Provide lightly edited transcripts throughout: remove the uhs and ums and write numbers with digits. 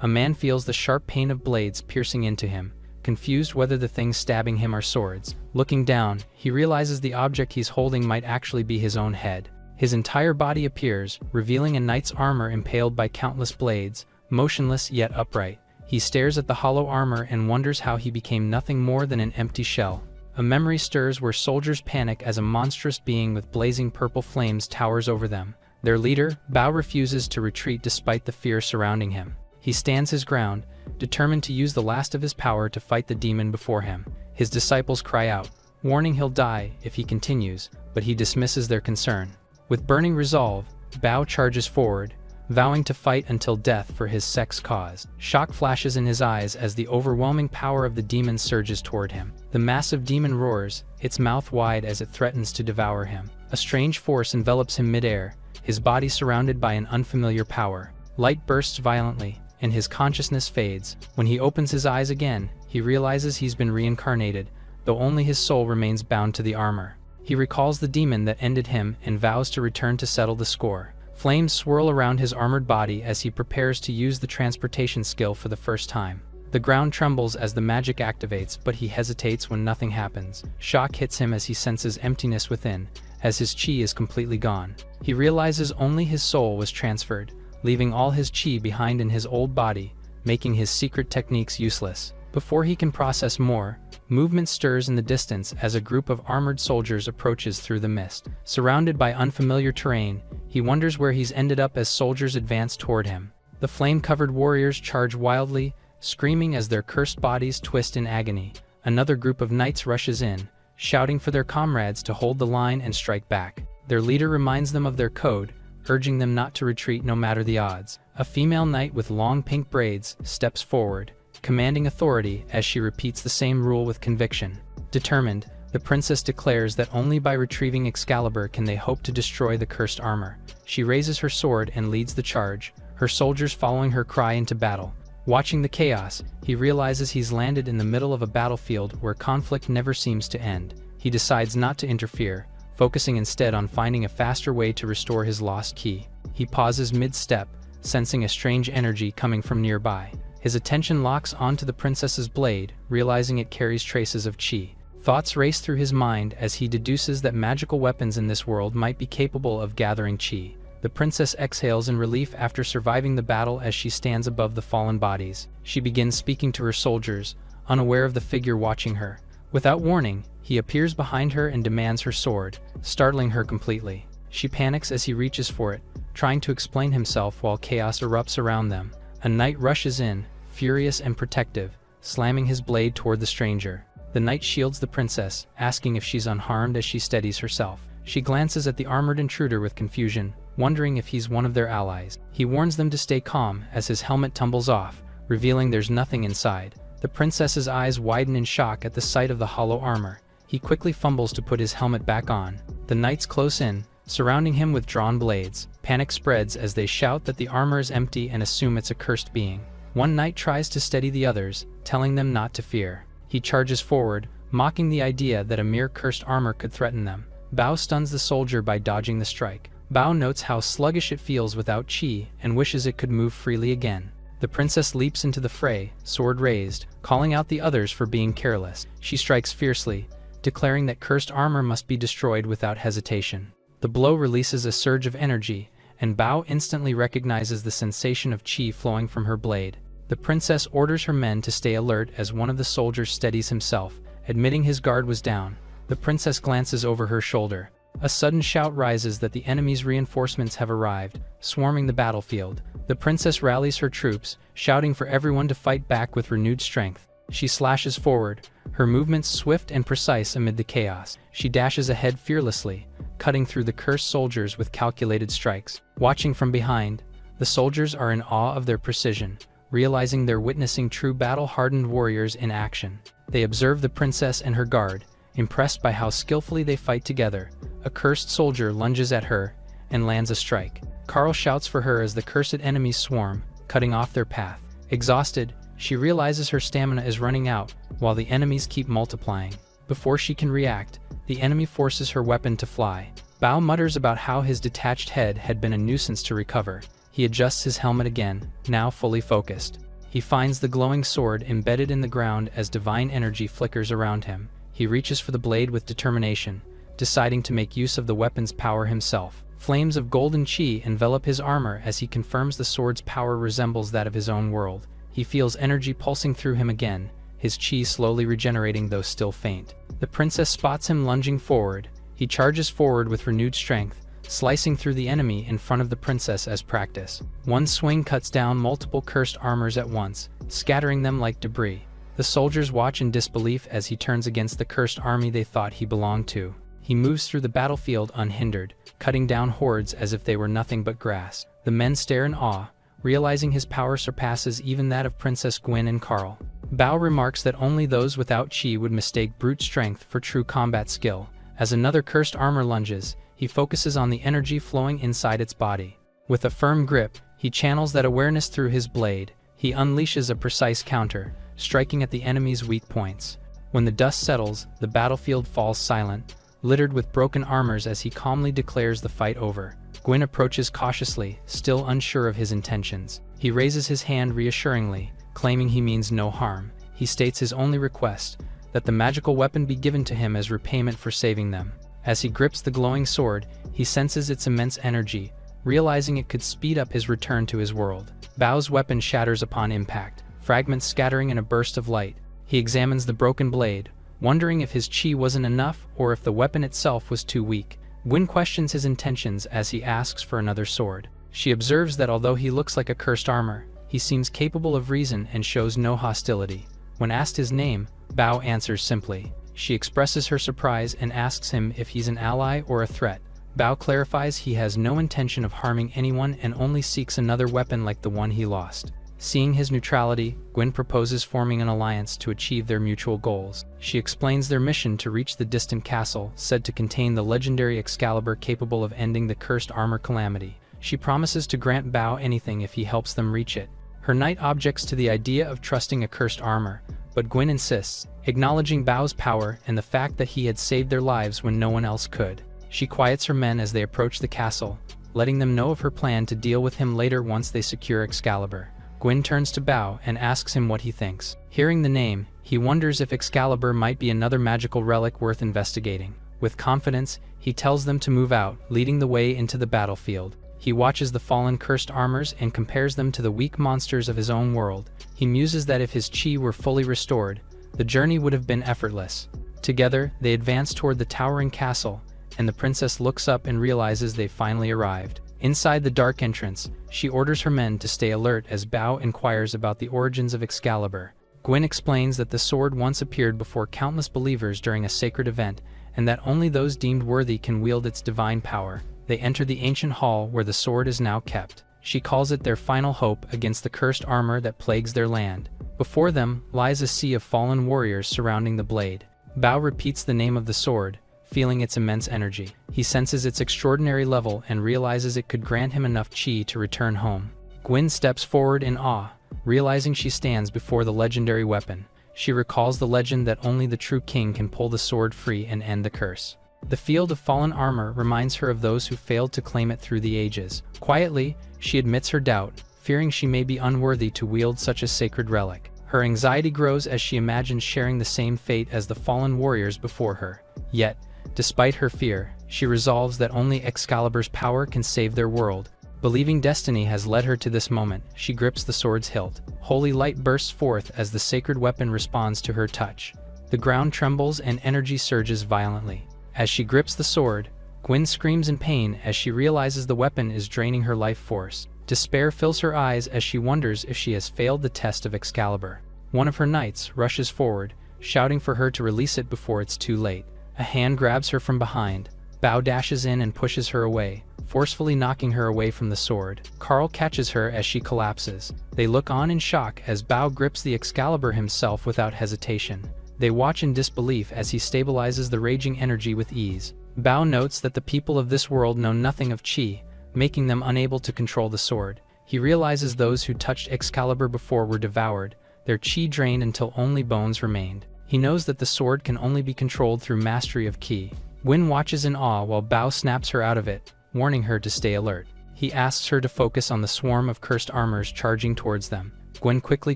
A man feels the sharp pain of blades piercing into him, confused whether the things stabbing him are swords. Looking down, he realizes the object he's holding might actually be his own head. His entire body appears, revealing a knight's armor impaled by countless blades, motionless yet upright. He stares at the hollow armor and wonders how he became nothing more than an empty shell. A memory stirs where soldiers panic as a monstrous being with blazing purple flames towers over them. Their leader, Bao, refuses to retreat despite the fear surrounding him. He stands his ground, determined to use the last of his power to fight the demon before him. His disciples cry out, warning he'll die if he continues, but he dismisses their concern. With burning resolve, Bao charges forward, vowing to fight until death for his sect's cause. Shock flashes in his eyes as the overwhelming power of the demon surges toward him. The massive demon roars, its mouth wide as it threatens to devour him. A strange force envelops him midair, his body surrounded by an unfamiliar power. Light bursts violently, and his consciousness fades. When he opens his eyes again, he realizes he's been reincarnated, though only his soul remains bound to the armor. He recalls the demon that ended him and vows to return to settle the score. Flames swirl around his armored body as he prepares to use the transportation skill for the first time. The ground trembles as the magic activates, but he hesitates when nothing happens. Shock hits him as he senses emptiness within, as his chi is completely gone. He realizes only his soul was transferred, leaving all his chi behind in his old body, making his secret techniques useless. Before he can process more, movement stirs in the distance as a group of armored soldiers approaches through the mist. Surrounded by unfamiliar terrain, he wonders where he's ended up as soldiers advance toward him. The flame-covered warriors charge wildly, screaming as their cursed bodies twist in agony. Another group of knights rushes in, shouting for their comrades to hold the line and strike back. Their leader reminds them of their code, urging them not to retreat no matter the odds. A female knight with long pink braids steps forward, commanding authority as she repeats the same rule with conviction. Determined, the princess declares that only by retrieving Excalibur can they hope to destroy the cursed armor. She raises her sword and leads the charge, her soldiers following her cry into battle. Watching the chaos, he realizes he's landed in the middle of a battlefield where conflict never seems to end. He decides not to interfere, focusing instead on finding a faster way to restore his lost ki. He pauses mid-step, sensing a strange energy coming from nearby. His attention locks onto the princess's blade, realizing it carries traces of chi. Thoughts race through his mind as he deduces that magical weapons in this world might be capable of gathering chi. The princess exhales in relief after surviving the battle as she stands above the fallen bodies. She begins speaking to her soldiers, unaware of the figure watching her. Without warning, he appears behind her and demands her sword, startling her completely. She panics as he reaches for it, trying to explain himself while chaos erupts around them. A knight rushes in, furious and protective, slamming his blade toward the stranger. The knight shields the princess, asking if she's unharmed as she steadies herself. She glances at the armored intruder with confusion, wondering if he's one of their allies. He warns them to stay calm as his helmet tumbles off, revealing there's nothing inside. The princess's eyes widen in shock at the sight of the hollow armor. He quickly fumbles to put his helmet back on. The knights close in, surrounding him with drawn blades. Panic spreads as they shout that the armor is empty and assume it's a cursed being. One knight tries to steady the others, telling them not to fear. He charges forward, mocking the idea that a mere cursed armor could threaten them. Bao stuns the soldier by dodging the strike. Bao notes how sluggish it feels without chi and wishes it could move freely again. The princess leaps into the fray, sword raised, calling out the others for being careless. She strikes fiercely, declaring that cursed armor must be destroyed without hesitation. The blow releases a surge of energy, and Bao instantly recognizes the sensation of chi flowing from her blade. The princess orders her men to stay alert as one of the soldiers steadies himself, admitting his guard was down. The princess glances over her shoulder. A sudden shout rises that the enemy's reinforcements have arrived, swarming the battlefield. The princess rallies her troops, shouting for everyone to fight back with renewed strength. She slashes forward, her movements swift and precise amid the chaos. She dashes ahead fearlessly, cutting through the cursed soldiers with calculated strikes. Watching from behind, the soldiers are in awe of their precision, realizing they're witnessing true battle-hardened warriors in action. They observe the princess and her guard, impressed by how skillfully they fight together. A cursed soldier lunges at her and lands a strike. Carl shouts for her as the cursed enemies swarm, cutting off their path. Exhausted, she realizes her stamina is running out, while the enemies keep multiplying. Before she can react, the enemy forces her weapon to fly. Bao mutters about how his detached head had been a nuisance to recover. He adjusts his helmet again, now fully focused. He finds the glowing sword embedded in the ground as divine energy flickers around him. He reaches for the blade with determination, deciding to make use of the weapon's power himself. Flames of golden chi envelop his armor as he confirms the sword's power resembles that of his own world. He feels energy pulsing through him again, his chi slowly regenerating though still faint. The princess spots him lunging forward. He charges forward with renewed strength, slicing through the enemy in front of the princess as practice. One swing cuts down multiple cursed armors at once, scattering them like debris. The soldiers watch in disbelief as he turns against the cursed army they thought he belonged to. He moves through the battlefield unhindered, cutting down hordes as if they were nothing but grass. The men stare in awe, realizing his power surpasses even that of Princess Gwen and Carl. Bao remarks that only those without chi would mistake brute strength for true combat skill. As another cursed armor lunges, he focuses on the energy flowing inside its body. With a firm grip, he channels that awareness through his blade. He unleashes a precise counter, striking at the enemy's weak points. When the dust settles, the battlefield falls silent, littered with broken armors as he calmly declares the fight over. Gwen approaches cautiously, still unsure of his intentions. He raises his hand reassuringly, claiming he means no harm. He states his only request, that the magical weapon be given to him as repayment for saving them. As he grips the glowing sword, he senses its immense energy, realizing it could speed up his return to his world. Bao's weapon shatters upon impact, fragments scattering in a burst of light. He examines the broken blade, wondering if his chi wasn't enough or if the weapon itself was too weak. Gwen questions his intentions as he asks for another sword. She observes that although he looks like a cursed armor, he seems capable of reason and shows no hostility. When asked his name, Bao answers simply. She expresses her surprise and asks him if he's an ally or a threat. Bao clarifies he has no intention of harming anyone and only seeks another weapon like the one he lost. Seeing his neutrality, Gwen proposes forming an alliance to achieve their mutual goals. She explains their mission to reach the distant castle, said to contain the legendary Excalibur capable of ending the cursed armor calamity. She promises to grant Bao anything if he helps them reach it. Her knight objects to the idea of trusting a cursed armor, but Gwen insists, acknowledging Bao's power and the fact that he had saved their lives when no one else could. She quiets her men as they approach the castle, letting them know of her plan to deal with him later once they secure Excalibur. Gwen turns to Bao and asks him what he thinks. Hearing the name, he wonders if Excalibur might be another magical relic worth investigating. With confidence, he tells them to move out, leading the way into the battlefield. He watches the fallen cursed armors and compares them to the weak monsters of his own world. He muses that if his chi were fully restored, the journey would have been effortless. Together, they advance toward the towering castle, and the princess looks up and realizes they've finally arrived. Inside the dark entrance, she orders her men to stay alert as Bao inquires about the origins of Excalibur. Gwen explains that the sword once appeared before countless believers during a sacred event, and that only those deemed worthy can wield its divine power. They enter the ancient hall where the sword is now kept. She calls it their final hope against the cursed armor that plagues their land. Before them lies a sea of fallen warriors surrounding the blade. Bao repeats the name of the sword, feeling its immense energy. He senses its extraordinary level and realizes it could grant him enough chi to return home. Gwen steps forward in awe, realizing she stands before the legendary weapon. She recalls the legend that only the true king can pull the sword free and end the curse. The field of fallen armor reminds her of those who failed to claim it through the ages. Quietly, she admits her doubt, fearing she may be unworthy to wield such a sacred relic. Her anxiety grows as she imagines sharing the same fate as the fallen warriors before her. Yet, despite her fear, she resolves that only Excalibur's power can save their world. Believing destiny has led her to this moment, she grips the sword's hilt. Holy light bursts forth as the sacred weapon responds to her touch. The ground trembles and energy surges violently. As she grips the sword, Gwen screams in pain as she realizes the weapon is draining her life force. Despair fills her eyes as she wonders if she has failed the test of Excalibur. One of her knights rushes forward, shouting for her to release it before it's too late. A hand grabs her from behind. Bao dashes in and pushes her away, forcefully knocking her away from the sword. Carl catches her as she collapses. They look on in shock as Bao grips the Excalibur himself without hesitation. They watch in disbelief as he stabilizes the raging energy with ease. Bao notes that the people of this world know nothing of chi, making them unable to control the sword. He realizes those who touched Excalibur before were devoured, their chi drained until only bones remained. He knows that the sword can only be controlled through mastery of ki. Gwen watches in awe while Bao snaps her out of it, warning her to stay alert. He asks her to focus on the swarm of cursed armors charging towards them. Gwen quickly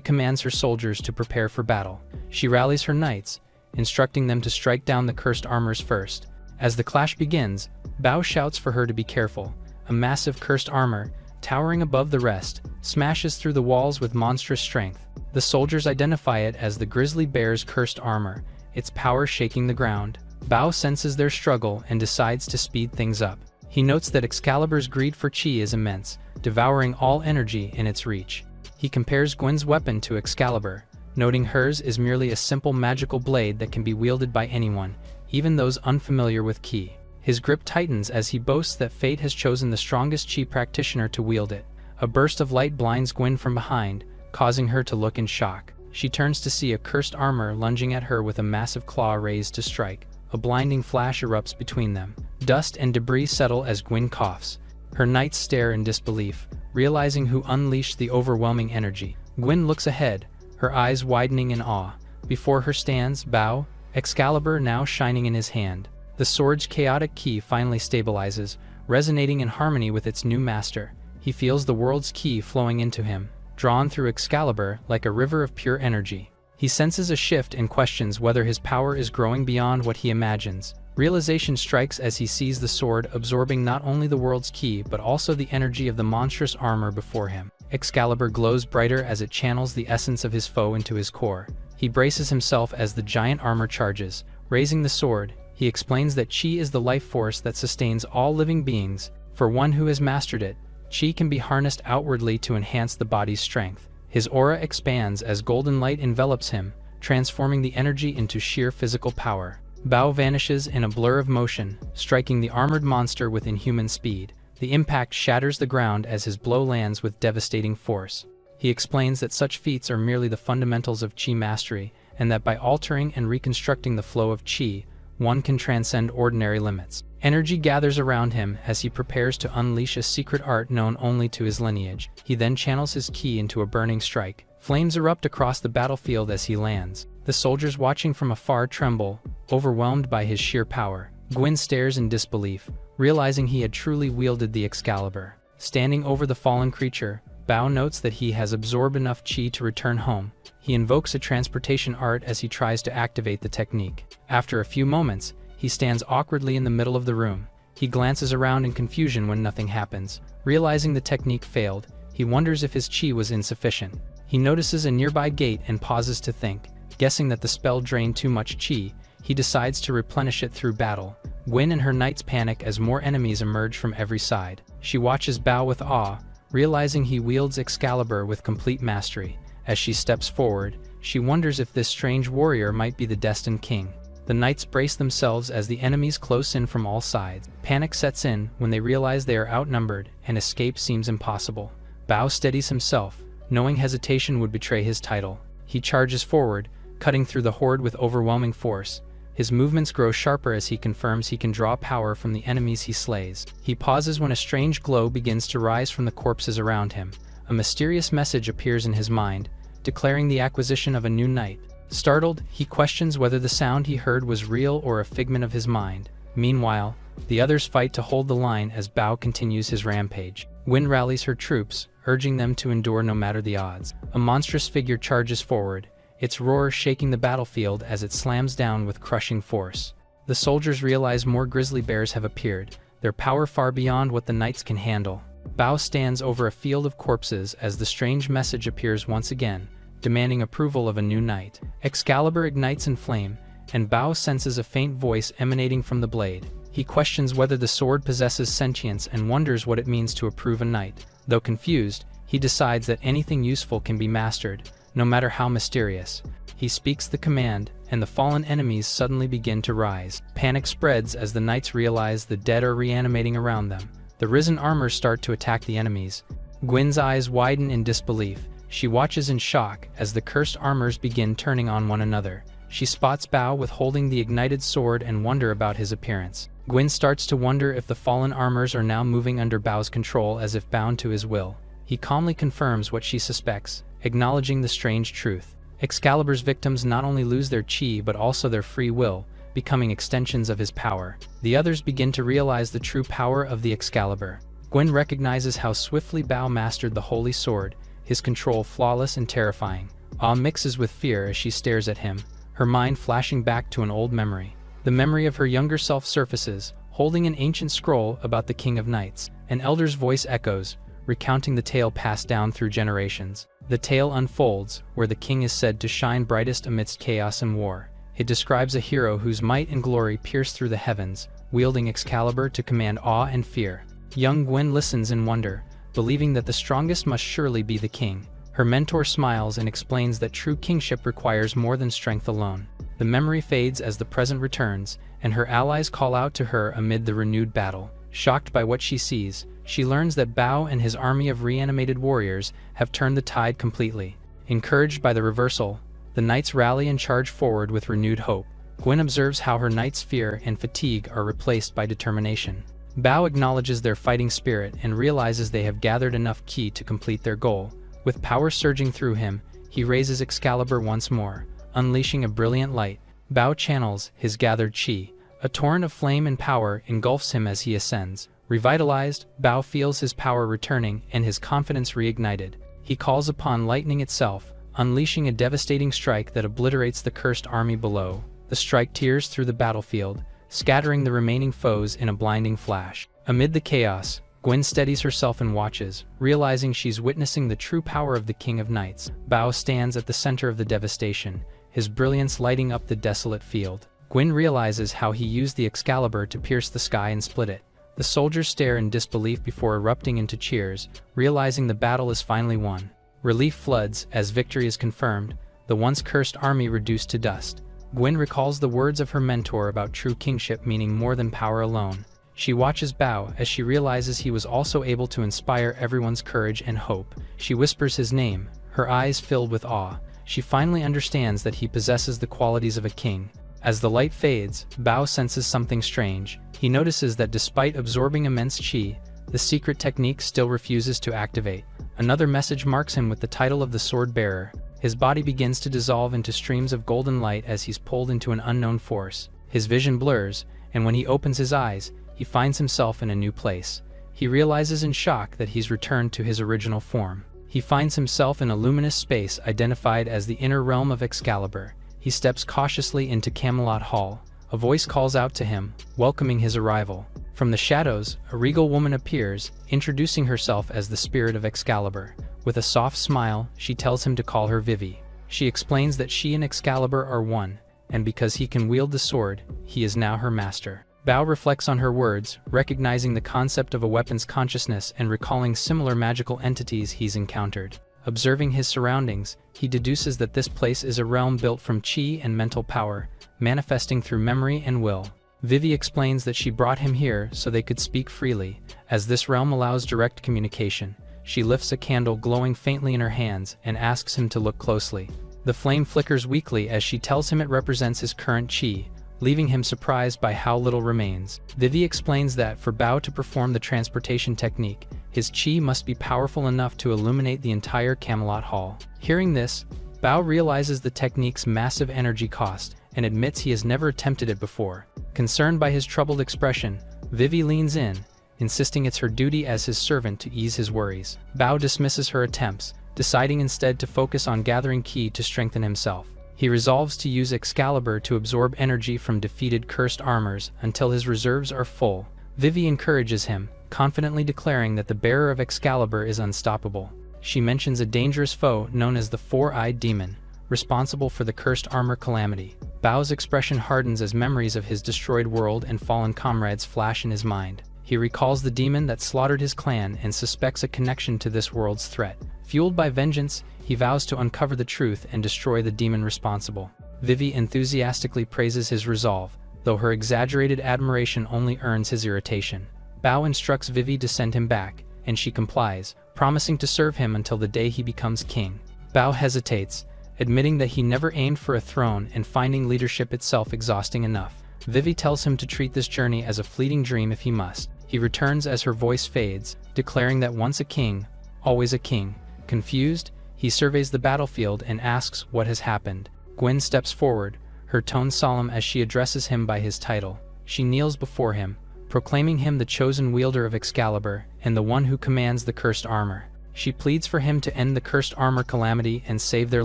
commands her soldiers to prepare for battle. She rallies her knights, instructing them to strike down the cursed armors first. As the clash begins, Bao shouts for her to be careful. A massive cursed armor, towering above the rest, smashes through the walls with monstrous strength. The soldiers identify it as the grizzly bear's cursed armor, its power shaking the ground. Bao senses their struggle and decides to speed things up. He notes that Excalibur's greed for chi is immense, devouring all energy in its reach. He compares Gwen's weapon to Excalibur, noting hers is merely a simple magical blade that can be wielded by anyone, even those unfamiliar with ki. His grip tightens as he boasts that fate has chosen the strongest chi practitioner to wield it. A burst of light blinds Gwen from behind, causing her to look in shock. She turns to see a cursed armor lunging at her with a massive claw raised to strike. A blinding flash erupts between them. Dust and debris settle as Gwen coughs. Her knights stare in disbelief, realizing who unleashed the overwhelming energy. Gwen looks ahead, her eyes widening in awe. Before her stands Bao, Excalibur now shining in his hand. The sword's chaotic ki finally stabilizes, resonating in harmony with its new master. He feels the world's ki flowing into him, drawn through Excalibur like a river of pure energy. He senses a shift and questions whether his power is growing beyond what he imagines. Realization strikes as he sees the sword absorbing not only the world's ki but also the energy of the monstrous armor before him. Excalibur glows brighter as it channels the essence of his foe into his core. He braces himself as the giant armor charges. Raising the sword, he explains that chi is the life force that sustains all living beings. For one who has mastered it, chi can be harnessed outwardly to enhance the body's strength. His aura expands as golden light envelops him, transforming the energy into sheer physical power. Bao vanishes in a blur of motion, striking the armored monster with inhuman speed. The impact shatters the ground as his blow lands with devastating force. He explains that such feats are merely the fundamentals of chi mastery, and that by altering and reconstructing the flow of chi, one can transcend ordinary limits. Energy gathers around him as he prepares to unleash a secret art known only to his lineage. He then channels his ki into a burning strike. Flames erupt across the battlefield as he lands. The soldiers watching from afar tremble, overwhelmed by his sheer power. Gwen stares in disbelief, realizing he had truly wielded the Excalibur. Standing over the fallen creature, Bao notes that he has absorbed enough chi to return home. He invokes a transportation art as he tries to activate the technique. After a few moments, he stands awkwardly in the middle of the room. He glances around in confusion when nothing happens. Realizing the technique failed, he wonders if his chi was insufficient. He notices a nearby gate and pauses to think. Guessing that the spell drained too much chi, he decides to replenish it through battle. Gwen and her knights panic as more enemies emerge from every side. She watches Bao with awe, realizing he wields Excalibur with complete mastery. As she steps forward, she wonders if this strange warrior might be the destined king. The knights brace themselves as the enemies close in from all sides. Panic sets in when they realize they are outnumbered and escape seems impossible. Bao steadies himself, knowing hesitation would betray his title. He charges forward, cutting through the horde with overwhelming force. His movements grow sharper as he confirms he can draw power from the enemies he slays. He pauses when a strange glow begins to rise from the corpses around him. A mysterious message appears in his mind, declaring the acquisition of a new knight. Startled, he questions whether the sound he heard was real or a figment of his mind. Meanwhile, the others fight to hold the line as Bao continues his rampage. Gwen rallies her troops, urging them to endure no matter the odds. A monstrous figure charges forward, its roar shaking the battlefield as it slams down with crushing force. The soldiers realize more grizzly bears have appeared, their power far beyond what the knights can handle. Bao stands over a field of corpses as the strange message appears once again, demanding approval of a new knight. Excalibur ignites in flame, and Bao senses a faint voice emanating from the blade. He questions whether the sword possesses sentience and wonders what it means to approve a knight. Though confused, he decides that anything useful can be mastered, no matter how mysterious. He speaks the command, and the fallen enemies suddenly begin to rise. Panic spreads as the knights realize the dead are reanimating around them. The risen armors start to attack the enemies. Gwen's eyes widen in disbelief. She watches in shock as the cursed armors begin turning on one another. She spots Bao with holding the ignited sword and wonder about his appearance. Gwen starts to wonder if the fallen armors are now moving under Bao's control as if bound to his will. He calmly confirms what she suspects, acknowledging the strange truth. Excalibur's victims not only lose their chi but also their free will, becoming extensions of his power. The others begin to realize the true power of the Excalibur. Gwen recognizes how swiftly Bao mastered the holy sword, his control flawless and terrifying. Awe mixes with fear as she stares at him, her mind flashing back to an old memory. The memory of her younger self surfaces, holding an ancient scroll about the King of Knights. An elder's voice echoes, recounting the tale passed down through generations. The tale unfolds, where the king is said to shine brightest amidst chaos and war. It describes a hero whose might and glory pierce through the heavens, wielding Excalibur to command awe and fear. Young Gwen listens in wonder, believing that the strongest must surely be the king. Her mentor smiles and explains that true kingship requires more than strength alone. The memory fades as the present returns, and her allies call out to her amid the renewed battle. Shocked by what she sees, she learns that Bao and his army of reanimated warriors have turned the tide completely. Encouraged by the reversal, the knights rally and charge forward with renewed hope. Gwen observes how her knights' fear and fatigue are replaced by determination. Bao acknowledges their fighting spirit and realizes they have gathered enough ki to complete their goal. With power surging through him, he raises Excalibur once more, unleashing a brilliant light. Bao channels his gathered chi. A torrent of flame and power engulfs him as he ascends. Revitalized, Bao feels his power returning and his confidence reignited. He calls upon lightning itself, unleashing a devastating strike that obliterates the cursed army below. The strike tears through the battlefield, scattering the remaining foes in a blinding flash. Amid the chaos, Gwen steadies herself and watches, realizing she's witnessing the true power of the King of Knights. Bao stands at the center of the devastation, his brilliance lighting up the desolate field. Gwen realizes how he used the Excalibur to pierce the sky and split it. The soldiers stare in disbelief before erupting into cheers, realizing the battle is finally won. Relief floods as victory is confirmed, the once cursed army reduced to dust. Gwen recalls the words of her mentor about true kingship meaning more than power alone. She watches Bao as she realizes he was also able to inspire everyone's courage and hope. She whispers his name, her eyes filled with awe. She finally understands that he possesses the qualities of a king. As the light fades, Bao senses something strange. He notices that despite absorbing immense chi, the secret technique still refuses to activate. Another message marks him with the title of the Sword Bearer. His body begins to dissolve into streams of golden light as he's pulled into an unknown force. His vision blurs, and when he opens his eyes, he finds himself in a new place. He realizes in shock that he's returned to his original form. He finds himself in a luminous space identified as the inner realm of Excalibur. He steps cautiously into Camelot Hall. A voice calls out to him, welcoming his arrival. From the shadows, a regal woman appears, introducing herself as the spirit of Excalibur. With a soft smile, she tells him to call her Vivi. She explains that she and Excalibur are one, and because he can wield the sword, he is now her master. Bao reflects on her words, recognizing the concept of a weapon's consciousness and recalling similar magical entities he's encountered. Observing his surroundings, he deduces that this place is a realm built from chi and mental power, manifesting through memory and will. Vivi explains that she brought him here so they could speak freely, as this realm allows direct communication. She lifts a candle glowing faintly in her hands and asks him to look closely. The flame flickers weakly as she tells him it represents his current chi, leaving him surprised by how little remains. Vivi explains that for Bao to perform the transportation technique, his chi must be powerful enough to illuminate the entire Camelot Hall. Hearing this, Bao realizes the technique's massive energy cost and admits he has never attempted it before. Concerned by his troubled expression, Vivi leans in, insisting it's her duty as his servant to ease his worries. Bao dismisses her attempts, deciding instead to focus on gathering ki to strengthen himself. He resolves to use Excalibur to absorb energy from defeated cursed armors until his reserves are full. Vivi encourages him, confidently declaring that the bearer of Excalibur is unstoppable. She mentions a dangerous foe known as the Four-Eyed Demon, responsible for the cursed armor calamity. Bao's expression hardens as memories of his destroyed world and fallen comrades flash in his mind. He recalls the demon that slaughtered his clan and suspects a connection to this world's threat. Fueled by vengeance, he vows to uncover the truth and destroy the demon responsible. Vivi enthusiastically praises his resolve, though her exaggerated admiration only earns his irritation. Bao instructs Vivi to send him back, and she complies, promising to serve him until the day he becomes king. Bao hesitates, admitting that he never aimed for a throne and finding leadership itself exhausting enough. Vivi tells him to treat this journey as a fleeting dream if he must. He returns as her voice fades, declaring that once a king, always a king. Confused, he surveys the battlefield and asks what has happened. Gwen steps forward, her tone solemn as she addresses him by his title. She kneels before him, proclaiming him the chosen wielder of Excalibur and the one who commands the cursed armor. She pleads for him to end the cursed armor calamity and save their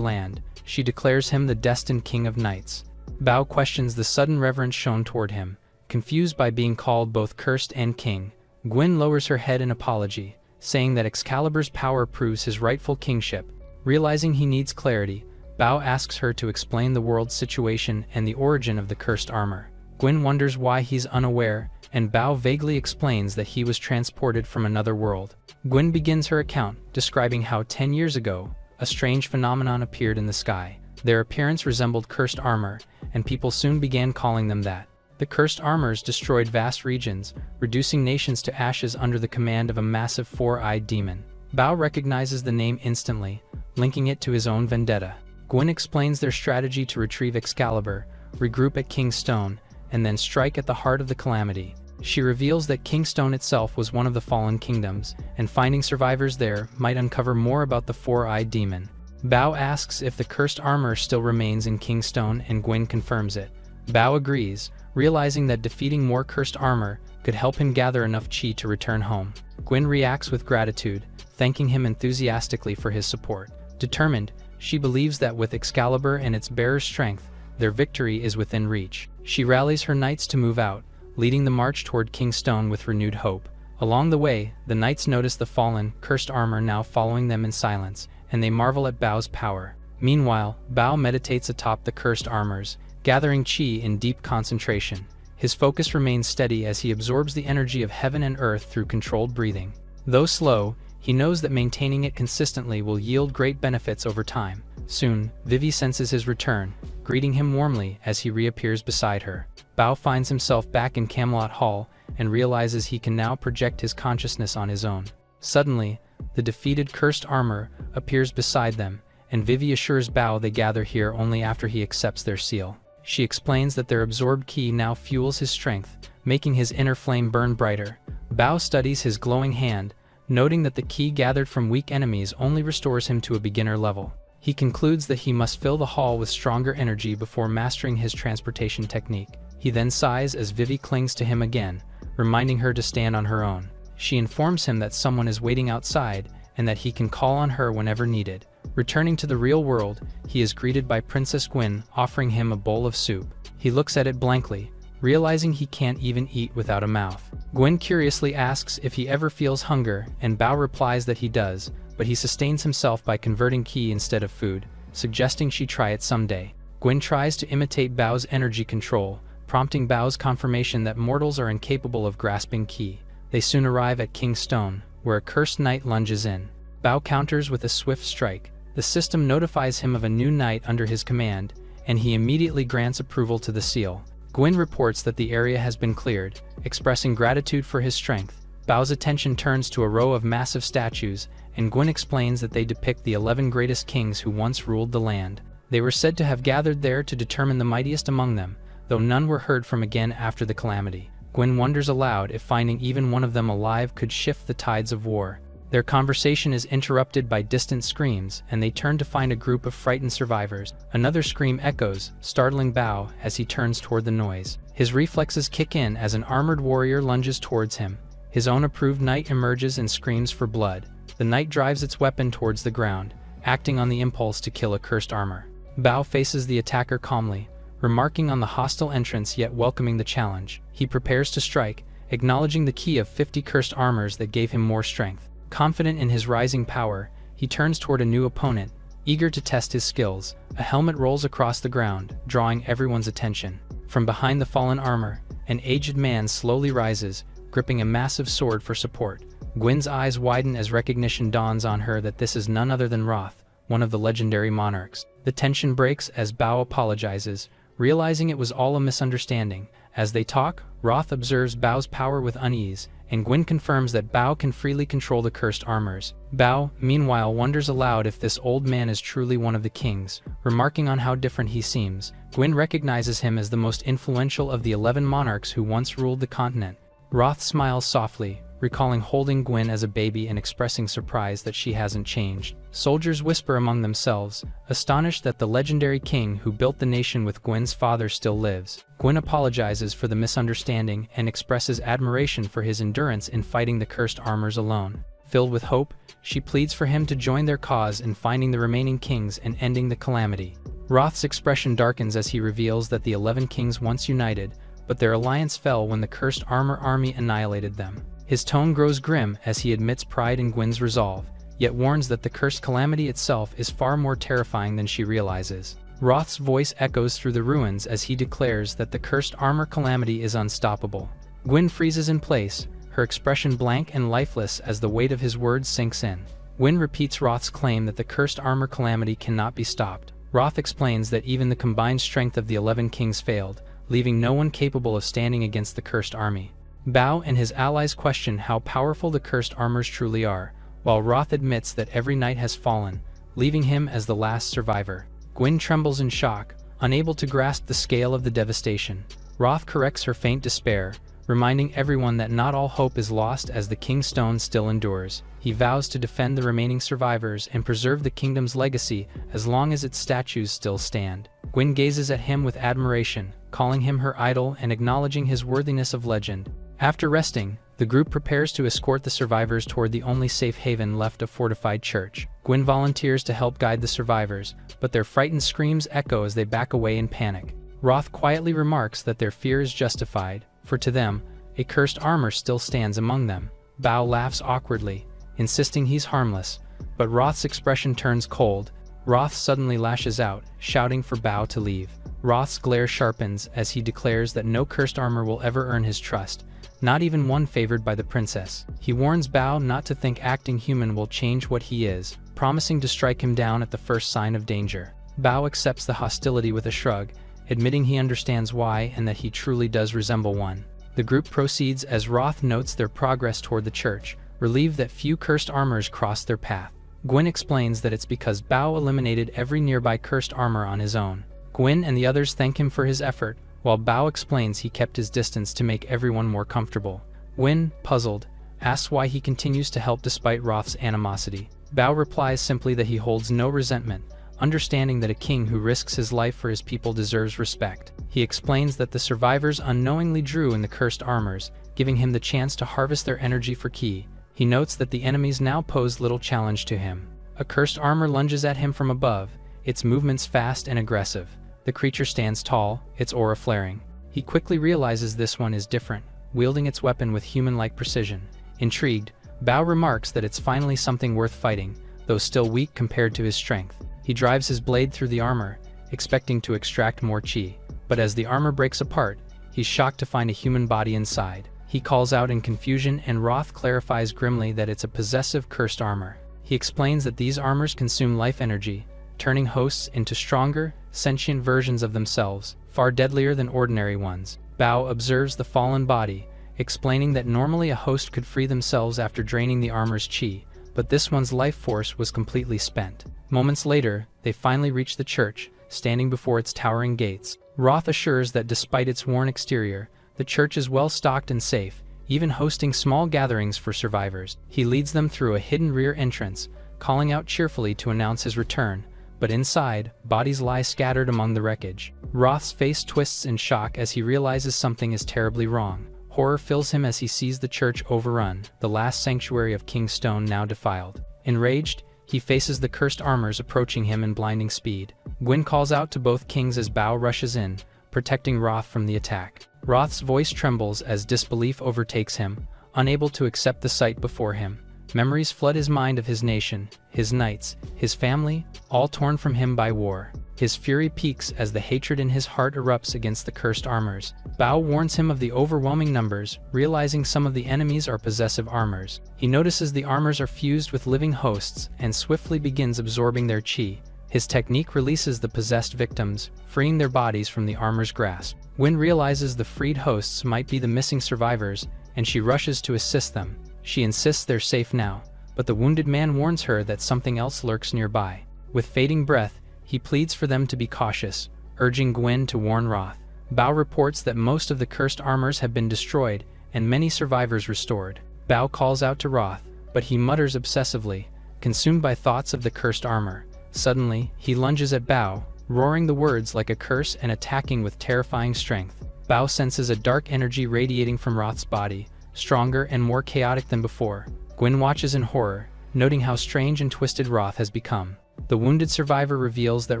land. She declares him the destined king of knights. Bao questions the sudden reverence shown toward him. Confused by being called both cursed and king, Gwyn lowers her head in apology, saying that Excalibur's power proves his rightful kingship. Realizing he needs clarity, Bao asks her to explain the world's situation and the origin of the cursed armor. Gwyn wonders why he's unaware, and Bao vaguely explains that he was transported from another world. Gwyn begins her account, describing how 10 years ago, a strange phenomenon appeared in the sky. Their appearance resembled cursed armor, and people soon began calling them that. The cursed armors destroyed vast regions, reducing nations to ashes under the command of a massive four-eyed demon. Bao recognizes the name instantly, linking it to his own vendetta. Gwyn explains their strategy to retrieve Excalibur, regroup at King's Stone, and then strike at the heart of the calamity. She reveals that King's Stone itself was one of the fallen kingdoms, and finding survivors there might uncover more about the four-eyed demon. Bao asks if the cursed armor still remains in King's Stone, and Gwyn confirms it. Bao agrees, realizing that defeating more cursed armor could help him gather enough chi to return home. Gwyn reacts with gratitude, thanking him enthusiastically for his support. Determined, she believes that with Excalibur and its bearer's strength, their victory is within reach. She rallies her knights to move out, leading the march toward King's Stone with renewed hope. Along the way, the knights notice the fallen, cursed armor now following them in silence, and they marvel at Bao's power. Meanwhile, Bao meditates atop the cursed armors, gathering chi in deep concentration. His focus remains steady as he absorbs the energy of heaven and earth through controlled breathing. Though slow, he knows that maintaining it consistently will yield great benefits over time. Soon, Vivi senses his return, greeting him warmly as he reappears beside her. Bao finds himself back in Camelot Hall and realizes he can now project his consciousness on his own. Suddenly, the defeated cursed armor appears beside them, and Vivi assures Bao they gather here only after he accepts their seal. She explains that their absorbed ki now fuels his strength, making his inner flame burn brighter. Bao studies his glowing hand, noting that the ki gathered from weak enemies only restores him to a beginner level. He concludes that he must fill the hall with stronger energy before mastering his transportation technique. He then sighs as Vivi clings to him again, reminding her to stand on her own. She informs him that someone is waiting outside and that he can call on her whenever needed. Returning to the real world, he is greeted by Princess Gwyn, offering him a bowl of soup. He looks at it blankly, realizing he can't even eat without a mouth. Gwyn curiously asks if he ever feels hunger, and Bao replies that he does, but he sustains himself by converting ki instead of food, suggesting she try it someday. Gwyn tries to imitate Bao's energy control, prompting Bao's confirmation that mortals are incapable of grasping ki. They soon arrive at King's Stone, where a cursed knight lunges in. Bao counters with a swift strike. The system notifies him of a new knight under his command, and he immediately grants approval to the seal. Gwyn reports that the area has been cleared, expressing gratitude for his strength. Bao's attention turns to a row of massive statues, and Gwyn explains that they depict the 11 greatest kings who once ruled the land. They were said to have gathered there to determine the mightiest among them, though none were heard from again after the calamity. Gwyn wonders aloud if finding even one of them alive could shift the tides of war. Their conversation is interrupted by distant screams, and they turn to find a group of frightened survivors. Another scream echoes, startling Bao as he turns toward the noise. His reflexes kick in as an armored warrior lunges towards him. His own approved knight emerges and screams for blood. The knight drives its weapon towards the ground, acting on the impulse to kill a cursed armor. Bao faces the attacker calmly, remarking on the hostile entrance yet welcoming the challenge. He prepares to strike, acknowledging the ki of 50 cursed armors that gave him more strength. Confident in his rising power, he turns toward a new opponent, eager to test his skills. A helmet rolls across the ground, drawing everyone's attention. From behind the fallen armor, an aged man slowly rises, gripping a massive sword for support. Gwyn's eyes widen as recognition dawns on her that this is none other than Roth, one of the legendary monarchs. The tension breaks as Bao apologizes, realizing it was all a misunderstanding. As they talk, Roth observes Bao's power with unease, and Gwyn confirms that Bao can freely control the cursed armors. Bao, meanwhile, wonders aloud if this old man is truly one of the kings, remarking on how different he seems. Gwyn recognizes him as the most influential of the 11 monarchs who once ruled the continent. Roth smiles softly, recalling holding Gwyn as a baby and expressing surprise that she hasn't changed. Soldiers whisper among themselves, astonished that the legendary king who built the nation with Gwyn's father still lives. Gwyn apologizes for the misunderstanding and expresses admiration for his endurance in fighting the cursed armors alone. Filled with hope, she pleads for him to join their cause in finding the remaining kings and ending the calamity. Roth's expression darkens as he reveals that the 11 kings once united, but their alliance fell when the cursed armor army annihilated them. His tone grows grim as he admits pride in Gwyn's resolve, yet warns that the cursed calamity itself is far more terrifying than she realizes. Roth's voice echoes through the ruins as he declares that the cursed armor calamity is unstoppable. Gwyn freezes in place, her expression blank and lifeless as the weight of his words sinks in. Gwyn repeats Roth's claim that the cursed armor calamity cannot be stopped. Roth explains that even the combined strength of the 11 kings failed, leaving no one capable of standing against the cursed army. Bao and his allies question how powerful the cursed armors truly are, while Roth admits that every knight has fallen, leaving him as the last survivor. Gwyn trembles in shock, unable to grasp the scale of the devastation. Roth corrects her faint despair, reminding everyone that not all hope is lost as the King's Stone still endures. He vows to defend the remaining survivors and preserve the kingdom's legacy as long as its statues still stand. Gwyn gazes at him with admiration, calling him her idol and acknowledging his worthiness of legend. After resting, the group prepares to escort the survivors toward the only safe haven left, a fortified church. Gwyn volunteers to help guide the survivors, but their frightened screams echo as they back away in panic. Roth quietly remarks that their fear is justified, for to them, a cursed armor still stands among them. Bao laughs awkwardly, insisting he's harmless, but Roth's expression turns cold. Roth suddenly lashes out, shouting for Bao to leave. Roth's glare sharpens as he declares that no cursed armor will ever earn his trust, not even one favored by the princess. He warns Bao not to think acting human will change what he is, promising to strike him down at the first sign of danger. Bao accepts the hostility with a shrug, admitting he understands why and that he truly does resemble one. The group proceeds as Roth notes their progress toward the church, relieved that few cursed armors cross their path. Gwyn explains that it's because Bao eliminated every nearby cursed armor on his own. Gwyn and the others thank him for his effort, while Bao explains he kept his distance to make everyone more comfortable. Gwyn, puzzled, asks why he continues to help despite Roth's animosity. Bao replies simply that he holds no resentment, understanding that a king who risks his life for his people deserves respect. He explains that the survivors unknowingly drew in the cursed armors, giving him the chance to harvest their energy for ki. He notes that the enemies now pose little challenge to him. A cursed armor lunges at him from above, its movements fast and aggressive. The creature stands tall, its aura flaring. He quickly realizes this one is different, wielding its weapon with human-like precision. Intrigued, Bao remarks that it's finally something worth fighting, though still weak compared to his strength. He drives his blade through the armor, expecting to extract more chi, but as the armor breaks apart, he's shocked to find a human body inside. He calls out in confusion and Roth clarifies grimly that it's a possessive cursed armor. He explains that these armors consume life energy, turning hosts into stronger, sentient versions of themselves, far deadlier than ordinary ones. Bao observes the fallen body, explaining that normally a host could free themselves after draining the armor's chi, but this one's life force was completely spent. Moments later, they finally reach the church, standing before its towering gates. Roth assures that despite its worn exterior, the church is well stocked and safe, even hosting small gatherings for survivors. He leads them through a hidden rear entrance, calling out cheerfully to announce his return, but inside, bodies lie scattered among the wreckage. Roth's face twists in shock as he realizes something is terribly wrong. Horror fills him as he sees the church overrun, the last sanctuary of King's Stone now defiled. Enraged, he faces the cursed armors approaching him in blinding speed. Gwyn calls out to both kings as Bao rushes in, protecting Roth from the attack. Roth's voice trembles as disbelief overtakes him, unable to accept the sight before him. Memories flood his mind of his nation, his knights, his family, all torn from him by war. His fury peaks as the hatred in his heart erupts against the cursed armors. Bao warns him of the overwhelming numbers, realizing some of the enemies are possessive armors. He notices the armors are fused with living hosts and swiftly begins absorbing their chi. His technique releases the possessed victims, freeing their bodies from the armor's grasp. Gwyn realizes the freed hosts might be the missing survivors, and she rushes to assist them. She insists they're safe now, but the wounded man warns her that something else lurks nearby. With fading breath, he pleads for them to be cautious, urging Gwyn to warn Roth. Bao reports that most of the cursed armors have been destroyed, and many survivors restored. Bao calls out to Roth, but he mutters obsessively, consumed by thoughts of the cursed armor. Suddenly, he lunges at Bao, roaring the words like a curse and attacking with terrifying strength. Bao senses a dark energy radiating from Roth's body, stronger and more chaotic than before. Gwyn watches in horror, noting how strange and twisted Roth has become. The wounded survivor reveals that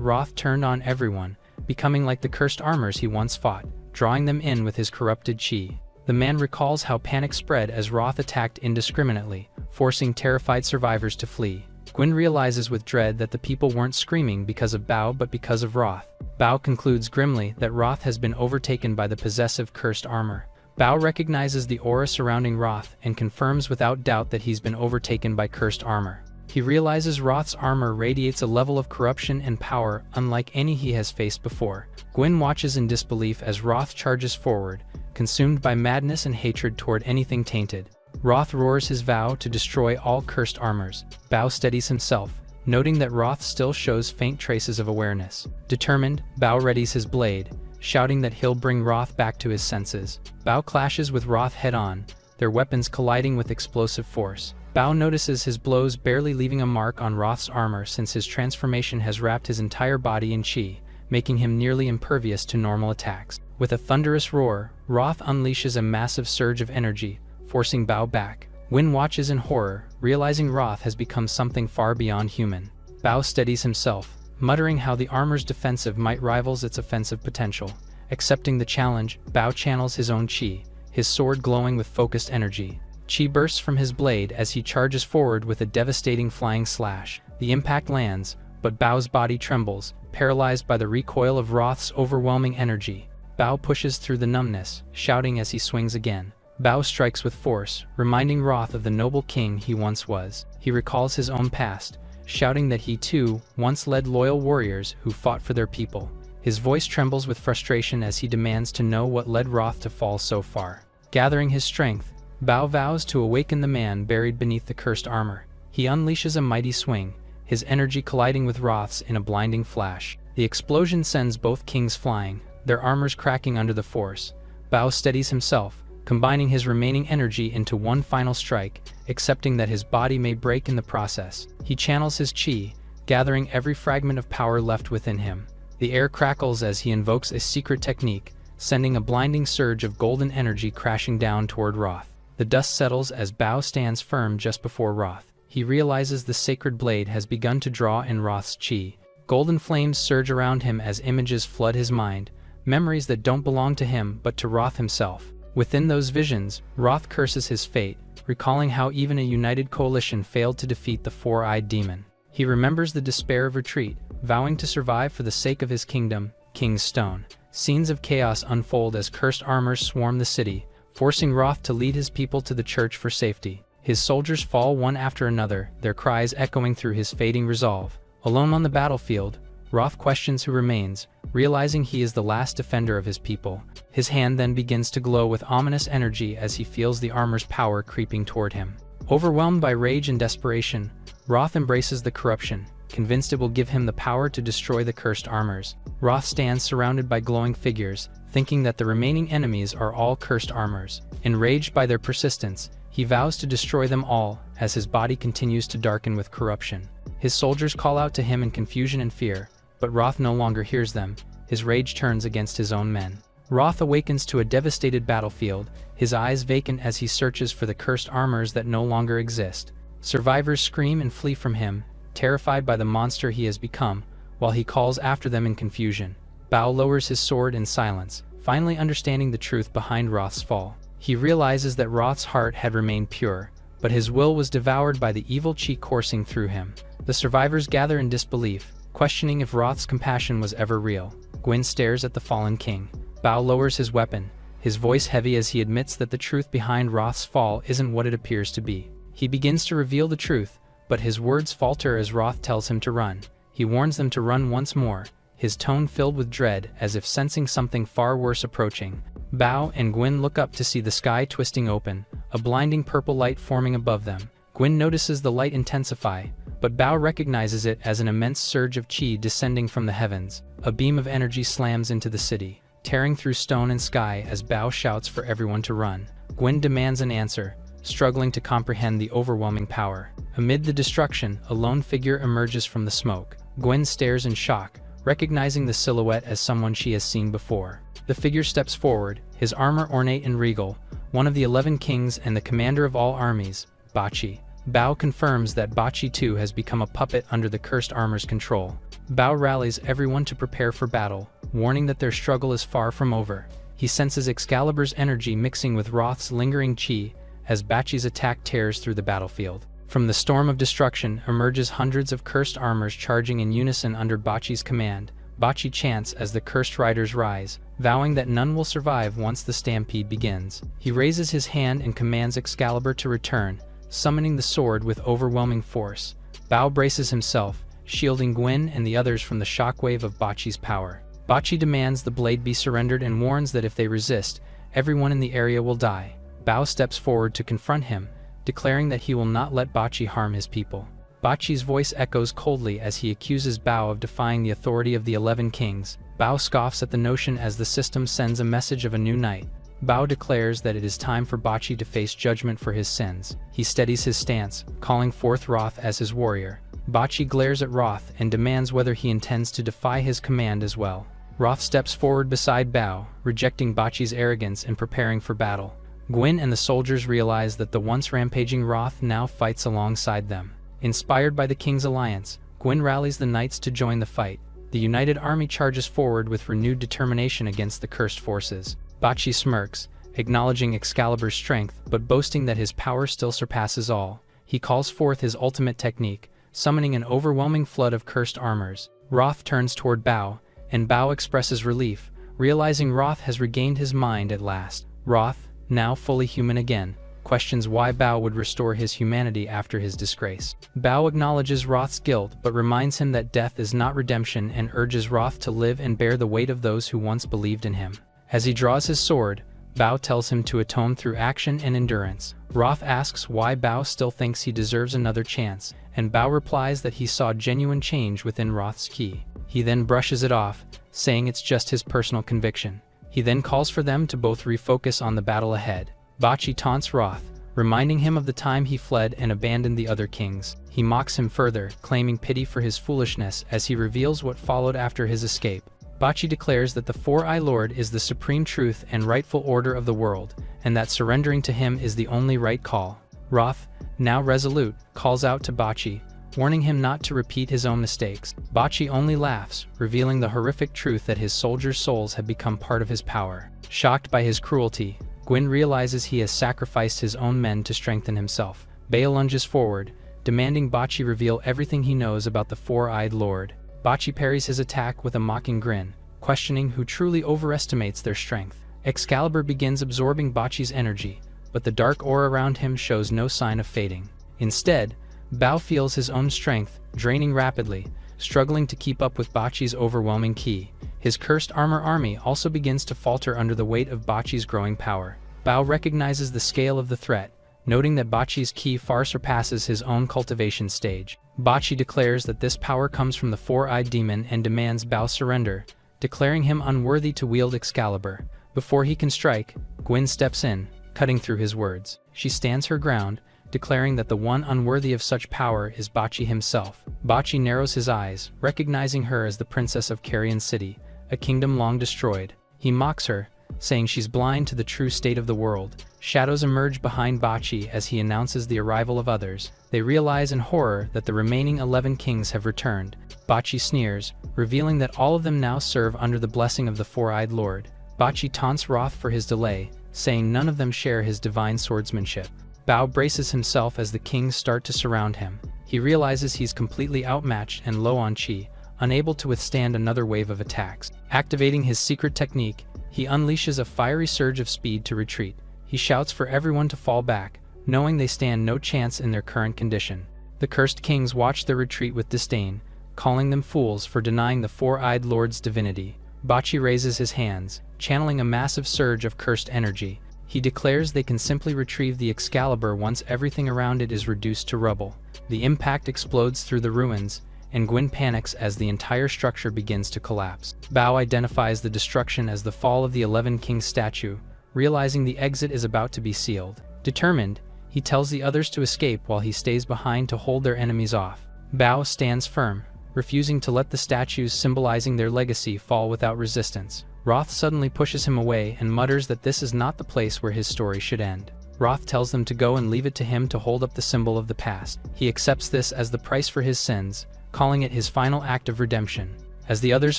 Roth turned on everyone, becoming like the cursed armors he once fought, drawing them in with his corrupted chi. The man recalls how panic spread as Roth attacked indiscriminately, forcing terrified survivors to flee. Gwyn realizes with dread that the people weren't screaming because of Bao but because of Roth. Bao concludes grimly that Roth has been overtaken by the possessive cursed armor. Bao recognizes the aura surrounding Roth and confirms without doubt that he's been overtaken by cursed armor. He realizes Roth's armor radiates a level of corruption and power unlike any he has faced before. Gwyn watches in disbelief as Roth charges forward, consumed by madness and hatred toward anything tainted. Roth roars his vow to destroy all cursed armors. Bao steadies himself, noting that Roth still shows faint traces of awareness. Determined, Bao readies his blade, shouting that he'll bring Roth back to his senses. Bao clashes with Roth head-on, their weapons colliding with explosive force. Bao notices his blows barely leaving a mark on Roth's armor since his transformation has wrapped his entire body in chi, making him nearly impervious to normal attacks. With a thunderous roar, Roth unleashes a massive surge of energy, forcing Bao back. Gwyn watches in horror, realizing Roth has become something far beyond human. Bao steadies himself, muttering how the armor's defensive might rivals its offensive potential. Accepting the challenge, Bao channels his own chi, his sword glowing with focused energy. Chi bursts from his blade as he charges forward with a devastating flying slash. The impact lands, but Bao's body trembles, paralyzed by the recoil of Roth's overwhelming energy. Bao pushes through the numbness, shouting as he swings again. Bao strikes with force, reminding Roth of the noble king he once was. He recalls his own past, shouting that he too once led loyal warriors who fought for their people. His voice trembles with frustration as he demands to know what led Roth to fall so far. Gathering his strength, Bao vows to awaken the man buried beneath the cursed armor. He unleashes a mighty swing, his energy colliding with Roth's in a blinding flash. The explosion sends both kings flying, their armors cracking under the force. Bao steadies himself, combining his remaining energy into one final strike, accepting that his body may break in the process. He channels his chi, gathering every fragment of power left within him. The air crackles as he invokes a secret technique, sending a blinding surge of golden energy crashing down toward Roth. The dust settles as Bao stands firm just before Roth. He realizes the sacred blade has begun to draw in Roth's chi. Golden flames surge around him as images flood his mind, memories that don't belong to him but to Roth himself. Within those visions, Roth curses his fate, recalling how even a united coalition failed to defeat the four-eyed demon. He remembers the despair of retreat, vowing to survive for the sake of his kingdom, King's Stone. Scenes of chaos unfold as cursed armors swarm the city, forcing Roth to lead his people to the church for safety. His soldiers fall one after another, their cries echoing through his fading resolve. Alone on the battlefield, Roth questions who remains, realizing he is the last defender of his people. His hand then begins to glow with ominous energy as he feels the armor's power creeping toward him. Overwhelmed by rage and desperation, Roth embraces the corruption, convinced it will give him the power to destroy the cursed armors. Roth stands surrounded by glowing figures, thinking that the remaining enemies are all cursed armors. Enraged by their persistence, he vows to destroy them all as his body continues to darken with corruption. His soldiers call out to him in confusion and fear, but Roth no longer hears them. His rage turns against his own men. Roth awakens to a devastated battlefield, his eyes vacant as he searches for the cursed armors that no longer exist. Survivors scream and flee from him, terrified by the monster he has become, while he calls after them in confusion. Bao lowers his sword in silence, finally understanding the truth behind Roth's fall. He realizes that Roth's heart had remained pure, but his will was devoured by the evil chi coursing through him. The survivors gather in disbelief, questioning if Roth's compassion was ever real. Gwyn stares at the fallen king. Bao lowers his weapon, his voice heavy as he admits that the truth behind Roth's fall isn't what it appears to be. He begins to reveal the truth, but his words falter as Roth tells him to run. He warns them to run once more, his tone filled with dread as if sensing something far worse approaching. Bao and Gwyn look up to see the sky twisting open, a blinding purple light forming above them. Gwyn notices the light intensify, but Bao recognizes it as an immense surge of chi descending from the heavens. A beam of energy slams into the city, tearing through stone and sky as Bao shouts for everyone to run. Gwyn demands an answer, struggling to comprehend the overwhelming power. Amid the destruction, a lone figure emerges from the smoke. Gwyn stares in shock, recognizing the silhouette as someone she has seen before. The figure steps forward, his armor ornate and regal, one of the 11 kings and the commander of all armies, Bachi. Bao confirms that Bachi too has become a puppet under the cursed armor's control. Bao rallies everyone to prepare for battle, warning that their struggle is far from over. He senses Excalibur's energy mixing with Roth's lingering chi as Bachi's attack tears through the battlefield. From the storm of destruction emerges hundreds of cursed armors charging in unison under Bachi's command. Bachi chants as the cursed riders rise, vowing that none will survive once the stampede begins. He raises his hand and commands Excalibur to return, summoning the sword with overwhelming force. Bao braces himself, shielding Gwyn and the others from the shockwave of Bachi's power. Bachi demands the blade be surrendered and warns that if they resist, everyone in the area will die. Bao steps forward to confront him, declaring that he will not let Bachi harm his people. Bachi's voice echoes coldly as he accuses Bao of defying the authority of the 11 kings. Bao scoffs at the notion as the system sends a message of a new night. Bao declares that it is time for Bachi to face judgment for his sins. He steadies his stance, calling forth Roth as his warrior. Bachi glares at Roth and demands whether he intends to defy his command as well. Roth steps forward beside Bao, rejecting Bachi's arrogance and preparing for battle. Gwyn and the soldiers realize that the once rampaging Roth now fights alongside them. Inspired by the King's alliance, Gwyn rallies the knights to join the fight. The united army charges forward with renewed determination against the cursed forces. Bachi smirks, acknowledging Excalibur's strength but boasting that his power still surpasses all. He calls forth his ultimate technique, summoning an overwhelming flood of cursed armors. Roth turns toward Bao, and Bao expresses relief, realizing Roth has regained his mind at last. Roth, now fully human again, questions why Bao would restore his humanity after his disgrace. Bao acknowledges Roth's guilt but reminds him that death is not redemption and urges Roth to live and bear the weight of those who once believed in him. As he draws his sword, Bao tells him to atone through action and endurance. Roth asks why Bao still thinks he deserves another chance, and Bao replies that he saw genuine change within Roth's ki. He then brushes it off, saying it's just his personal conviction. He then calls for them to both refocus on the battle ahead. Bachi taunts Roth, reminding him of the time he fled and abandoned the other kings. He mocks him further, claiming pity for his foolishness as he reveals what followed after his escape. Bachi declares that the Four-Eye Lord is the supreme truth and rightful order of the world, and that surrendering to him is the only right call. Roth, now resolute, calls out to Bachi, warning him not to repeat his own mistakes. Bachi only laughs, revealing the horrific truth that his soldiers' souls have become part of his power. Shocked by his cruelty, Gwyn realizes he has sacrificed his own men to strengthen himself. Bao lunges forward, demanding Bachi reveal everything he knows about the Four-Eyed Lord. Bachi parries his attack with a mocking grin, questioning who truly overestimates their strength. Excalibur begins absorbing Bachi's energy, but the dark aura around him shows no sign of fading. Instead, Bao feels his own strength, draining rapidly, struggling to keep up with Bachi's overwhelming ki. His cursed armor army also begins to falter under the weight of Bachi's growing power. Bao recognizes the scale of the threat, noting that Bachi's ki far surpasses his own cultivation stage. Bachi declares that this power comes from the Four-Eyed Demon and demands Bao surrender, declaring him unworthy to wield Excalibur. Before he can strike, Gwyn steps in, cutting through his words. She stands her ground, declaring that the one unworthy of such power is Bachi himself. Bachi narrows his eyes, recognizing her as the princess of Carrion City, a kingdom long destroyed. He mocks her, saying she's blind to the true state of the world. Shadows emerge behind Bachi as he announces the arrival of others. They realize in horror that the remaining 11 kings have returned. Bachi sneers, revealing that all of them now serve under the blessing of the Four-Eyed Lord. Bachi taunts Roth for his delay, saying none of them share his divine swordsmanship. Bao braces himself as the kings start to surround him. He realizes he's completely outmatched and low on chi, unable to withstand another wave of attacks. Activating his secret technique, he unleashes a fiery surge of speed to retreat. He shouts for everyone to fall back, knowing they stand no chance in their current condition. The cursed kings watch their retreat with disdain, calling them fools for denying the Four-Eyed Lord's divinity. Bachi raises his hands, channeling a massive surge of cursed energy. He declares they can simply retrieve the Excalibur once everything around it is reduced to rubble. The impact explodes through the ruins, and Gwyn panics as the entire structure begins to collapse. Bao identifies the destruction as the fall of the 11 Kings statue, realizing the exit is about to be sealed. Determined, he tells the others to escape while he stays behind to hold their enemies off. Bao stands firm, refusing to let the statues symbolizing their legacy fall without resistance. Roth suddenly pushes him away and mutters that this is not the place where his story should end. Roth tells them to go and leave it to him to hold up the symbol of the past. He accepts this as the price for his sins, calling it his final act of redemption. As the others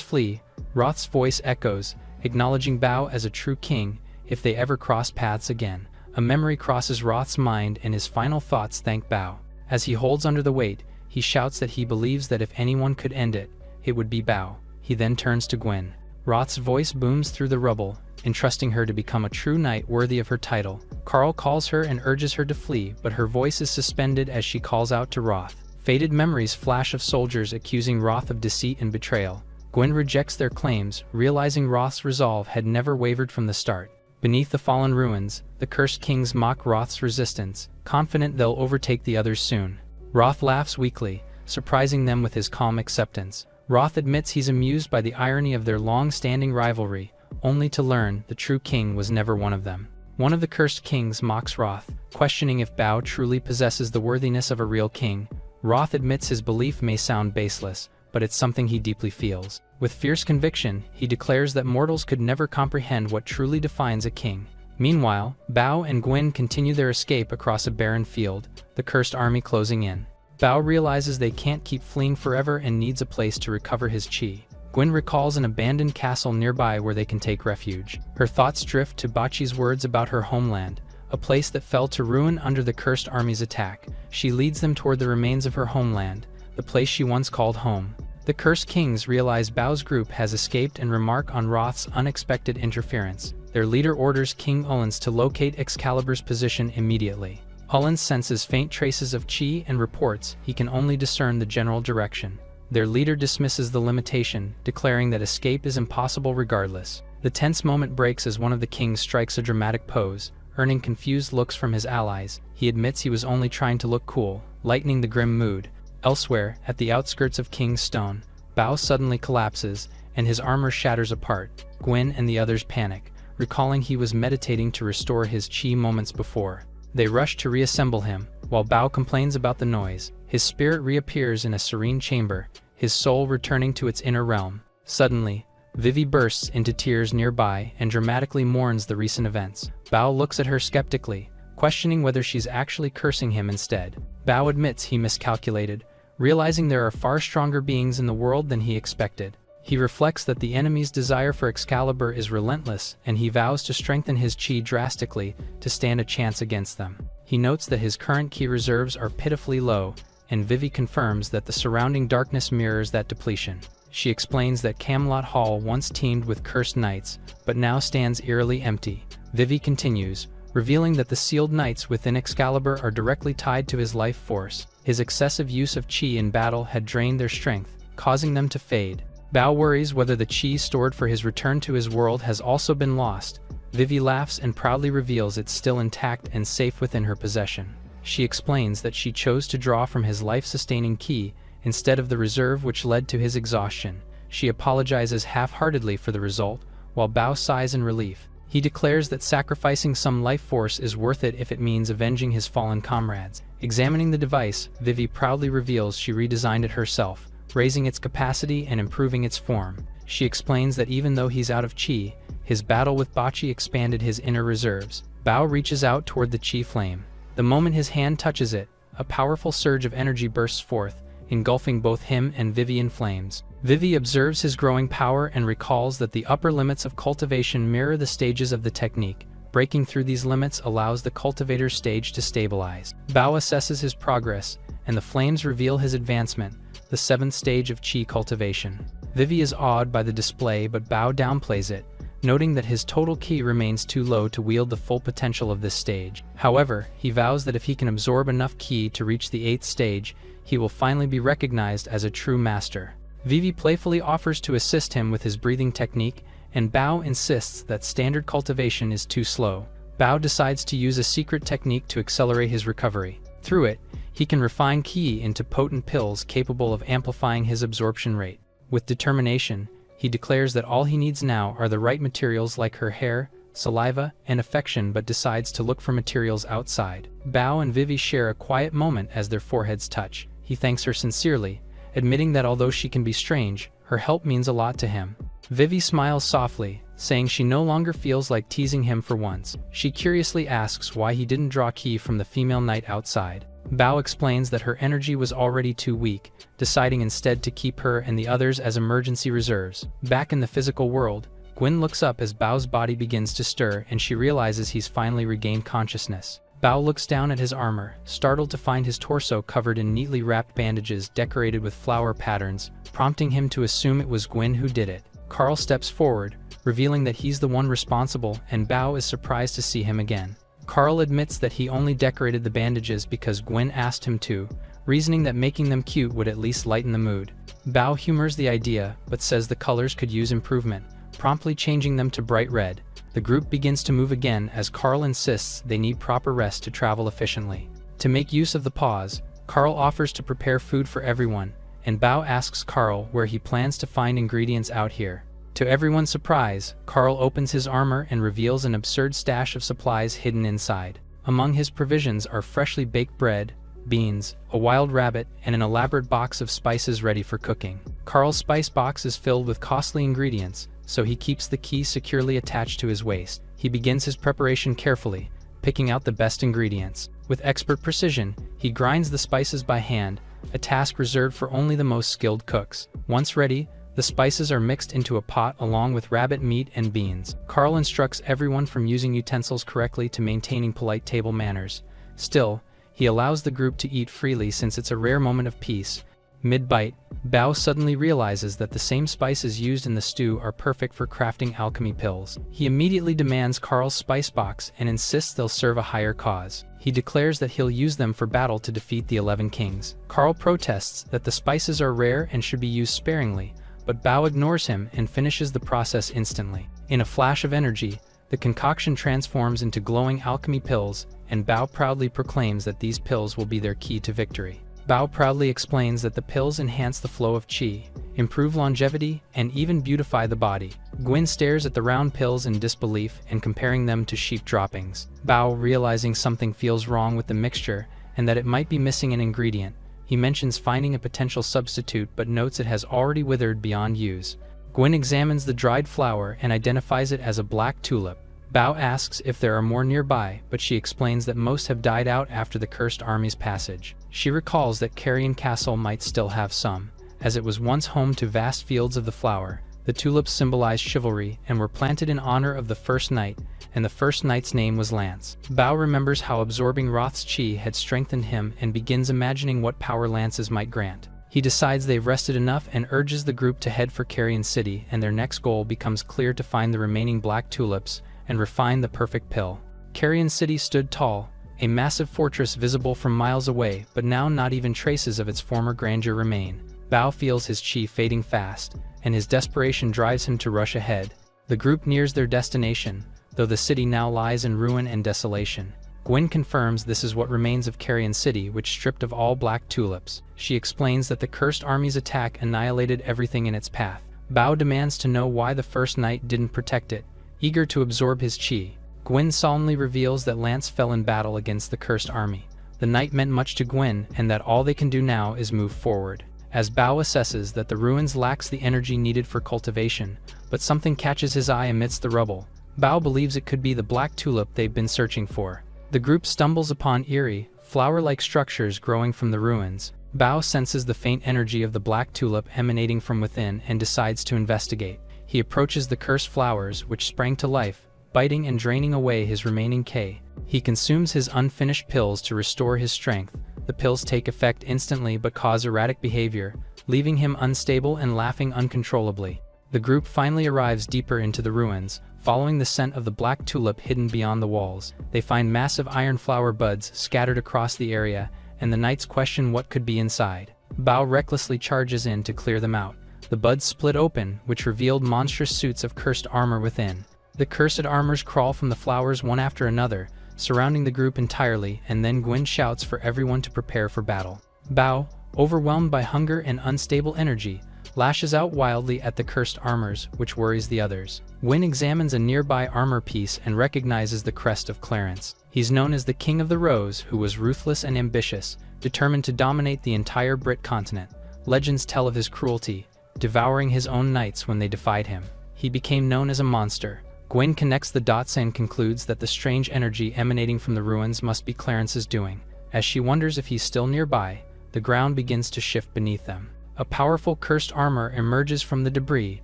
flee, Roth's voice echoes, acknowledging Bao as a true king if they ever cross paths again. A memory crosses Roth's mind and his final thoughts thank Bao. As he holds under the weight, he shouts that he believes that if anyone could end it, it would be Bao. He then turns to Gwen. Roth's voice booms through the rubble, entrusting her to become a true knight worthy of her title. Carl calls her and urges her to flee, but her voice is suspended as she calls out to Roth. Faded memories flash of soldiers accusing Roth of deceit and betrayal. Gwen rejects their claims, realizing Roth's resolve had never wavered from the start. Beneath the fallen ruins, the cursed kings mock Roth's resistance, confident they'll overtake the others soon. Roth laughs weakly, surprising them with his calm acceptance. Roth admits he's amused by the irony of their long-standing rivalry, only to learn the true king was never one of them. One of the cursed kings mocks Roth, questioning if Bao truly possesses the worthiness of a real king. Roth admits his belief may sound baseless, but it's something he deeply feels. With fierce conviction, he declares that mortals could never comprehend what truly defines a king. Meanwhile, Bao and Gwen continue their escape across a barren field, the cursed army closing in. Bao realizes they can't keep fleeing forever and needs a place to recover his chi. Gwen recalls an abandoned castle nearby where they can take refuge. Her thoughts drift to Bachi's words about her homeland, a place that fell to ruin under the cursed army's attack. She leads them toward the remains of her homeland, the place she once called home. The cursed kings realize Bao's group has escaped and remark on Roth's unexpected interference. Their leader orders King Ullens to locate Excalibur's position immediately. Ullens senses faint traces of chi and reports he can only discern the general direction. Their leader dismisses the limitation, declaring that escape is impossible regardless. The tense moment breaks as one of the kings strikes a dramatic pose, earning confused looks from his allies. He admits he was only trying to look cool, lightening the grim mood. Elsewhere, at the outskirts of King's Stone, Bao suddenly collapses, and his armor shatters apart. Gwen and the others panic, recalling he was meditating to restore his chi moments before. They rush to reassemble him, while Bao complains about the noise. His spirit reappears in a serene chamber, his soul returning to its inner realm. Suddenly, Vivi bursts into tears nearby and dramatically mourns the recent events. Bao looks at her skeptically, questioning whether she's actually cursing him instead. Bao admits he miscalculated, realizing there are far stronger beings in the world than he expected. He reflects that the enemy's desire for Excalibur is relentless, and he vows to strengthen his chi drastically to stand a chance against them. He notes that his current ki reserves are pitifully low, and Vivi confirms that the surrounding darkness mirrors that depletion. She explains that Camelot Hall once teemed with cursed knights, but now stands eerily empty. Vivi continues, revealing that the sealed knights within Excalibur are directly tied to his life force. His excessive use of chi in battle had drained their strength, causing them to fade. Bao worries whether the chi stored for his return to his world has also been lost. Vivi laughs and proudly reveals it's still intact and safe within her possession. She explains that she chose to draw from his life-sustaining ki instead of the reserve which led to his exhaustion. She apologizes half-heartedly for the result, while Bao sighs in relief. He declares that sacrificing some life force is worth it if it means avenging his fallen comrades. Examining the device, Vivi proudly reveals she redesigned it herself, raising its capacity and improving its form. She explains that even though he's out of chi, his battle with Bachi expanded his inner reserves. Bao reaches out toward the chi flame. The moment his hand touches it, a powerful surge of energy bursts forth, engulfing both him and Vivi in flames. Vivi observes his growing power and recalls that the upper limits of cultivation mirror the stages of the technique. Breaking through these limits allows the cultivator's stage to stabilize. Bao assesses his progress, and the flames reveal his advancement, the 7th stage of chi cultivation. Vivi is awed by the display, but Bao downplays it, noting that his total ki remains too low to wield the full potential of this stage. However, he vows that if he can absorb enough ki to reach the 8th stage, he will finally be recognized as a true master. Vivi playfully offers to assist him with his breathing technique, and Bao insists that standard cultivation is too slow. Bao decides to use a secret technique to accelerate his recovery. Through it, he can refine ki into potent pills capable of amplifying his absorption rate. With determination, he declares that all he needs now are the right materials like her hair, saliva, and affection, but decides to look for materials outside. Bao and Vivi share a quiet moment as their foreheads touch. He thanks her sincerely, admitting that although she can be strange, her help means a lot to him. Vivi smiles softly, saying she no longer feels like teasing him for once. She curiously asks why he didn't draw ki from the female knight outside. Bao explains that her energy was already too weak, deciding instead to keep her and the others as emergency reserves. Back in the physical world, Gwen looks up as Bao's body begins to stir and she realizes he's finally regained consciousness. Bao looks down at his armor, startled to find his torso covered in neatly wrapped bandages decorated with flower patterns, prompting him to assume it was Gwen who did it. Carl steps forward, revealing that he's the one responsible, and Bao is surprised to see him again. Carl admits that he only decorated the bandages because Gwen asked him to, reasoning that making them cute would at least lighten the mood. Bao humors the idea, but says the colors could use improvement, promptly changing them to bright red. The group begins to move again as Carl insists they need proper rest to travel efficiently. To make use of the pause, Carl offers to prepare food for everyone, and Bao asks Carl where he plans to find ingredients out here. To everyone's surprise, Carl opens his armor and reveals an absurd stash of supplies hidden inside. Among his provisions are freshly baked bread, beans, a wild rabbit, and an elaborate box of spices ready for cooking. Carl's spice box is filled with costly ingredients, so he keeps the key securely attached to his waist. He begins his preparation carefully, picking out the best ingredients. With expert precision, he grinds the spices by hand, a task reserved for only the most skilled cooks. Once ready, the spices are mixed into a pot along with rabbit meat and beans. Carl instructs everyone from using utensils correctly to maintaining polite table manners. Still, he allows the group to eat freely since it's a rare moment of peace. Mid-bite, Bao suddenly realizes that the same spices used in the stew are perfect for crafting alchemy pills. He immediately demands Carl's spice box and insists they'll serve a higher cause. He declares that he'll use them for battle to defeat the 11 kings. Carl protests that the spices are rare and should be used sparingly, but Bao ignores him and finishes the process instantly. In a flash of energy, the concoction transforms into glowing alchemy pills, and Bao proudly proclaims that these pills will be their key to victory. Bao proudly explains that the pills enhance the flow of qi, improve longevity, and even beautify the body. Gwen stares at the round pills in disbelief and comparing them to sheep droppings. Bao, realizing something feels wrong with the mixture and that it might be missing an ingredient, he mentions finding a potential substitute but notes it has already withered beyond use. Gwen examines the dried flower and identifies it as a black tulip. Bao asks if there are more nearby, but she explains that most have died out after the cursed army's passage. She recalls that Carrion Castle might still have some, as it was once home to vast fields of the flower. The tulips symbolized chivalry and were planted in honor of the first knight, and the first knight's name was Lance. Bao remembers how absorbing Roth's chi had strengthened him and begins imagining what power lances might grant. He decides they've rested enough and urges the group to head for Carrion City, and their next goal becomes clear: to find the remaining black tulips and refine the perfect pill. Carrion City stood tall, a massive fortress visible from miles away, but now not even traces of its former grandeur remain. Bao feels his chi fading fast, and his desperation drives him to rush ahead. The group nears their destination, though the city now lies in ruin and desolation. Gwen confirms this is what remains of Carrion City, which stripped of all black tulips. She explains that the cursed army's attack annihilated everything in its path. Bao demands to know why the first knight didn't protect it, eager to absorb his chi. Gwen solemnly reveals that Lance fell in battle against the cursed army. The knight meant much to Gwen, and that all they can do now is move forward. As Bao assesses that the ruins lacks the energy needed for cultivation, but something catches his eye amidst the rubble. Bao believes it could be the black tulip they've been searching for. The group stumbles upon eerie, flower-like structures growing from the ruins. Bao senses the faint energy of the black tulip emanating from within and decides to investigate. He approaches the cursed flowers, which sprang to life, biting and draining away his remaining Ki. He consumes his unfinished pills to restore his strength. The pills take effect instantly but cause erratic behavior, leaving him unstable and laughing uncontrollably. The group finally arrives deeper into the ruins. Following the scent of the black tulip hidden beyond the walls, they find massive iron flower buds scattered across the area, and the knights question what could be inside. Bao recklessly charges in to clear them out. The buds split open, which revealed monstrous suits of cursed armor within. The cursed armors crawl from the flowers one after another, surrounding the group entirely, and then Gwen shouts for everyone to prepare for battle. Bao, overwhelmed by hunger and unstable energy, lashes out wildly at the cursed armors, which worries the others. Gwen examines a nearby armor piece and recognizes the crest of Clarence. He's known as the King of the Rose, who was ruthless and ambitious, determined to dominate the entire Brit continent. Legends tell of his cruelty, devouring his own knights when they defied him. he became known as a monster. Gwyn connects the dots and concludes that the strange energy emanating from the ruins must be Clarence's doing. As she wonders if he's still nearby, the ground begins to shift beneath them. A powerful cursed armor emerges from the debris,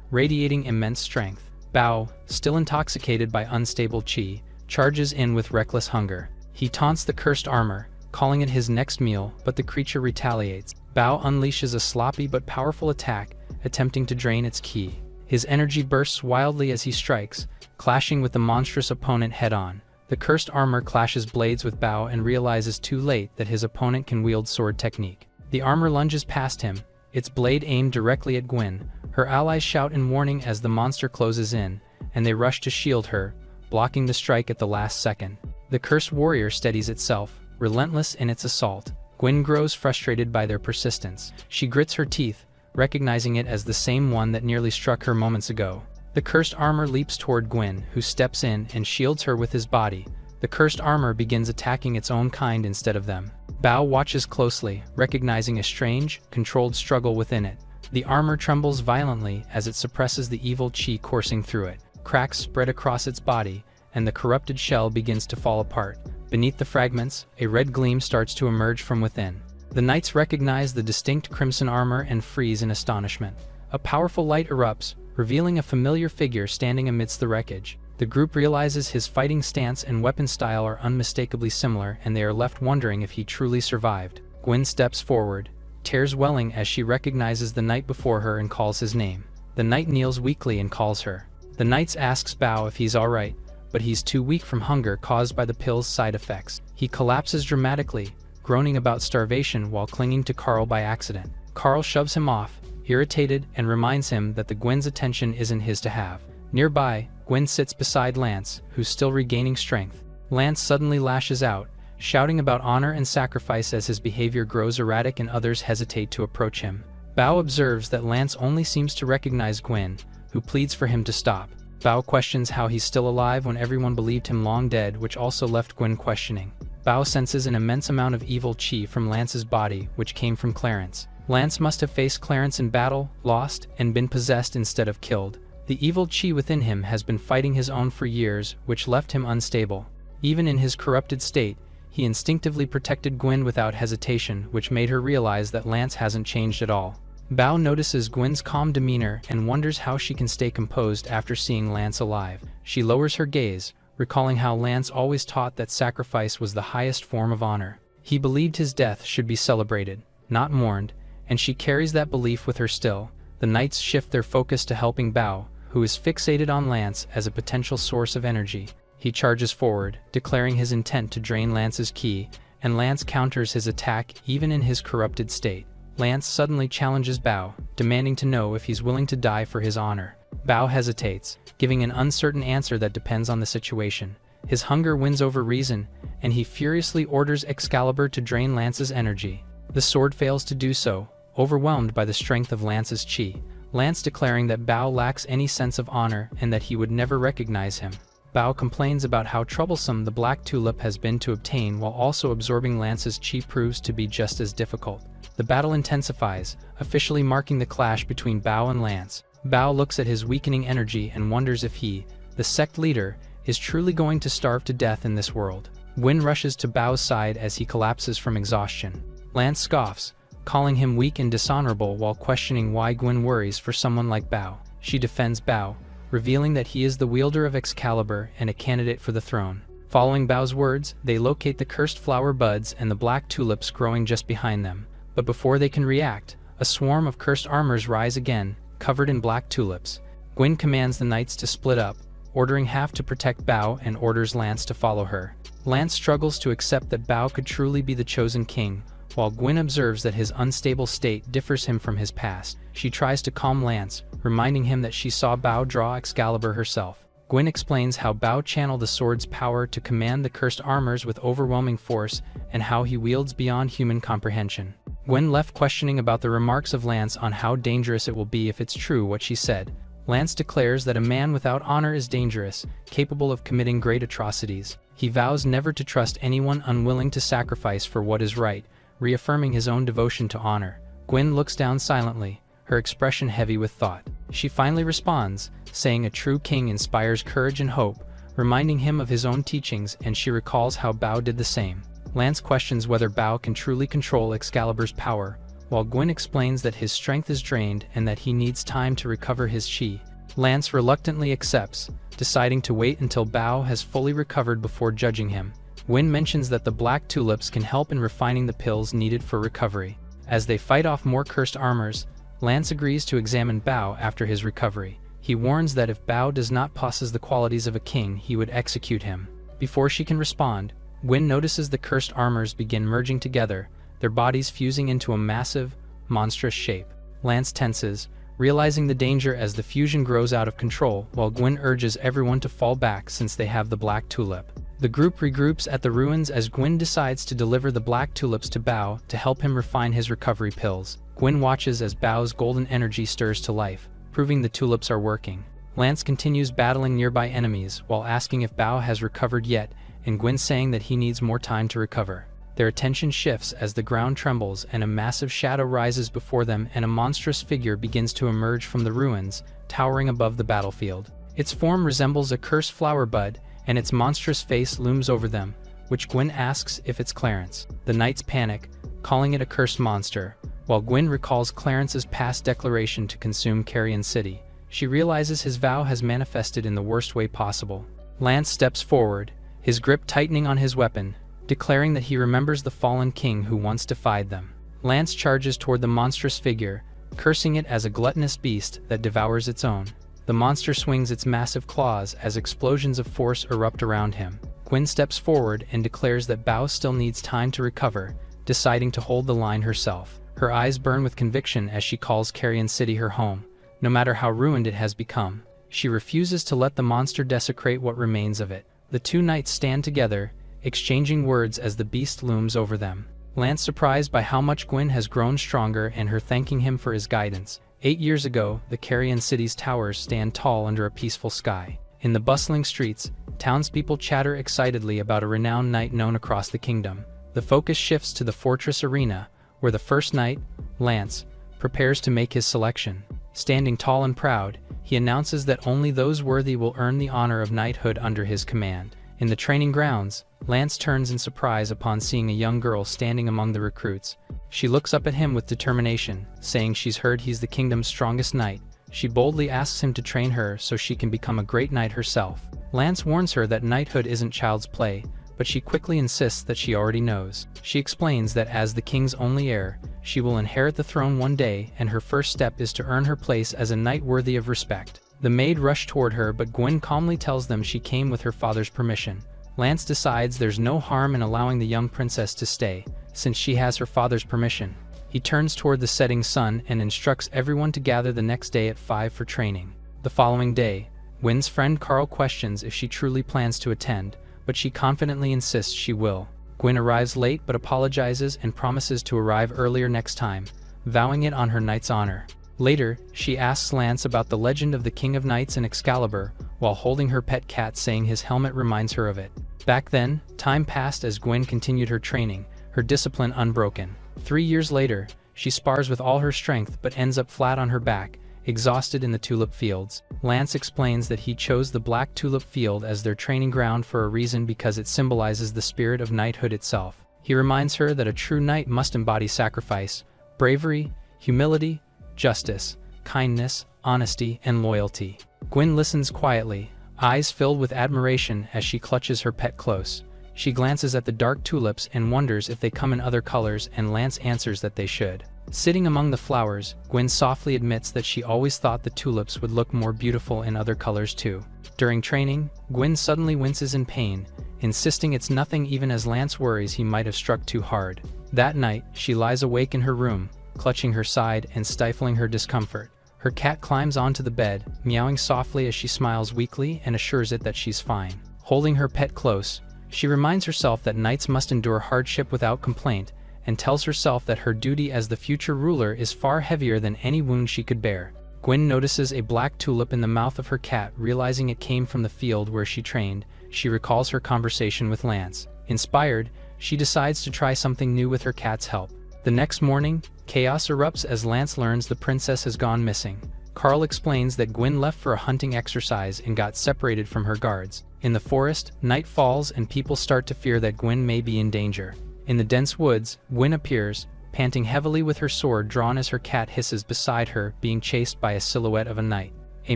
radiating immense strength. Bao, still intoxicated by unstable qi, charges in with reckless hunger. He taunts the cursed armor, calling it his next meal, but the creature retaliates. Bao unleashes a sloppy but powerful attack, attempting to drain its qi. His energy bursts wildly as he strikes, clashing with the monstrous opponent head-on. The cursed armor clashes blades with Bao and realizes too late that his opponent can wield sword technique. The armor lunges past him, its blade aimed directly at Gwyn. Her allies shout in warning as the monster closes in, and they rush to shield her, blocking the strike at the last second. The cursed warrior steadies itself, relentless in its assault. Gwyn grows frustrated by their persistence. She grits her teeth, recognizing it as the same one that nearly struck her moments ago. The cursed armor leaps toward Gwyn, who steps in and shields her with his body. The cursed armor begins attacking its own kind instead of them. Bao watches closely, recognizing a strange, controlled struggle within it. The armor trembles violently as it suppresses the evil qi coursing through it. Cracks spread across its body, and the corrupted shell begins to fall apart. Beneath the fragments, a red gleam starts to emerge from within. The knights recognize the distinct crimson armor and freeze in astonishment. A powerful light erupts, revealing a familiar figure standing amidst the wreckage. The group realizes his fighting stance and weapon style are unmistakably similar, and they are left wondering if he truly survived. Gwyn steps forward, tears welling as she recognizes the knight before her and calls his name. The knight kneels weakly and calls her. The knight asks Bao if he's alright, but he's too weak from hunger caused by the pill's side effects. He collapses dramatically, groaning about starvation while clinging to Carl by accident. Carl shoves him off, irritated, and reminds him that the Gwyn's attention isn't his to have. Nearby, Gwyn sits beside Lance, who's still regaining strength. Lance suddenly lashes out, shouting about honor and sacrifice as his behavior grows erratic and others hesitate to approach him. Bao observes that Lance only seems to recognize Gwyn, who pleads for him to stop. Bao questions how he's still alive when everyone believed him long dead, which also left Gwyn questioning. Bao senses an immense amount of evil qi from Lance's body, which came from Clarence. Lance must have faced Clarence in battle, lost, and been possessed instead of killed. The evil qi within him has been fighting his own for years, which left him unstable. Even in his corrupted state, he instinctively protected Gwyn without hesitation, which made her realize that Lance hasn't changed at all. Bao notices Gwyn's calm demeanor and wonders how she can stay composed after seeing Lance alive. She lowers her gaze, recalling how Lance always taught that sacrifice was the highest form of honor. He believed his death should be celebrated, not mourned, and she carries that belief with her still. The knights shift their focus to helping Bao, who is fixated on Lance as a potential source of energy. He charges forward, declaring his intent to drain Lance's qi, and Lance counters his attack even in his corrupted state. Lance suddenly challenges Bao, demanding to know if he's willing to die for his honor. Bao hesitates, giving an uncertain answer that depends on the situation. His hunger wins over reason, and he furiously orders Excalibur to drain Lance's energy. The sword fails to do so, overwhelmed by the strength of Lance's qi. Lance declaring that Bao lacks any sense of honor and that he would never recognize him. Bao complains about how troublesome the black tulip has been to obtain, while also absorbing Lance's qi proves to be just as difficult. The battle intensifies, officially marking the clash between Bao and Lance. Bao looks at his weakening energy and wonders if he, the sect leader, is truly going to starve to death in this world. Gwyn rushes to Bao's side as he collapses from exhaustion. Lance scoffs, calling him weak and dishonorable while questioning why Gwyn worries for someone like Bao. She defends Bao, revealing that he is the wielder of Excalibur and a candidate for the throne. Following Bao's words, they locate the cursed flower buds and the black tulips growing just behind them. But before they can react, a swarm of cursed armors rise again, covered in black tulips. Gwyn commands the knights to split up, ordering half to protect Bao and orders Lance to follow her. Lance struggles to accept that Bao could truly be the chosen king, while Gwyn observes that his unstable state differs him from his past. She tries to calm Lance, reminding him that she saw Bao draw Excalibur herself. Gwyn explains how Bao channeled the sword's power to command the cursed armors with overwhelming force and how he wields beyond human comprehension. Gwyn left questioning about the remarks of Lance on how dangerous it will be if it's true what she said. Lance declares that a man without honor is dangerous, capable of committing great atrocities. He vows never to trust anyone unwilling to sacrifice for what is right, reaffirming his own devotion to honor. Gwyn looks down silently, her expression heavy with thought. She finally responds, saying a true king inspires courage and hope, reminding him of his own teachings, and she recalls how Bao did the same. Lance questions whether Bao can truly control Excalibur's power, while Gwyn explains that his strength is drained and that he needs time to recover his chi. Lance reluctantly accepts, deciding to wait until Bao has fully recovered before judging him. Gwyn mentions that the black tulips can help in refining the pills needed for recovery. As they fight off more cursed armors, Lance agrees to examine Bao after his recovery. He warns that if Bao does not possess the qualities of a king, he would execute him. Before she can respond, Gwyn notices the cursed armors begin merging together, their bodies fusing into a massive, monstrous shape. Lance tenses, realizing the danger as the fusion grows out of control, while Gwyn urges everyone to fall back since they have the black tulip. The group regroups at the ruins as Gwyn decides to deliver the black tulips to Bao to help him refine his recovery pills. Gwyn watches as Bao's golden energy stirs to life, proving the tulips are working. Lance continues battling nearby enemies while asking if Bao has recovered yet, and Gwyn saying that he needs more time to recover. Their attention shifts as the ground trembles and a massive shadow rises before them, and a monstrous figure begins to emerge from the ruins, towering above the battlefield. Its form resembles a cursed flower bud, and its monstrous face looms over them, which Gwyn asks if it's Clarence. The knights panic, calling it a cursed monster, while Gwyn recalls Clarence's past declaration to consume Carrion City. She realizes his vow has manifested in the worst way possible. Lance steps forward, his grip tightening on his weapon, declaring that he remembers the fallen king who once defied them. Lance charges toward the monstrous figure, cursing it as a gluttonous beast that devours its own. The monster swings its massive claws as explosions of force erupt around him. Gwyn steps forward and declares that Bao still needs time to recover, deciding to hold the line herself. Her eyes burn with conviction as she calls Carrion City her home, no matter how ruined it has become. She refuses to let the monster desecrate what remains of it. The two knights stand together, exchanging words as the beast looms over them. Lance surprised by how much Gwyn has grown stronger and her thanking him for his guidance. 8 years ago, the Carrion City's towers stand tall under a peaceful sky. In the bustling streets, townspeople chatter excitedly about a renowned knight known across the kingdom. The focus shifts to the fortress arena, where the first knight, Lance, prepares to make his selection. Standing tall and proud, he announces that only those worthy will earn the honor of knighthood under his command. In the training grounds, Lance turns in surprise upon seeing a young girl standing among the recruits. She looks up at him with determination, saying she's heard he's the kingdom's strongest knight. She boldly asks him to train her so she can become a great knight herself. Lance warns her that knighthood isn't child's play, but she quickly insists that she already knows. She explains that as the king's only heir, she will inherit the throne one day, and her first step is to earn her place as a knight worthy of respect. The maid rush toward her, but Gwyn calmly tells them she came with her father's permission. Lance decides there's no harm in allowing the young princess to stay, since she has her father's permission. He turns toward the setting sun and instructs everyone to gather the next day at 5 for training. The following day, Gwyn's friend Carl questions if she truly plans to attend, but she confidently insists she will. Gwyn arrives late but apologizes and promises to arrive earlier next time, vowing it on her knight's honor. Later, she asks Lance about the legend of the King of Knights and Excalibur, while holding her pet cat, saying his helmet reminds her of it. Back then, time passed as Gwyn continued her training, her discipline unbroken. 3 years later, she spars with all her strength but ends up flat on her back, exhausted in the tulip fields. Lance explains that he chose the black tulip field as their training ground for a reason, because it symbolizes the spirit of knighthood itself. He reminds her that a true knight must embody sacrifice, bravery, humility, justice, kindness, honesty, and loyalty. Gwyn listens quietly, eyes filled with admiration as she clutches her pet close. She glances at the dark tulips and wonders if they come in other colors, and Lance answers that they should. Sitting among the flowers, Gwyn softly admits that she always thought the tulips would look more beautiful in other colors too. During training, Gwyn suddenly winces in pain, insisting it's nothing, even as Lance worries he might have struck too hard. That night, she lies awake in her room, clutching her side and stifling her discomfort. Her cat climbs onto the bed, meowing softly as she smiles weakly and assures it that she's fine. Holding her pet close, she reminds herself that knights must endure hardship without complaint, and tells herself that her duty as the future ruler is far heavier than any wound she could bear. Gwyn notices a black tulip in the mouth of her cat, realizing it came from the field where she trained. She recalls her conversation with Lance. Inspired, she decides to try something new with her cat's help. The next morning, Chaos erupts as Lance learns the princess has gone missing. Carl explains that Gwyn left for a hunting exercise and got separated from her guards. In the forest, night falls and people start to fear that Gwyn may be in danger. In the dense woods, Gwyn appears, panting heavily with her sword drawn as her cat hisses beside her, being chased by a silhouette of a knight. A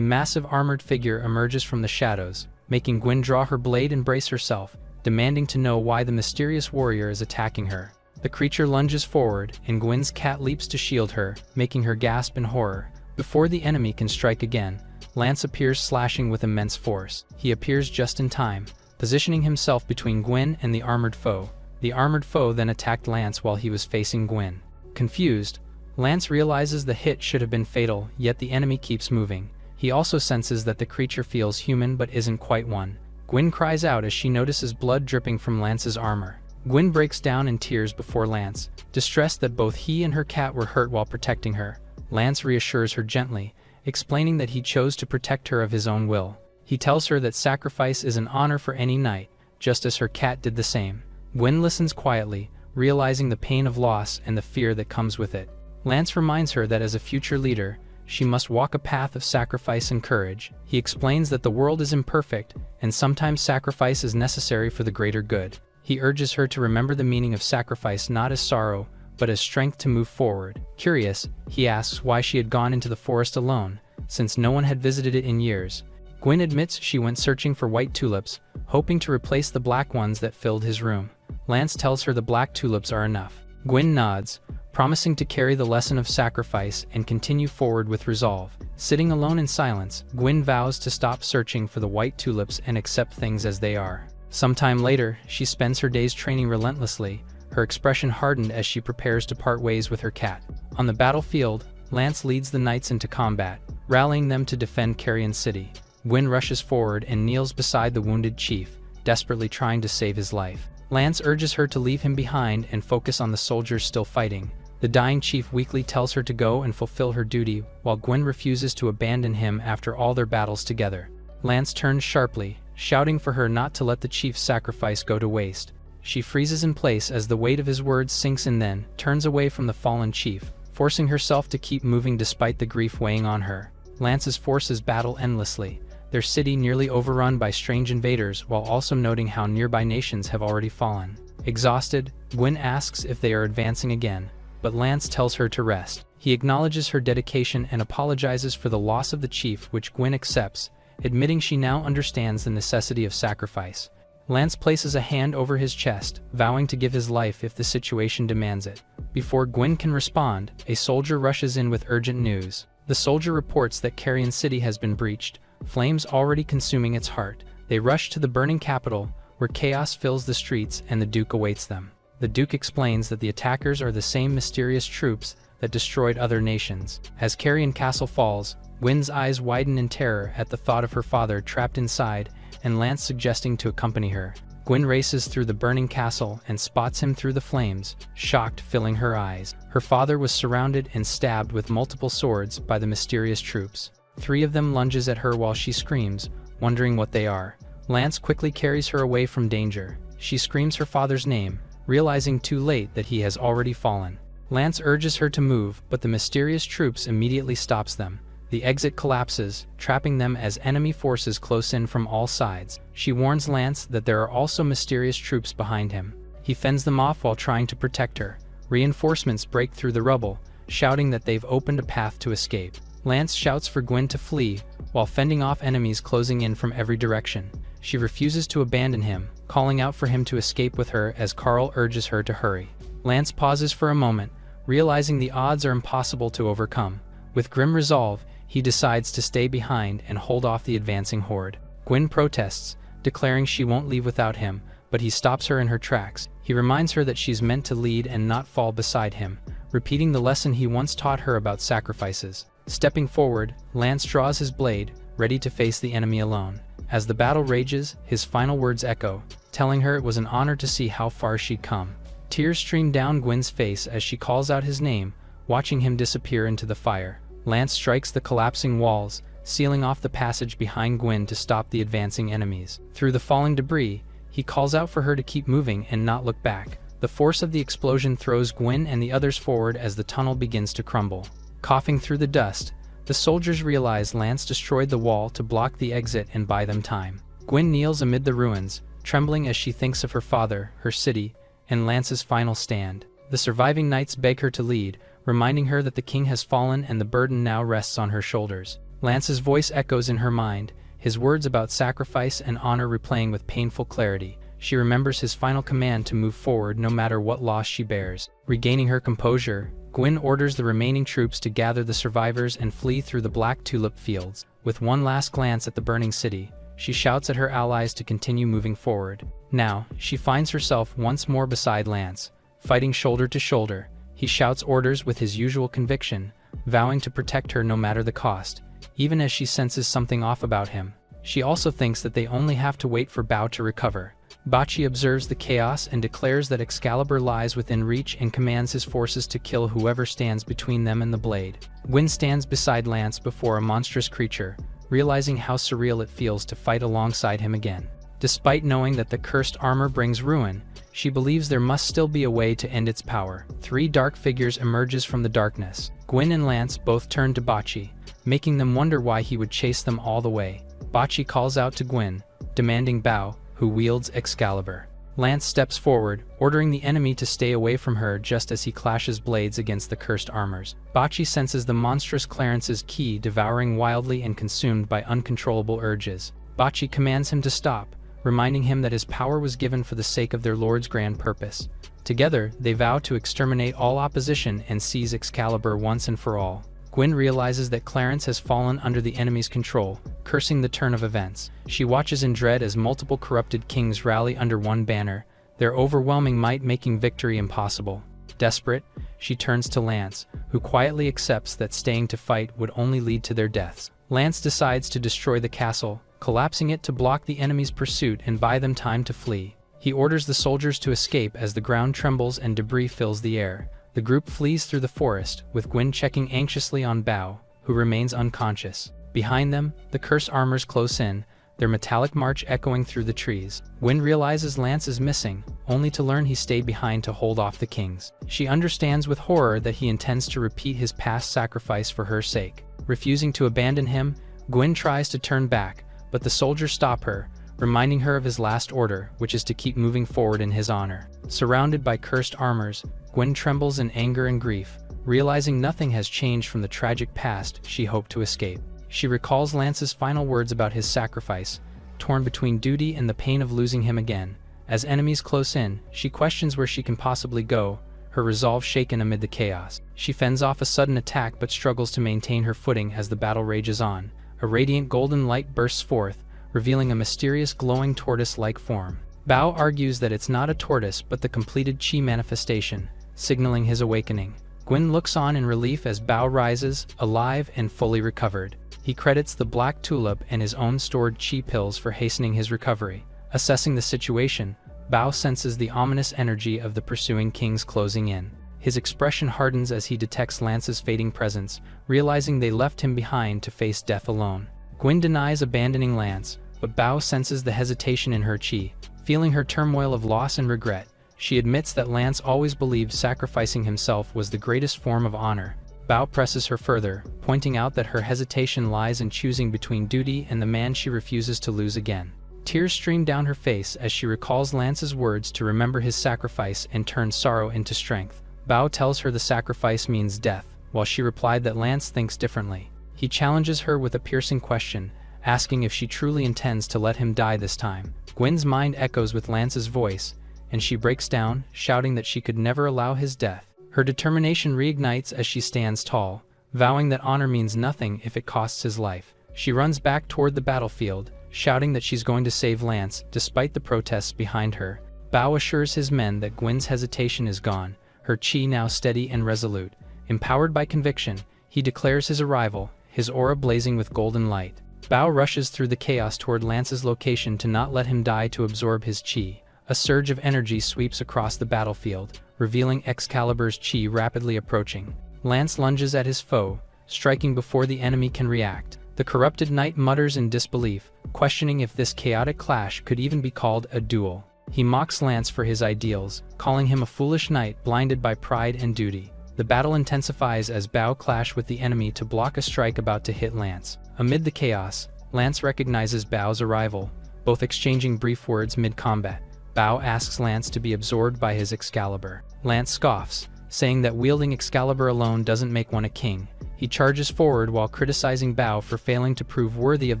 massive armored figure emerges from the shadows, making Gwyn draw her blade and brace herself, demanding to know why the mysterious warrior is attacking her. The creature lunges forward, and Gwyn's cat leaps to shield her, making her gasp in horror. Before the enemy can strike again, Lance appears slashing with immense force. He appears just in time, positioning himself between Gwyn and the armored foe. The armored foe then attacked Lance while he was facing Gwyn. Confused, Lance realizes the hit should have been fatal, yet the enemy keeps moving. He also senses that the creature feels human but isn't quite one. Gwyn cries out as she notices blood dripping from Lance's armor. Gwyn breaks down in tears before Lance, distressed that both he and her cat were hurt while protecting her. Lance reassures her gently, explaining that he chose to protect her of his own will. He tells her that sacrifice is an honor for any knight, just as her cat did the same. Gwyn listens quietly, realizing the pain of loss and the fear that comes with it. Lance reminds her that as a future leader, she must walk a path of sacrifice and courage. He explains that the world is imperfect, and sometimes sacrifice is necessary for the greater good. He urges her to remember the meaning of sacrifice not as sorrow, but as strength to move forward. Curious, he asks why she had gone into the forest alone, since no one had visited it in years. Gwyn admits she went searching for white tulips, hoping to replace the black ones that filled his room. Lance tells her the black tulips are enough. Gwyn nods, promising to carry the lesson of sacrifice and continue forward with resolve. Sitting alone in silence, Gwyn vows to stop searching for the white tulips and accept things as they are. Sometime later, she spends her days training relentlessly, her expression hardened as she prepares to part ways with her cat. On the battlefield, Lance leads the knights into combat, rallying them to defend Carrion City. Gwyn rushes forward and kneels beside the wounded chief, desperately trying to save his life. Lance urges her to leave him behind and focus on the soldiers still fighting. The dying chief weakly tells her to go and fulfill her duty, while Gwyn refuses to abandon him after all their battles together. Lance turns sharply, shouting for her not to let the chief's sacrifice go to waste. She freezes in place as the weight of his words sinks in, then turns away from the fallen chief, forcing herself to keep moving despite the grief weighing on her. Lance's forces battle endlessly, their city nearly overrun by strange invaders, while also noting how nearby nations have already fallen. Exhausted, Gwyn asks if they are advancing again, but Lance tells her to rest. He acknowledges her dedication and apologizes for the loss of the chief, which Gwyn accepts, admitting she now understands the necessity of sacrifice. Lance places a hand over his chest, vowing to give his life if the situation demands it. Before Gwyn can respond, a soldier rushes in with urgent news. The soldier reports that Carrion City has been breached, flames already consuming its heart. They rush to the burning capital, where chaos fills the streets and the Duke awaits them. The Duke explains that the attackers are the same mysterious troops that destroyed other nations. As Carrion Castle falls, Gwyn's eyes widen in terror at the thought of her father trapped inside, and Lance suggesting to accompany her. Gwyn races through the burning castle and spots him through the flames, shocked filling her eyes. Her father was surrounded and stabbed with multiple swords by the mysterious troops. 3 of them lunges at her while she screams, wondering what they are. Lance quickly carries her away from danger. She screams her father's name, realizing too late that he has already fallen. Lance urges her to move, but the mysterious troops immediately stops them. The exit collapses, trapping them as enemy forces close in from all sides. She warns Lance that there are also mysterious troops behind him. He fends them off while trying to protect her. Reinforcements break through the rubble, shouting that they've opened a path to escape. Lance shouts for Gwyn to flee, while fending off enemies closing in from every direction. She refuses to abandon him, calling out for him to escape with her as Carl urges her to hurry. Lance pauses for a moment, realizing the odds are impossible to overcome. With grim resolve, he decides to stay behind and hold off the advancing horde. Gwyn protests, declaring she won't leave without him, but he stops her in her tracks. He reminds her that she's meant to lead and not fall beside him, repeating the lesson he once taught her about sacrifices. Stepping forward, Lance draws his blade, ready to face the enemy alone. As the battle rages, his final words echo, telling her it was an honor to see how far she'd come. Tears stream down Gwyn's face as she calls out his name, watching him disappear into the fire. Lance strikes the collapsing walls, sealing off the passage behind Gwyn to stop the advancing enemies. Through the falling debris, he calls out for her to keep moving and not look back. The force of the explosion throws Gwyn and the others forward as the tunnel begins to crumble. Coughing through the dust, the soldiers realize Lance destroyed the wall to block the exit and buy them time. Gwyn kneels amid the ruins, trembling as she thinks of her father, her city, and Lance's final stand. The surviving knights beg her to lead, reminding her that the king has fallen and the burden now rests on her shoulders. Lance's voice echoes in her mind, his words about sacrifice and honor replaying with painful clarity. She remembers his final command to move forward no matter what loss she bears. Regaining her composure, Gwyn orders the remaining troops to gather the survivors and flee through the black tulip fields. With one last glance at the burning city, she shouts at her allies to continue moving forward. Now, she finds herself once more beside Lance, fighting shoulder to shoulder. He shouts orders with his usual conviction, vowing to protect her no matter the cost, even as she senses something off about him. She also thinks that they only have to wait for Bao to recover. Bachi observes the chaos and declares that Excalibur lies within reach and commands his forces to kill whoever stands between them and the blade. Gwyn stands beside Lance before a monstrous creature, realizing how surreal it feels to fight alongside him again. Despite knowing that the cursed armor brings ruin, she believes there must still be a way to end its power. Three dark figures emerges from the darkness. Gwyn and Lance both turn to Bachi, making them wonder why he would chase them all the way. Bachi calls out to Gwyn, demanding Bao, who wields Excalibur. Lance steps forward, ordering the enemy to stay away from her just as he clashes blades against the cursed armors. Bachi senses the monstrous Clarence's ki devouring wildly and consumed by uncontrollable urges. Bachi commands him to stop, reminding him that his power was given for the sake of their lord's grand purpose. Together, they vow to exterminate all opposition and seize Excalibur once and for all. Gwyn realizes that Clarence has fallen under the enemy's control, cursing the turn of events. She watches in dread as multiple corrupted kings rally under one banner, their overwhelming might making victory impossible. Desperate, she turns to Lance, who quietly accepts that staying to fight would only lead to their deaths. Lance decides to destroy the castle, collapsing it to block the enemy's pursuit and buy them time to flee. He orders the soldiers to escape as the ground trembles and debris fills the air. The group flees through the forest, with Gwyn checking anxiously on Bao, who remains unconscious. Behind them, the cursed armors close in, their metallic march echoing through the trees. Gwyn realizes Lance is missing, only to learn he stayed behind to hold off the kings. She understands with horror that he intends to repeat his past sacrifice for her sake. Refusing to abandon him, Gwyn tries to turn back, but the soldiers stop her, reminding her of his last order, which is to keep moving forward in his honor. Surrounded by cursed armors, Gwyn trembles in anger and grief, realizing nothing has changed from the tragic past she hoped to escape. She recalls Lance's final words about his sacrifice, torn between duty and the pain of losing him again. As enemies close in, she questions where she can possibly go, her resolve shaken amid the chaos. She fends off a sudden attack but struggles to maintain her footing as the battle rages on. A radiant golden light bursts forth, revealing a mysterious glowing tortoise-like form. Bao argues that it's not a tortoise but the completed chi manifestation, signaling his awakening. Gwyn looks on in relief as Bao rises, alive and fully recovered. He credits the black tulip and his own stored chi pills for hastening his recovery. Assessing the situation, Bao senses the ominous energy of the pursuing kings closing in. His expression hardens as he detects Lance's fading presence, realizing they left him behind to face death alone. Gwyn denies abandoning Lance, but Bao senses the hesitation in her chi. Feeling her turmoil of loss and regret, she admits that Lance always believed sacrificing himself was the greatest form of honor. Bao presses her further, pointing out that her hesitation lies in choosing between duty and the man she refuses to lose again. Tears stream down her face as she recalls Lance's words to remember his sacrifice and turn sorrow into strength. Bao tells her the sacrifice means death, while she replied that Lance thinks differently. He challenges her with a piercing question, asking if she truly intends to let him die this time. Gwyn's mind echoes with Lance's voice, and she breaks down, shouting that she could never allow his death. Her determination reignites as she stands tall, vowing that honor means nothing if it costs his life. She runs back toward the battlefield, shouting that she's going to save Lance, despite the protests behind her. Bao assures his men that Gwyn's hesitation is gone, her chi now steady and resolute. Empowered by conviction, he declares his arrival, his aura blazing with golden light. Bao rushes through the chaos toward Lance's location to not let him die to absorb his chi. A surge of energy sweeps across the battlefield, revealing Excalibur's chi rapidly approaching. Lance lunges at his foe, striking before the enemy can react. The corrupted knight mutters in disbelief, questioning if this chaotic clash could even be called a duel. He mocks Lance for his ideals, calling him a foolish knight blinded by pride and duty. The battle intensifies as Bao clash with the enemy to block a strike about to hit Lance. Amid the chaos, Lance recognizes Bao's arrival, both exchanging brief words mid-combat. Bao asks Lance to be absorbed by his Excalibur. Lance scoffs, saying that wielding Excalibur alone doesn't make one a king. He charges forward while criticizing Bao for failing to prove worthy of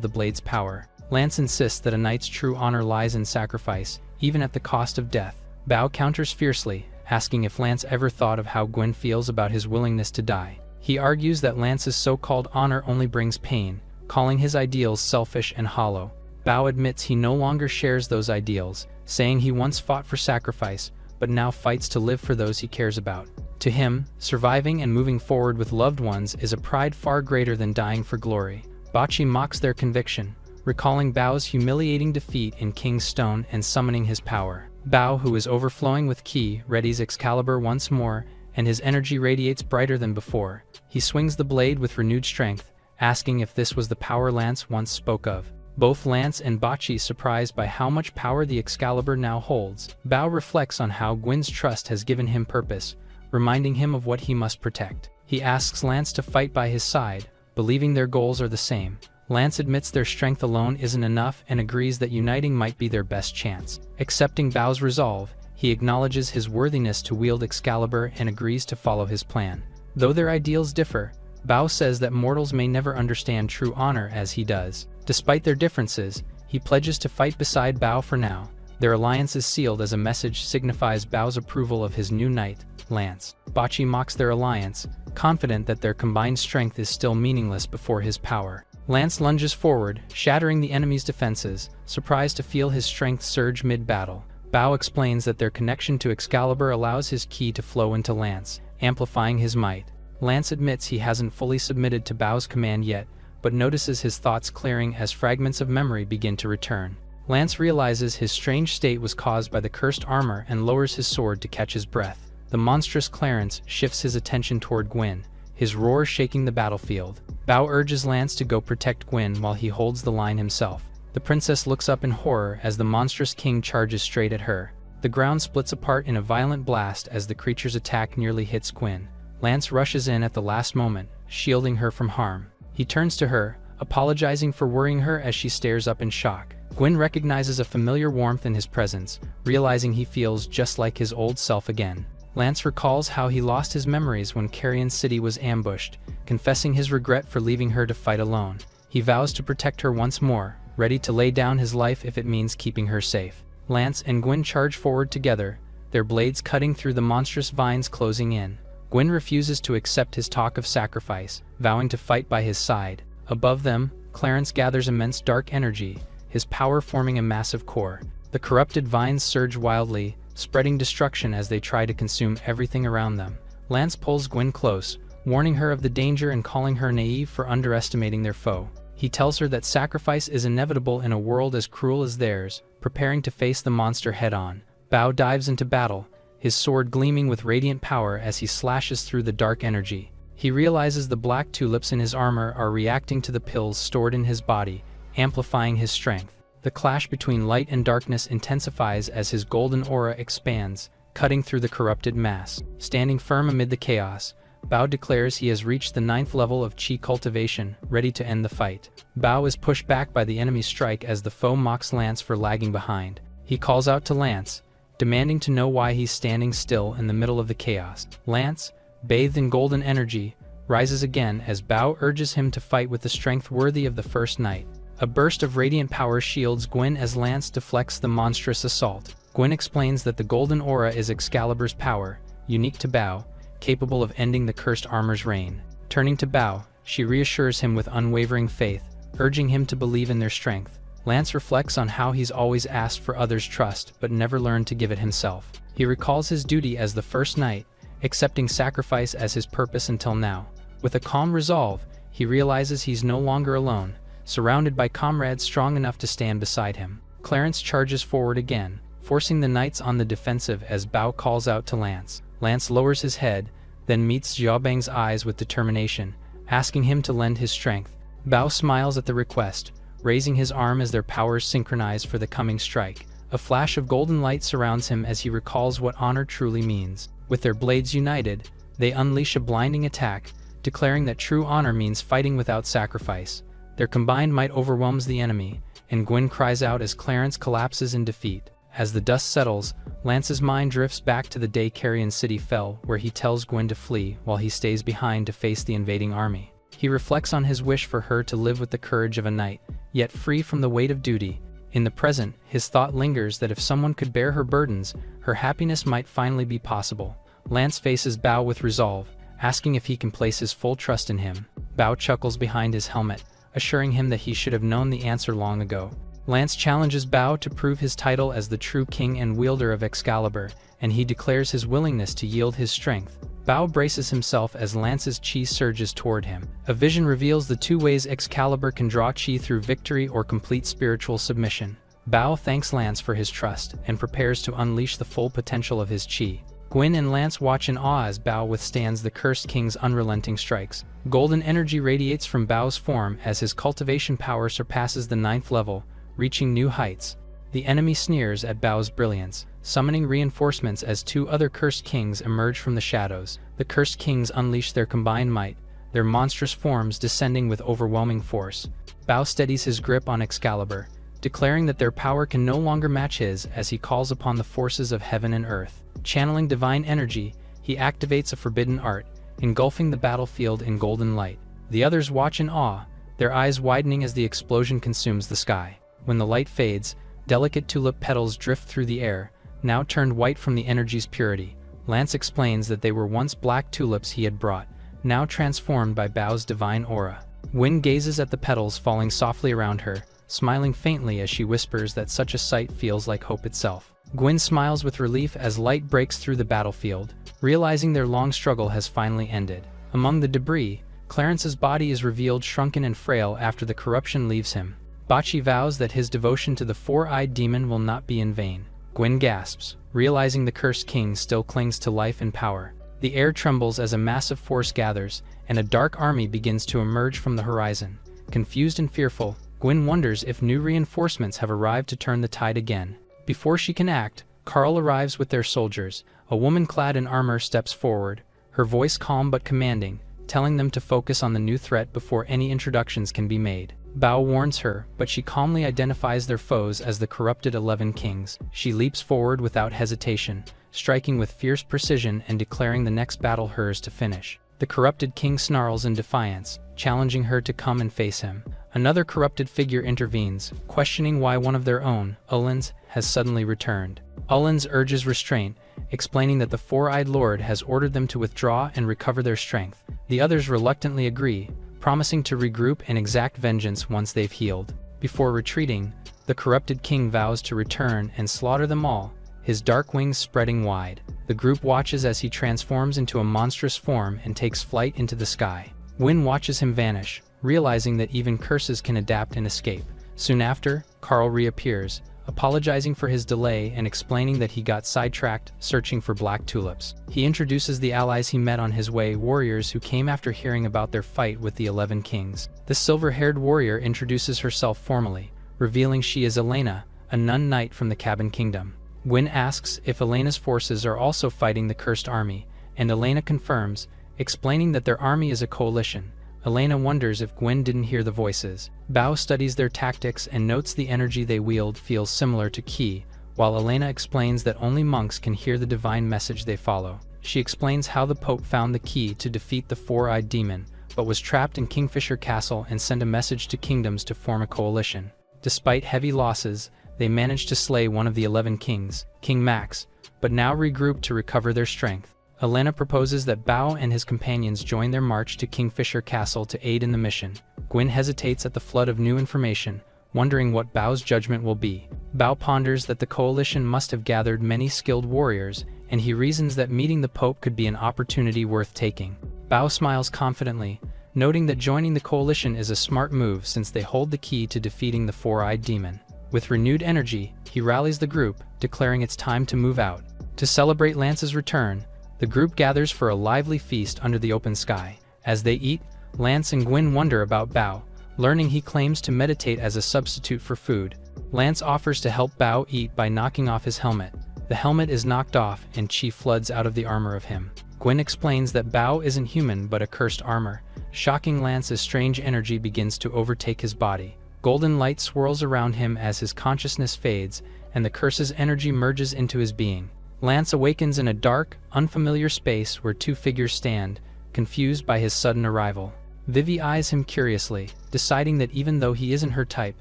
the blade's power. Lance insists that a knight's true honor lies in sacrifice, even at the cost of death. Bao counters fiercely, asking if Lance ever thought of how Gwen feels about his willingness to die. He argues that Lance's so-called honor only brings pain, calling his ideals selfish and hollow. Bao admits he no longer shares those ideals, saying he once fought for sacrifice, but now fights to live for those he cares about. To him, surviving and moving forward with loved ones is a pride far greater than dying for glory. Bachi mocks their conviction, recalling Bao's humiliating defeat in King's Stone and summoning his power. Bao, who is overflowing with ki, readies Excalibur once more, and his energy radiates brighter than before. He swings the blade with renewed strength, asking if this was the power Lance once spoke of. Both Lance and Bachi surprised by how much power the Excalibur now holds. Bao reflects on how Gwen's trust has given him purpose, reminding him of what he must protect. He asks Lance to fight by his side, believing their goals are the same. Lance admits their strength alone isn't enough and agrees that uniting might be their best chance. Accepting Bao's resolve, he acknowledges his worthiness to wield Excalibur and agrees to follow his plan. Though their ideals differ, Bao says that mortals may never understand true honor as he does. Despite their differences, he pledges to fight beside Bao for now. Their alliance is sealed as a message signifies Bao's approval of his new knight, Lance. Bachi mocks their alliance, confident that their combined strength is still meaningless before his power. Lance lunges forward, shattering the enemy's defenses, surprised to feel his strength surge mid-battle. Bao explains that their connection to Excalibur allows his ki to flow into Lance, amplifying his might. Lance admits he hasn't fully submitted to Bao's command yet, but notices his thoughts clearing as fragments of memory begin to return. Lance realizes his strange state was caused by the cursed armor and lowers his sword to catch his breath. The monstrous Clarence shifts his attention toward Gwen, his roar shaking the battlefield. Bao urges Lance to go protect Gwen while he holds the line himself. The princess looks up in horror as the monstrous king charges straight at her. The ground splits apart in a violent blast as the creature's attack nearly hits Gwen. Lance rushes in at the last moment, shielding her from harm. He turns to her, apologizing for worrying her as she stares up in shock. Gwen recognizes a familiar warmth in his presence, realizing he feels just like his old self again. Lance recalls how he lost his memories when Carrion City was ambushed, confessing his regret for leaving her to fight alone. He vows to protect her once more, ready to lay down his life if it means keeping her safe. Lance and Gwen charge forward together, their blades cutting through the monstrous vines closing in. Gwen refuses to accept his talk of sacrifice, vowing to fight by his side. Above them, Clarence gathers immense dark energy, his power forming a massive core. The corrupted vines surge wildly, spreading destruction as they try to consume everything around them. Lance pulls Gwen close, warning her of the danger and calling her naive for underestimating their foe. He tells her that sacrifice is inevitable in a world as cruel as theirs, preparing to face the monster head-on. Bao dives into battle, his sword gleaming with radiant power as he slashes through the dark energy. He realizes the black tulips in his armor are reacting to the pills stored in his body, amplifying his strength. The clash between light and darkness intensifies as his golden aura expands, cutting through the corrupted mass. Standing firm amid the chaos, Bao declares he has reached the 9th level of Qi cultivation, ready to end the fight. Bao is pushed back by the enemy's strike as the foe mocks Lance for lagging behind. He calls out to Lance, demanding to know why he's standing still in the middle of the chaos. Lance, bathed in golden energy, rises again as Bao urges him to fight with the strength worthy of the first knight. A burst of radiant power shields Gwen as Lance deflects the monstrous assault. Gwen explains that the golden aura is Excalibur's power, unique to Bao, capable of ending the cursed armor's reign. Turning to Bao, she reassures him with unwavering faith, urging him to believe in their strength. Lance reflects on how he's always asked for others' trust but never learned to give it himself. He recalls his duty as the first knight, accepting sacrifice as his purpose until now. With a calm resolve, he realizes he's no longer alone, surrounded by comrades strong enough to stand beside him. Clarence charges forward again, forcing the knights on the defensive as Bao calls out to Lance. Lance lowers his head, then meets Xiaobang's eyes with determination, asking him to lend his strength. Bao smiles at the request, raising his arm as their powers synchronize for the coming strike. A flash of golden light surrounds him as he recalls what honor truly means. With their blades united, they unleash a blinding attack, declaring that true honor means fighting without sacrifice. Their combined might overwhelms the enemy, and Gwyn cries out as Clarence collapses in defeat. As the dust settles, Lance's mind drifts back to the day Carrion City fell, where he tells Gwyn to flee while he stays behind to face the invading army. He reflects on his wish for her to live with the courage of a knight, yet free from the weight of duty. In the present, his thought lingers that if someone could bear her burdens, her happiness might finally be possible. Lance faces Bao with resolve, asking if he can place his full trust in him. Bao chuckles behind his helmet, assuring him that he should have known the answer long ago. Lance challenges Bao to prove his title as the true king and wielder of Excalibur, and he declares his willingness to yield his strength. Bao braces himself as Lance's chi surges toward him. A vision reveals the two ways Excalibur can draw chi through victory or complete spiritual submission. Bao thanks Lance for his trust and prepares to unleash the full potential of his chi. Gwyn and Lance watch in awe as Bao withstands the Cursed King's unrelenting strikes. Golden energy radiates from Bao's form as his cultivation power surpasses the 9th level, reaching new heights. The enemy sneers at Bao's brilliance, summoning reinforcements as two other Cursed Kings emerge from the shadows. The Cursed Kings unleash their combined might, their monstrous forms descending with overwhelming force. Bao steadies his grip on Excalibur, declaring that their power can no longer match his as he calls upon the forces of heaven and earth. Channeling divine energy, he activates a forbidden art, engulfing the battlefield in golden light. The others watch in awe, their eyes widening as the explosion consumes the sky. When the light fades, delicate tulip petals drift through the air, now turned white from the energy's purity. Lance explains that they were once black tulips he had brought, now transformed by Bao's divine aura. Gwyn gazes at the petals falling softly around her, smiling faintly as she whispers that such a sight feels like hope itself. Gwyn smiles with relief as light breaks through the battlefield, realizing their long struggle has finally ended. Among the debris, Clarence's body is revealed shrunken and frail after the corruption leaves him. Bocce vows that his devotion to the four-eyed demon will not be in vain. Gwyn gasps, realizing the Cursed King still clings to life and power. The air trembles as a massive force gathers, and a dark army begins to emerge from the horizon. Confused and fearful, Gwyn wonders if new reinforcements have arrived to turn the tide again. Before she can act, Carl arrives with their soldiers. A woman clad in armor steps forward, her voice calm but commanding, telling them to focus on the new threat before any introductions can be made. Bao warns her, but she calmly identifies their foes as the corrupted 11 kings. She leaps forward without hesitation, striking with fierce precision and declaring the next battle hers to finish. The corrupted king snarls in defiance, challenging her to come and face him. Another corrupted figure intervenes, questioning why one of their own, Ullins, has suddenly returned. Ullins urges restraint, explaining that the four-eyed lord has ordered them to withdraw and recover their strength. The others reluctantly agree, promising to regroup and exact vengeance once they've healed. Before retreating, the corrupted king vows to return and slaughter them all, his dark wings spreading wide. The group watches as he transforms into a monstrous form and takes flight into the sky. Gwyn watches him vanish, realizing that even curses can adapt and escape. Soon after, Carl reappears, apologizing for his delay and explaining that he got sidetracked searching for black tulips. He introduces the allies he met on his way, warriors who came after hearing about their fight with the 11 kings. The silver-haired warrior introduces herself formally, revealing she is Elena, a nun knight from the Cabin Kingdom. Gwyn asks if Elena's forces are also fighting the cursed army, and Elena confirms, explaining that their army is a coalition. Elena wonders if Gwyn didn't hear the voices. Bao studies their tactics and notes the energy they wield feels similar to Ki, while Elena explains that only monks can hear the divine message they follow. She explains how the Pope found the key to defeat the four-eyed demon, but was trapped in Kingfisher Castle and sent a message to kingdoms to form a coalition. Despite heavy losses, they managed to slay one of the 11 kings, King Max, but now regroup to recover their strength. Elena proposes that Bao and his companions join their march to Kingfisher Castle to aid in the mission. Gwyn hesitates at the flood of new information, wondering what Bao's judgment will be. Bao ponders that the coalition must have gathered many skilled warriors, and he reasons that meeting the Pope could be an opportunity worth taking. Bao smiles confidently, noting that joining the coalition is a smart move since they hold the key to defeating the four-eyed demon. With renewed energy, he rallies the group, declaring it's time to move out. To celebrate Lance's return, the group gathers for a lively feast under the open sky. As they eat, Lance and Gwyn wonder about Bao, learning he claims to meditate as a substitute for food. Lance offers to help Bao eat by knocking off his helmet. The helmet is knocked off and chi floods out of the armor of him. Gwen explains that Bao isn't human but a cursed armor, shocking Lance as strange energy begins to overtake his body. Golden light swirls around him as his consciousness fades, and the curse's energy merges into his being. Lance awakens in a dark, unfamiliar space where two figures stand, confused by his sudden arrival. Vivi eyes him curiously, deciding that even though he isn't her type,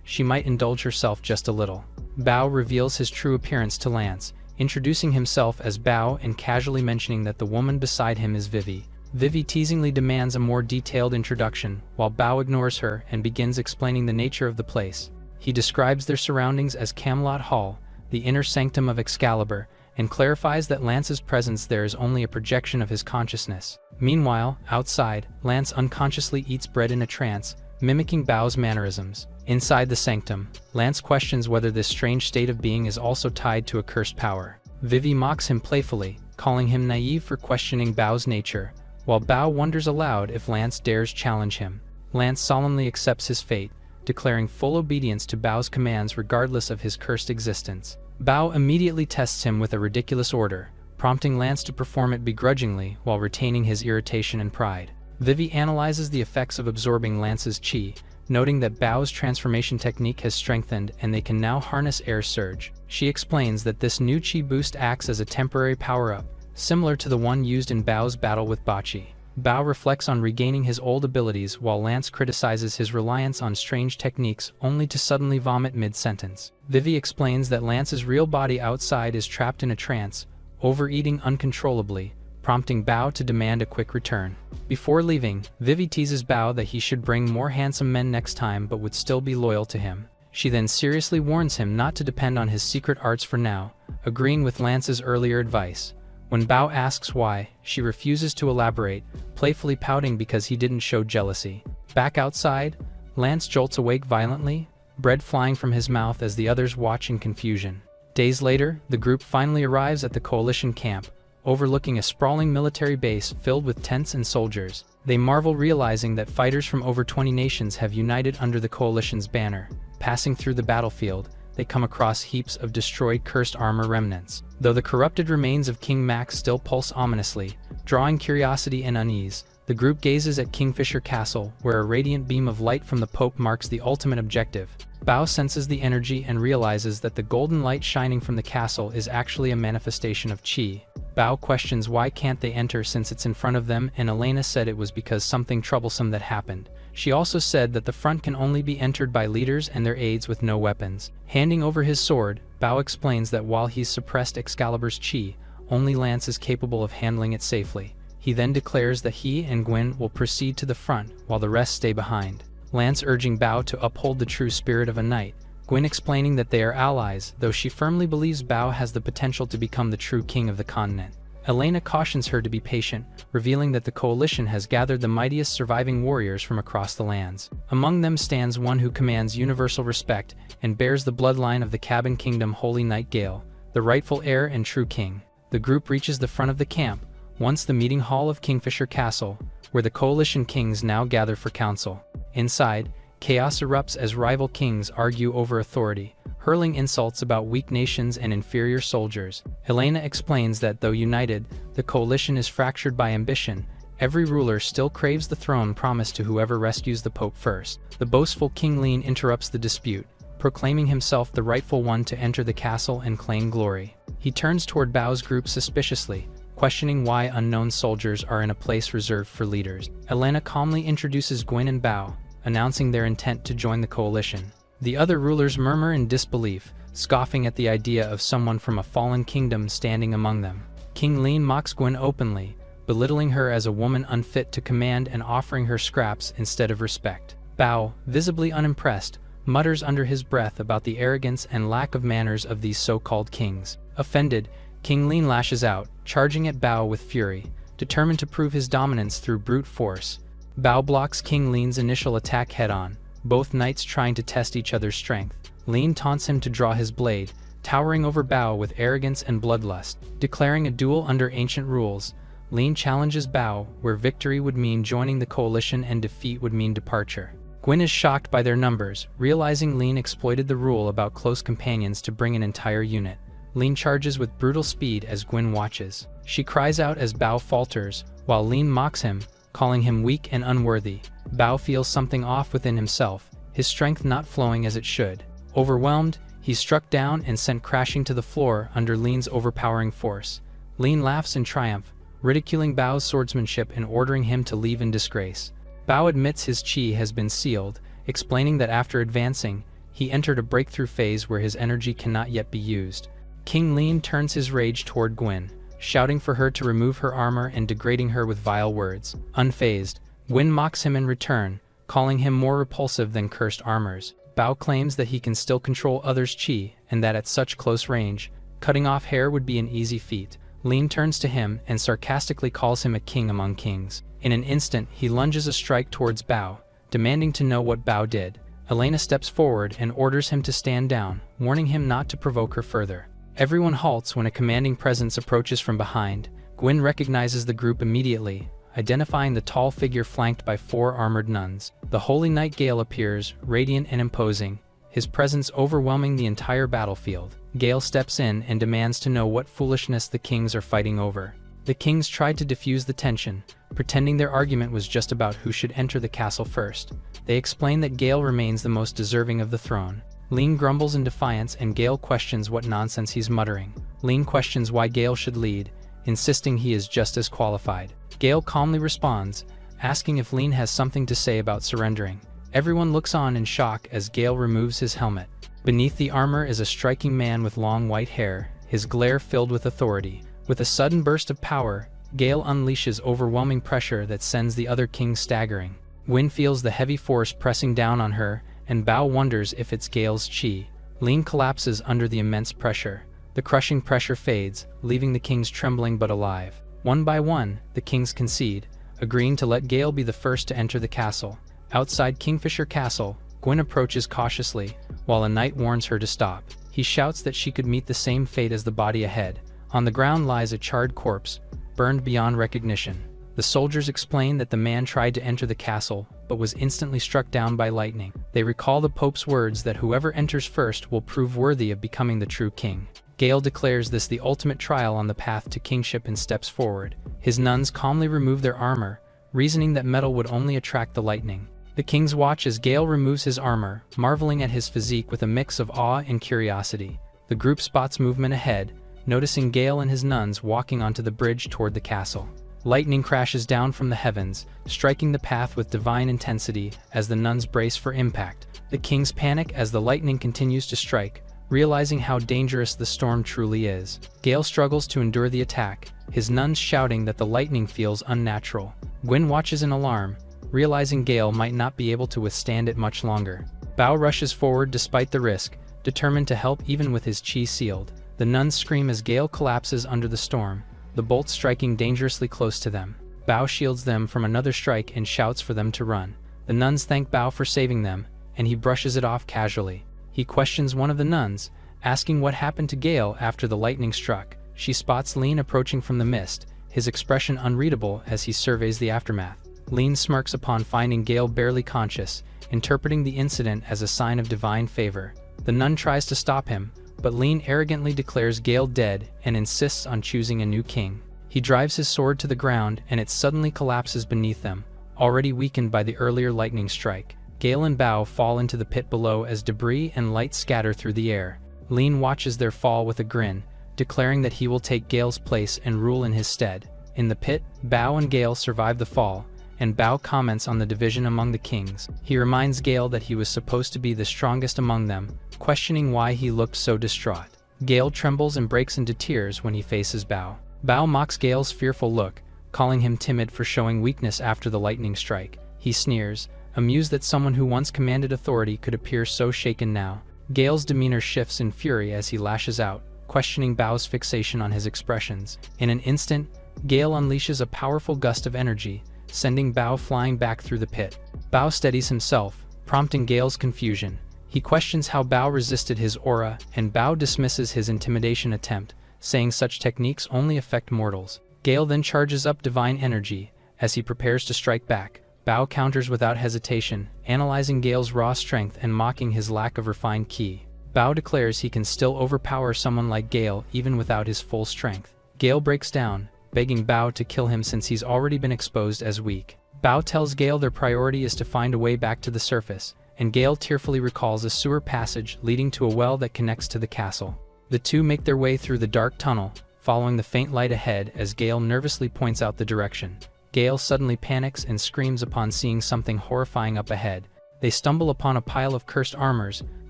she might indulge herself just a little. Bao reveals his true appearance to Lance, introducing himself as Bao and casually mentioning that the woman beside him is Vivi. Vivi teasingly demands a more detailed introduction, while Bao ignores her and begins explaining the nature of the place. He describes their surroundings as Camelot Hall, the inner sanctum of Excalibur, and clarifies that Lance's presence there is only a projection of his consciousness. Meanwhile, outside, Lance unconsciously eats bread in a trance, mimicking Bao's mannerisms. Inside the sanctum, Lance questions whether this strange state of being is also tied to a cursed power. Vivi mocks him playfully, calling him naive for questioning Bao's nature, while Bao wonders aloud if Lance dares challenge him. Lance solemnly accepts his fate, declaring full obedience to Bao's commands regardless of his cursed existence. Bao immediately tests him with a ridiculous order, prompting Lance to perform it begrudgingly while retaining his irritation and pride. Vivi analyzes the effects of absorbing Lance's chi, noting that Bao's transformation technique has strengthened and they can now harness air surge. She explains that this new chi boost acts as a temporary power-up, similar to the one used in Bao's battle with Bachi. Bao reflects on regaining his old abilities while Lance criticizes his reliance on strange techniques only to suddenly vomit mid-sentence. Vivi explains that Lance's real body outside is trapped in a trance, overeating uncontrollably, prompting Bao to demand a quick return. Before leaving, Vivi teases Bao that he should bring more handsome men next time but would still be loyal to him. She then seriously warns him not to depend on his secret arts for now, agreeing with Lance's earlier advice. When Bao asks why, she refuses to elaborate, playfully pouting because he didn't show jealousy. Back outside, Lance jolts awake violently, bread flying from his mouth as the others watch in confusion. Days later, the group finally arrives at the Coalition camp, overlooking a sprawling military base filled with tents and soldiers. They marvel realizing that fighters from over 20 nations have united under the Coalition's banner. Passing through the battlefield, they come across heaps of destroyed cursed armor remnants. Though the corrupted remains of King Max still pulse ominously, drawing curiosity and unease, the group gazes at Kingfisher Castle, where a radiant beam of light from the Pope marks the ultimate objective. Bao senses the energy and realizes that the golden light shining from the castle is actually a manifestation of Qi. Bao questions why can't they enter since it's in front of them, and Elena said it was because something troublesome that happened. She also said that the front can only be entered by leaders and their aides with no weapons. Handing over his sword, Bao explains that while he's suppressed Excalibur's chi, only Lance is capable of handling it safely. He then declares that he and Gwen will proceed to the front while the rest stay behind. Lance urging Bao to uphold the true spirit of a knight, Gwen explaining that they are allies, though she firmly believes Bao has the potential to become the true king of the continent. Elena cautions her to be patient, revealing that the Coalition has gathered the mightiest surviving warriors from across the lands. Among them stands one who commands universal respect and bears the bloodline of the Cabin Kingdom Holy Knight Gale, the rightful heir and true king. The group reaches the front of the camp, once the meeting hall of Kingfisher Castle, where the Coalition kings now gather for council. Inside, chaos erupts as rival kings argue over authority, hurling insults about weak nations and inferior soldiers. Elena explains that though united, the Coalition is fractured by ambition. Every ruler still craves the throne promised to whoever rescues the Pope first. The boastful King Lin interrupts the dispute, proclaiming himself the rightful one to enter the castle and claim glory. He turns toward Bao's group suspiciously, questioning why unknown soldiers are in a place reserved for leaders. Elena calmly introduces Gwen and Bao, announcing their intent to join the Coalition. The other rulers murmur in disbelief, scoffing at the idea of someone from a fallen kingdom standing among them. King Lin mocks Gwen openly, belittling her as a woman unfit to command and offering her scraps instead of respect. Bao, visibly unimpressed, mutters under his breath about the arrogance and lack of manners of these so-called kings. Offended, King Lin lashes out, charging at Bao with fury, determined to prove his dominance through brute force. Bao blocks King Lin's initial attack head-on, both knights trying to test each other's strength. Lin taunts him to draw his blade, towering over Bao with arrogance and bloodlust. Declaring a duel under ancient rules, Lin challenges Bao, where victory would mean joining the Coalition and defeat would mean departure. Gwyn is shocked by their numbers, realizing Lean exploited the rule about close companions to bring an entire unit. Lean charges with brutal speed as Gwyn watches. She cries out as Bao falters, while Lean mocks him, calling him weak and unworthy. Bao feels something off within himself, his strength not flowing as it should. Overwhelmed, he's struck down and sent crashing to the floor under Lean's overpowering force. Lean laughs in triumph, ridiculing Bao's swordsmanship and ordering him to leave in disgrace. Bao admits his chi has been sealed, explaining that after advancing, he entered a breakthrough phase where his energy cannot yet be used. King Lean turns his rage toward Gwyn, shouting for her to remove her armor and degrading her with vile words. Unfazed, Gwyn mocks him in return, calling him more repulsive than cursed armors. Bao claims that he can still control others' chi, and that at such close range, cutting off hair would be an easy feat. Lean turns to him and sarcastically calls him a king among kings. In an instant, he lunges a strike towards Bao, demanding to know what Bao did. Elena steps forward and orders him to stand down, warning him not to provoke her further. Everyone halts when a commanding presence approaches from behind. Gwyn recognizes the group immediately, identifying the tall figure flanked by 4 armored nuns. The Holy Knight Gale appears, radiant and imposing, his presence overwhelming the entire battlefield. Gale steps in and demands to know what foolishness the kings are fighting over. The kings tried to diffuse the tension, pretending their argument was just about who should enter the castle first. They explain that Gale remains the most deserving of the throne. Lean grumbles in defiance and Gale questions what nonsense he's muttering. Lean questions why Gale should lead, insisting he is just as qualified. Gale calmly responds, asking if Lean has something to say about surrendering. Everyone looks on in shock as Gale removes his helmet. Beneath the armor is a striking man with long white hair, his glare filled with authority. With a sudden burst of power, Gale unleashes overwhelming pressure that sends the other kings staggering. Gwyn feels the heavy force pressing down on her, and Bao wonders if it's Gale's chi. Lean collapses under the immense pressure. The crushing pressure fades, leaving the kings trembling but alive. One by one, the kings concede, agreeing to let Gale be the first to enter the castle. Outside Kingfisher Castle, Gwyn approaches cautiously, while a knight warns her to stop. He shouts that she could meet the same fate as the body ahead. On the ground lies a charred corpse, burned beyond recognition. The soldiers explain that the man tried to enter the castle, but was instantly struck down by lightning. They recall the Pope's words that whoever enters first will prove worthy of becoming the true king. Gale declares this the ultimate trial on the path to kingship and steps forward. His nuns calmly remove their armor, reasoning that metal would only attract the lightning. The kings watch as Gale removes his armor, marveling at his physique with a mix of awe and curiosity. The group spots movement ahead, noticing Gale and his nuns walking onto the bridge toward the castle. Lightning crashes down from the heavens, striking the path with divine intensity as the nuns brace for impact. The kings panic as the lightning continues to strike, realizing how dangerous the storm truly is. Gale struggles to endure the attack, his nuns shouting that the lightning feels unnatural. Gwyn watches in alarm, realizing Gale might not be able to withstand it much longer. Bao rushes forward despite the risk, determined to help even with his chi sealed. The nuns scream as Gale collapses under the storm, the bolts striking dangerously close to them. Bao shields them from another strike and shouts for them to run. The nuns thank Bao for saving them, and he brushes it off casually. He questions one of the nuns, asking what happened to Gale after the lightning struck. She spots Lean approaching from the mist, his expression unreadable as he surveys the aftermath. Lean smirks upon finding Gale barely conscious, interpreting the incident as a sign of divine favor. The nun tries to stop him, but Lean arrogantly declares Gale dead and insists on choosing a new king. He drives his sword to the ground and it suddenly collapses beneath them, already weakened by the earlier lightning strike. Gale and Bao fall into the pit below as debris and light scatter through the air. Lean watches their fall with a grin, declaring that he will take Gale's place and rule in his stead. In the pit, Bao and Gale survive the fall, and Bao comments on the division among the kings. He reminds Gale that he was supposed to be the strongest among them, questioning why he looked so distraught. Gale trembles and breaks into tears when he faces Bao. Bao mocks Gale's fearful look, calling him timid for showing weakness after the lightning strike. He sneers, amused that someone who once commanded authority could appear so shaken now. Gale's demeanor shifts in fury as he lashes out, questioning Bao's fixation on his expressions. In an instant, Gale unleashes a powerful gust of energy, sending Bao flying back through the pit. Bao steadies himself, prompting Gale's confusion. He questions how Bao resisted his aura, and Bao dismisses his intimidation attempt, saying such techniques only affect mortals. Gale then charges up divine energy, as he prepares to strike back. Bao counters without hesitation, analyzing Gale's raw strength and mocking his lack of refined ki. Bao declares he can still overpower someone like Gale even without his full strength. Gale breaks down, begging Bao to kill him since he's already been exposed as weak. Bao tells Gale their priority is to find a way back to the surface, and Gale tearfully recalls a sewer passage leading to a well that connects to the castle. The two make their way through the dark tunnel, following the faint light ahead as Gale nervously points out the direction. Gale suddenly panics and screams upon seeing something horrifying up ahead. They stumble upon a pile of cursed armors,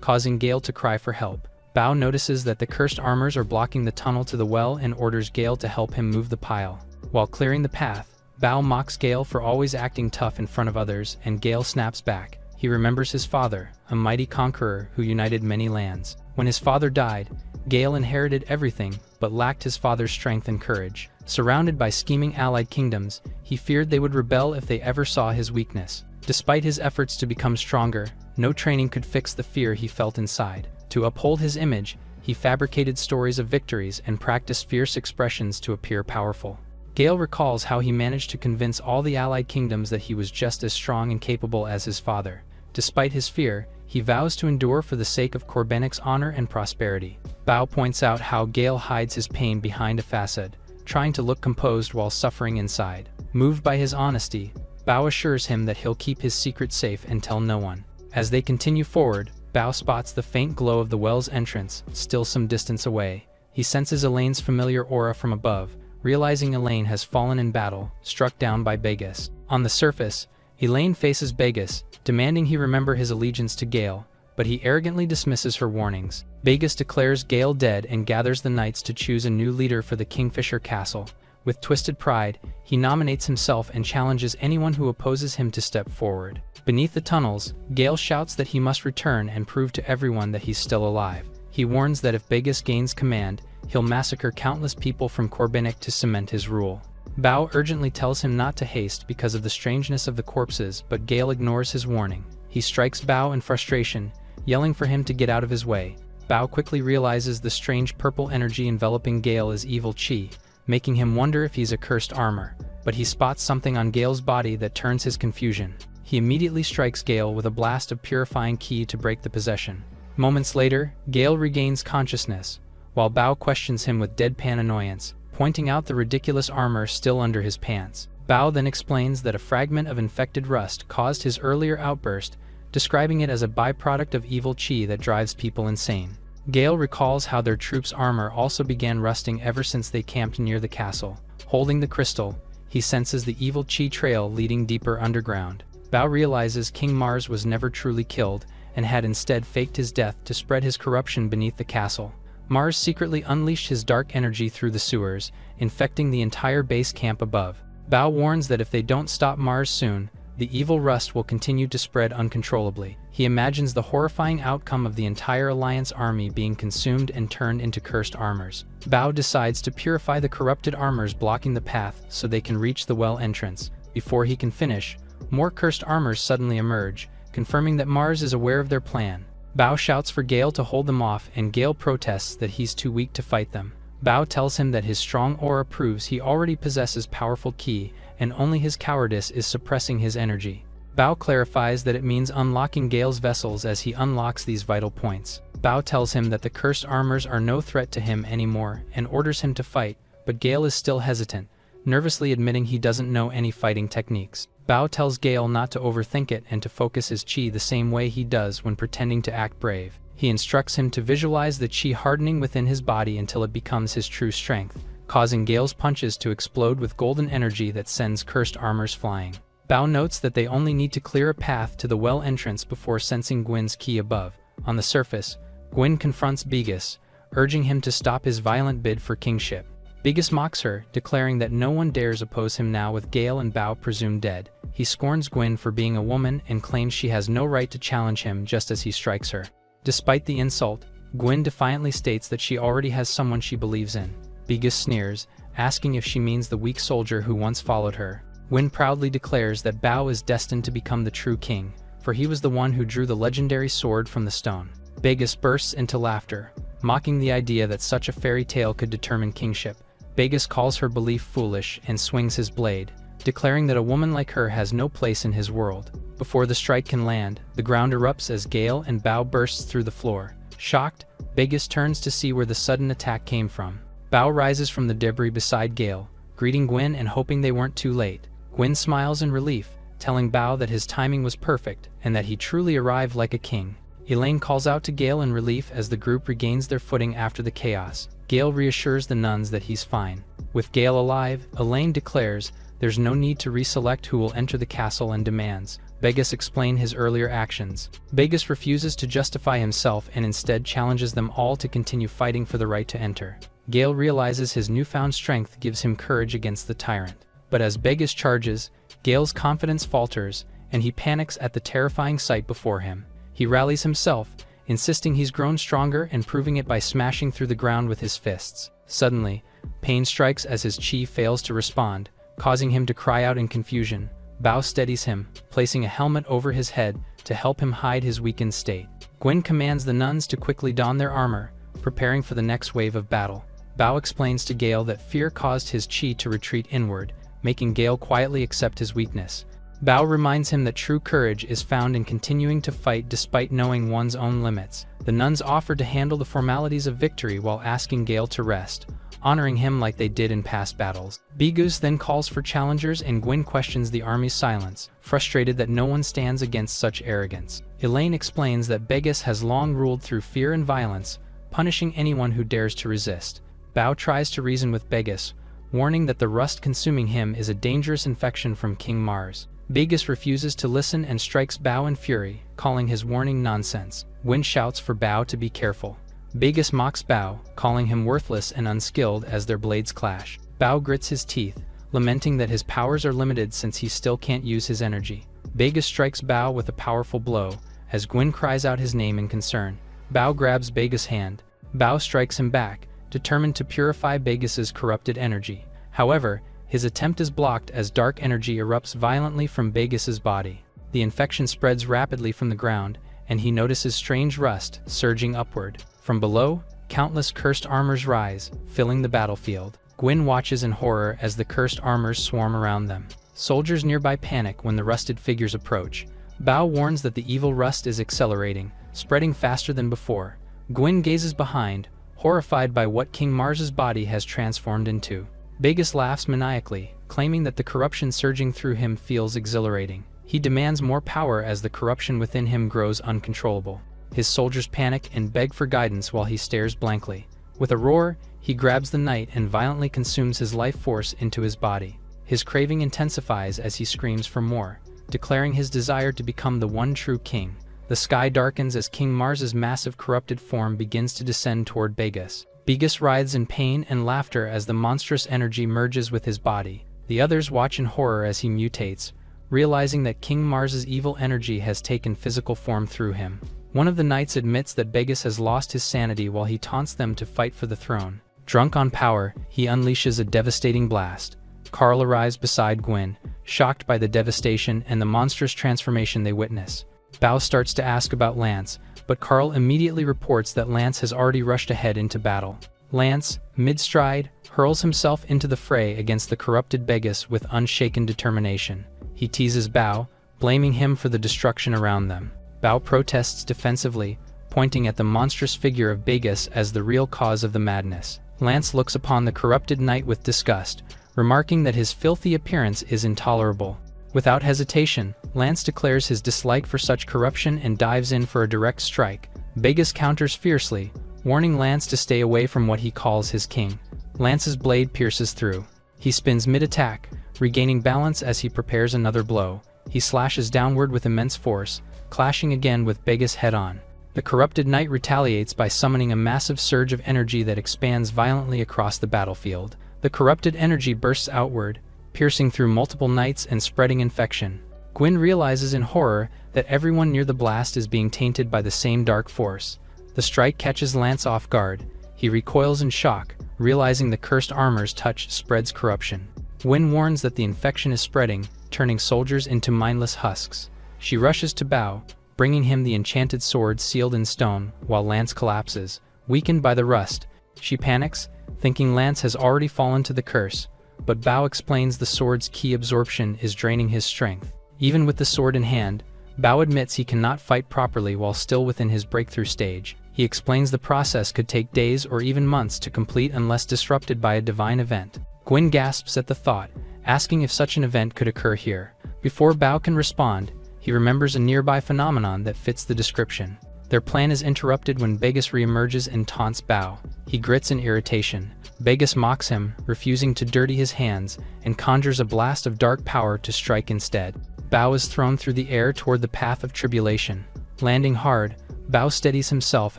causing Gale to cry for help. Bao notices that the cursed armors are blocking the tunnel to the well and orders Gale to help him move the pile. While clearing the path, Bao mocks Gale for always acting tough in front of others, and Gale snaps back. He remembers his father, a mighty conqueror who united many lands. When his father died, Gale inherited everything, but lacked his father's strength and courage. Surrounded by scheming allied kingdoms, he feared they would rebel if they ever saw his weakness. Despite his efforts to become stronger, no training could fix the fear he felt inside. To uphold his image, he fabricated stories of victories and practiced fierce expressions to appear powerful. Gale recalls how he managed to convince all the allied kingdoms that he was just as strong and capable as his father. Despite his fear, he vows to endure for the sake of Korbennik's honor and prosperity. Bao points out how Gale hides his pain behind a facade, trying to look composed while suffering inside. Moved by his honesty, Bao assures him that he'll keep his secret safe and tell no one. As they continue forward, Bao spots the faint glow of the well's entrance, still some distance away. He senses Elaine's familiar aura from above, realizing Elaine has fallen in battle, struck down by Begus. On the surface, Elaine faces Begus, demanding he remember his allegiance to Gale, but he arrogantly dismisses her warnings. Begus declares Gale dead and gathers the knights to choose a new leader for the Kingfisher Castle. With twisted pride, he nominates himself and challenges anyone who opposes him to step forward. Beneath the tunnels, Gale shouts that he must return and prove to everyone that he's still alive. He warns that if Begus gains command, he'll massacre countless people from Korbennik to cement his rule. Bao urgently tells him not to haste because of the strangeness of the corpses, but Gale ignores his warning. He strikes Bao in frustration, yelling for him to get out of his way. Bao quickly realizes the strange purple energy enveloping Gale is evil chi, making him wonder if he's a cursed armor, but he spots something on Gale's body that turns his confusion. He immediately strikes Gale with a blast of purifying ki to break the possession. Moments later, Gale regains consciousness, while Bao questions him with deadpan annoyance, pointing out the ridiculous armor still under his pants. Bao then explains that a fragment of infected rust caused his earlier outburst, describing it as a byproduct of evil chi that drives people insane. Gale recalls how their troops' armor also began rusting ever since they camped near the castle. Holding the crystal, he senses the evil chi trail leading deeper underground. Bao realizes King Mars was never truly killed, and had instead faked his death to spread his corruption beneath the castle. Mars secretly unleashed his dark energy through the sewers, infecting the entire base camp above. Bao warns that if they don't stop Mars soon, the evil rust will continue to spread uncontrollably. He imagines the horrifying outcome of the entire Alliance army being consumed and turned into cursed armors. Bao decides to purify the corrupted armors blocking the path so they can reach the well entrance. Before he can finish, more cursed armors suddenly emerge, confirming that Mars is aware of their plan. Bao shouts for Gale to hold them off, and Gale protests that he's too weak to fight them. Bao tells him that his strong aura proves he already possesses powerful ki, and only his cowardice is suppressing his energy. Bao clarifies that it means unlocking Gale's vessels as he unlocks these vital points. Bao tells him that the cursed armors are no threat to him anymore and orders him to fight, but Gale is still hesitant, nervously admitting he doesn't know any fighting techniques. Bao tells Gale not to overthink it and to focus his chi the same way he does when pretending to act brave. He instructs him to visualize the chi hardening within his body until it becomes his true strength, causing Gale's punches to explode with golden energy that sends cursed armors flying. Bao notes that they only need to clear a path to the well entrance before sensing Gwyn's ki above. On the surface, Gwyn confronts Begus, urging him to stop his violent bid for kingship. Begus mocks her, declaring that no one dares oppose him now with Gale and Bao presumed dead. He scorns Gwyn for being a woman and claims she has no right to challenge him just as he strikes her. Despite the insult, Gwyn defiantly states that she already has someone she believes in. Begus sneers, asking if she means the weak soldier who once followed her. Gwyn proudly declares that Bao is destined to become the true king, for he was the one who drew the legendary sword from the stone. Begus bursts into laughter, mocking the idea that such a fairy tale could determine kingship. Begus calls her belief foolish and swings his blade, declaring that a woman like her has no place in his world. Before the strike can land, the ground erupts as Gale and Bao bursts through the floor. Shocked, Vegas turns to see where the sudden attack came from. Bao rises from the debris beside Gale, greeting Gwen and hoping they weren't too late. Gwen smiles in relief, telling Bao that his timing was perfect and that he truly arrived like a king. Elaine calls out to Gale in relief as the group regains their footing after the chaos. Gale reassures the nuns that he's fine. With Gale alive, Elaine declares there's no need to reselect who will enter the castle and demands Vegas explain his earlier actions. Vegas refuses to justify himself and instead challenges them all to continue fighting for the right to enter. Gale realizes his newfound strength gives him courage against the tyrant. But as Vegas charges, Gale's confidence falters, and he panics at the terrifying sight before him. He rallies himself, insisting he's grown stronger and proving it by smashing through the ground with his fists. Suddenly, pain strikes as his chi fails to respond, causing him to cry out in confusion. Bao steadies him, placing a helmet over his head to help him hide his weakened state. Gwen commands the nuns to quickly don their armor, preparing for the next wave of battle. Bao explains to Gale that fear caused his chi to retreat inward, making Gale quietly accept his weakness. Bao reminds him that true courage is found in continuing to fight despite knowing one's own limits. The nuns offer to handle the formalities of victory while asking Gale to rest, honoring him like they did in past battles. Bigus then calls for challengers and Gwen questions the army's silence, frustrated that no one stands against such arrogance. Elaine explains that Vegas has long ruled through fear and violence, punishing anyone who dares to resist. Bao tries to reason with Vegas, warning that the rust consuming him is a dangerous infection from King Mars. Vegas refuses to listen and strikes Bao in fury, calling his warning nonsense. Gwen shouts for Bao to be careful. Vegas mocks Bao, calling him worthless and unskilled as their blades clash. Bao grits his teeth, lamenting that his powers are limited since he still can't use his energy. Vegas strikes Bao with a powerful blow, as Gwen cries out his name in concern. Bao grabs Vegas' hand. Bao strikes him back, determined to purify Vegas's corrupted energy. However, his attempt is blocked as dark energy erupts violently from Vegas's body. The infection spreads rapidly from the ground, and he notices strange rust surging upward. From below, countless cursed armors rise, filling the battlefield. Gwen watches in horror as the cursed armors swarm around them. Soldiers nearby panic when the rusted figures approach. Bao warns that the evil rust is accelerating, spreading faster than before. Gwen gazes behind, horrified by what King Mars's body has transformed into. Vegas laughs maniacally, claiming that the corruption surging through him feels exhilarating. He demands more power as the corruption within him grows uncontrollable. His soldiers panic and beg for guidance while he stares blankly. With a roar, he grabs the knight and violently consumes his life force into his body. His craving intensifies as he screams for more, declaring his desire to become the one true king. The sky darkens as King Mars's massive corrupted form begins to descend toward Vegas. Vegas writhes in pain and laughter as the monstrous energy merges with his body. The others watch in horror as he mutates, realizing that King Mars's evil energy has taken physical form through him. One of the knights admits that Vegas has lost his sanity while he taunts them to fight for the throne. Drunk on power, he unleashes a devastating blast. Carl arrives beside Gwen, shocked by the devastation and the monstrous transformation they witness. Bao starts to ask about Lance, but Carl immediately reports that Lance has already rushed ahead into battle. Lance, mid-stride, hurls himself into the fray against the corrupted Vegas with unshaken determination. He teases Bao, blaming him for the destruction around them. Bao protests defensively, pointing at the monstrous figure of Vegas as the real cause of the madness. Lance looks upon the corrupted knight with disgust, remarking that his filthy appearance is intolerable. Without hesitation, Lance declares his dislike for such corruption and dives in for a direct strike. Vegas counters fiercely, warning Lance to stay away from what he calls his king. Lance's blade pierces through. He spins mid-attack, regaining balance as he prepares another blow. He slashes downward with immense force, clashing again with Vegas head-on. The corrupted knight retaliates by summoning a massive surge of energy that expands violently across the battlefield. The corrupted energy bursts outward, piercing through multiple knights and spreading infection. Gwen realizes in horror that everyone near the blast is being tainted by the same dark force. The strike catches Lance off guard. He recoils in shock, realizing the cursed armor's touch spreads corruption. Gwen warns that the infection is spreading, turning soldiers into mindless husks. She rushes to Bao, bringing him the enchanted sword sealed in stone, while Lance collapses. Weakened by the rust, she panics, thinking Lance has already fallen to the curse, but Bao explains the sword's ki absorption is draining his strength. Even with the sword in hand, Bao admits he cannot fight properly while still within his breakthrough stage. He explains the process could take days or even months to complete unless disrupted by a divine event. Gwyn gasps at the thought, asking if such an event could occur here. Before Bao can respond, he remembers a nearby phenomenon that fits the description. Their plan is interrupted when Begus reemerges and taunts Bao. He grits in irritation. Begus mocks him, refusing to dirty his hands, and conjures a blast of dark power to strike instead. Bao is thrown through the air toward the path of tribulation. Landing hard, Bao steadies himself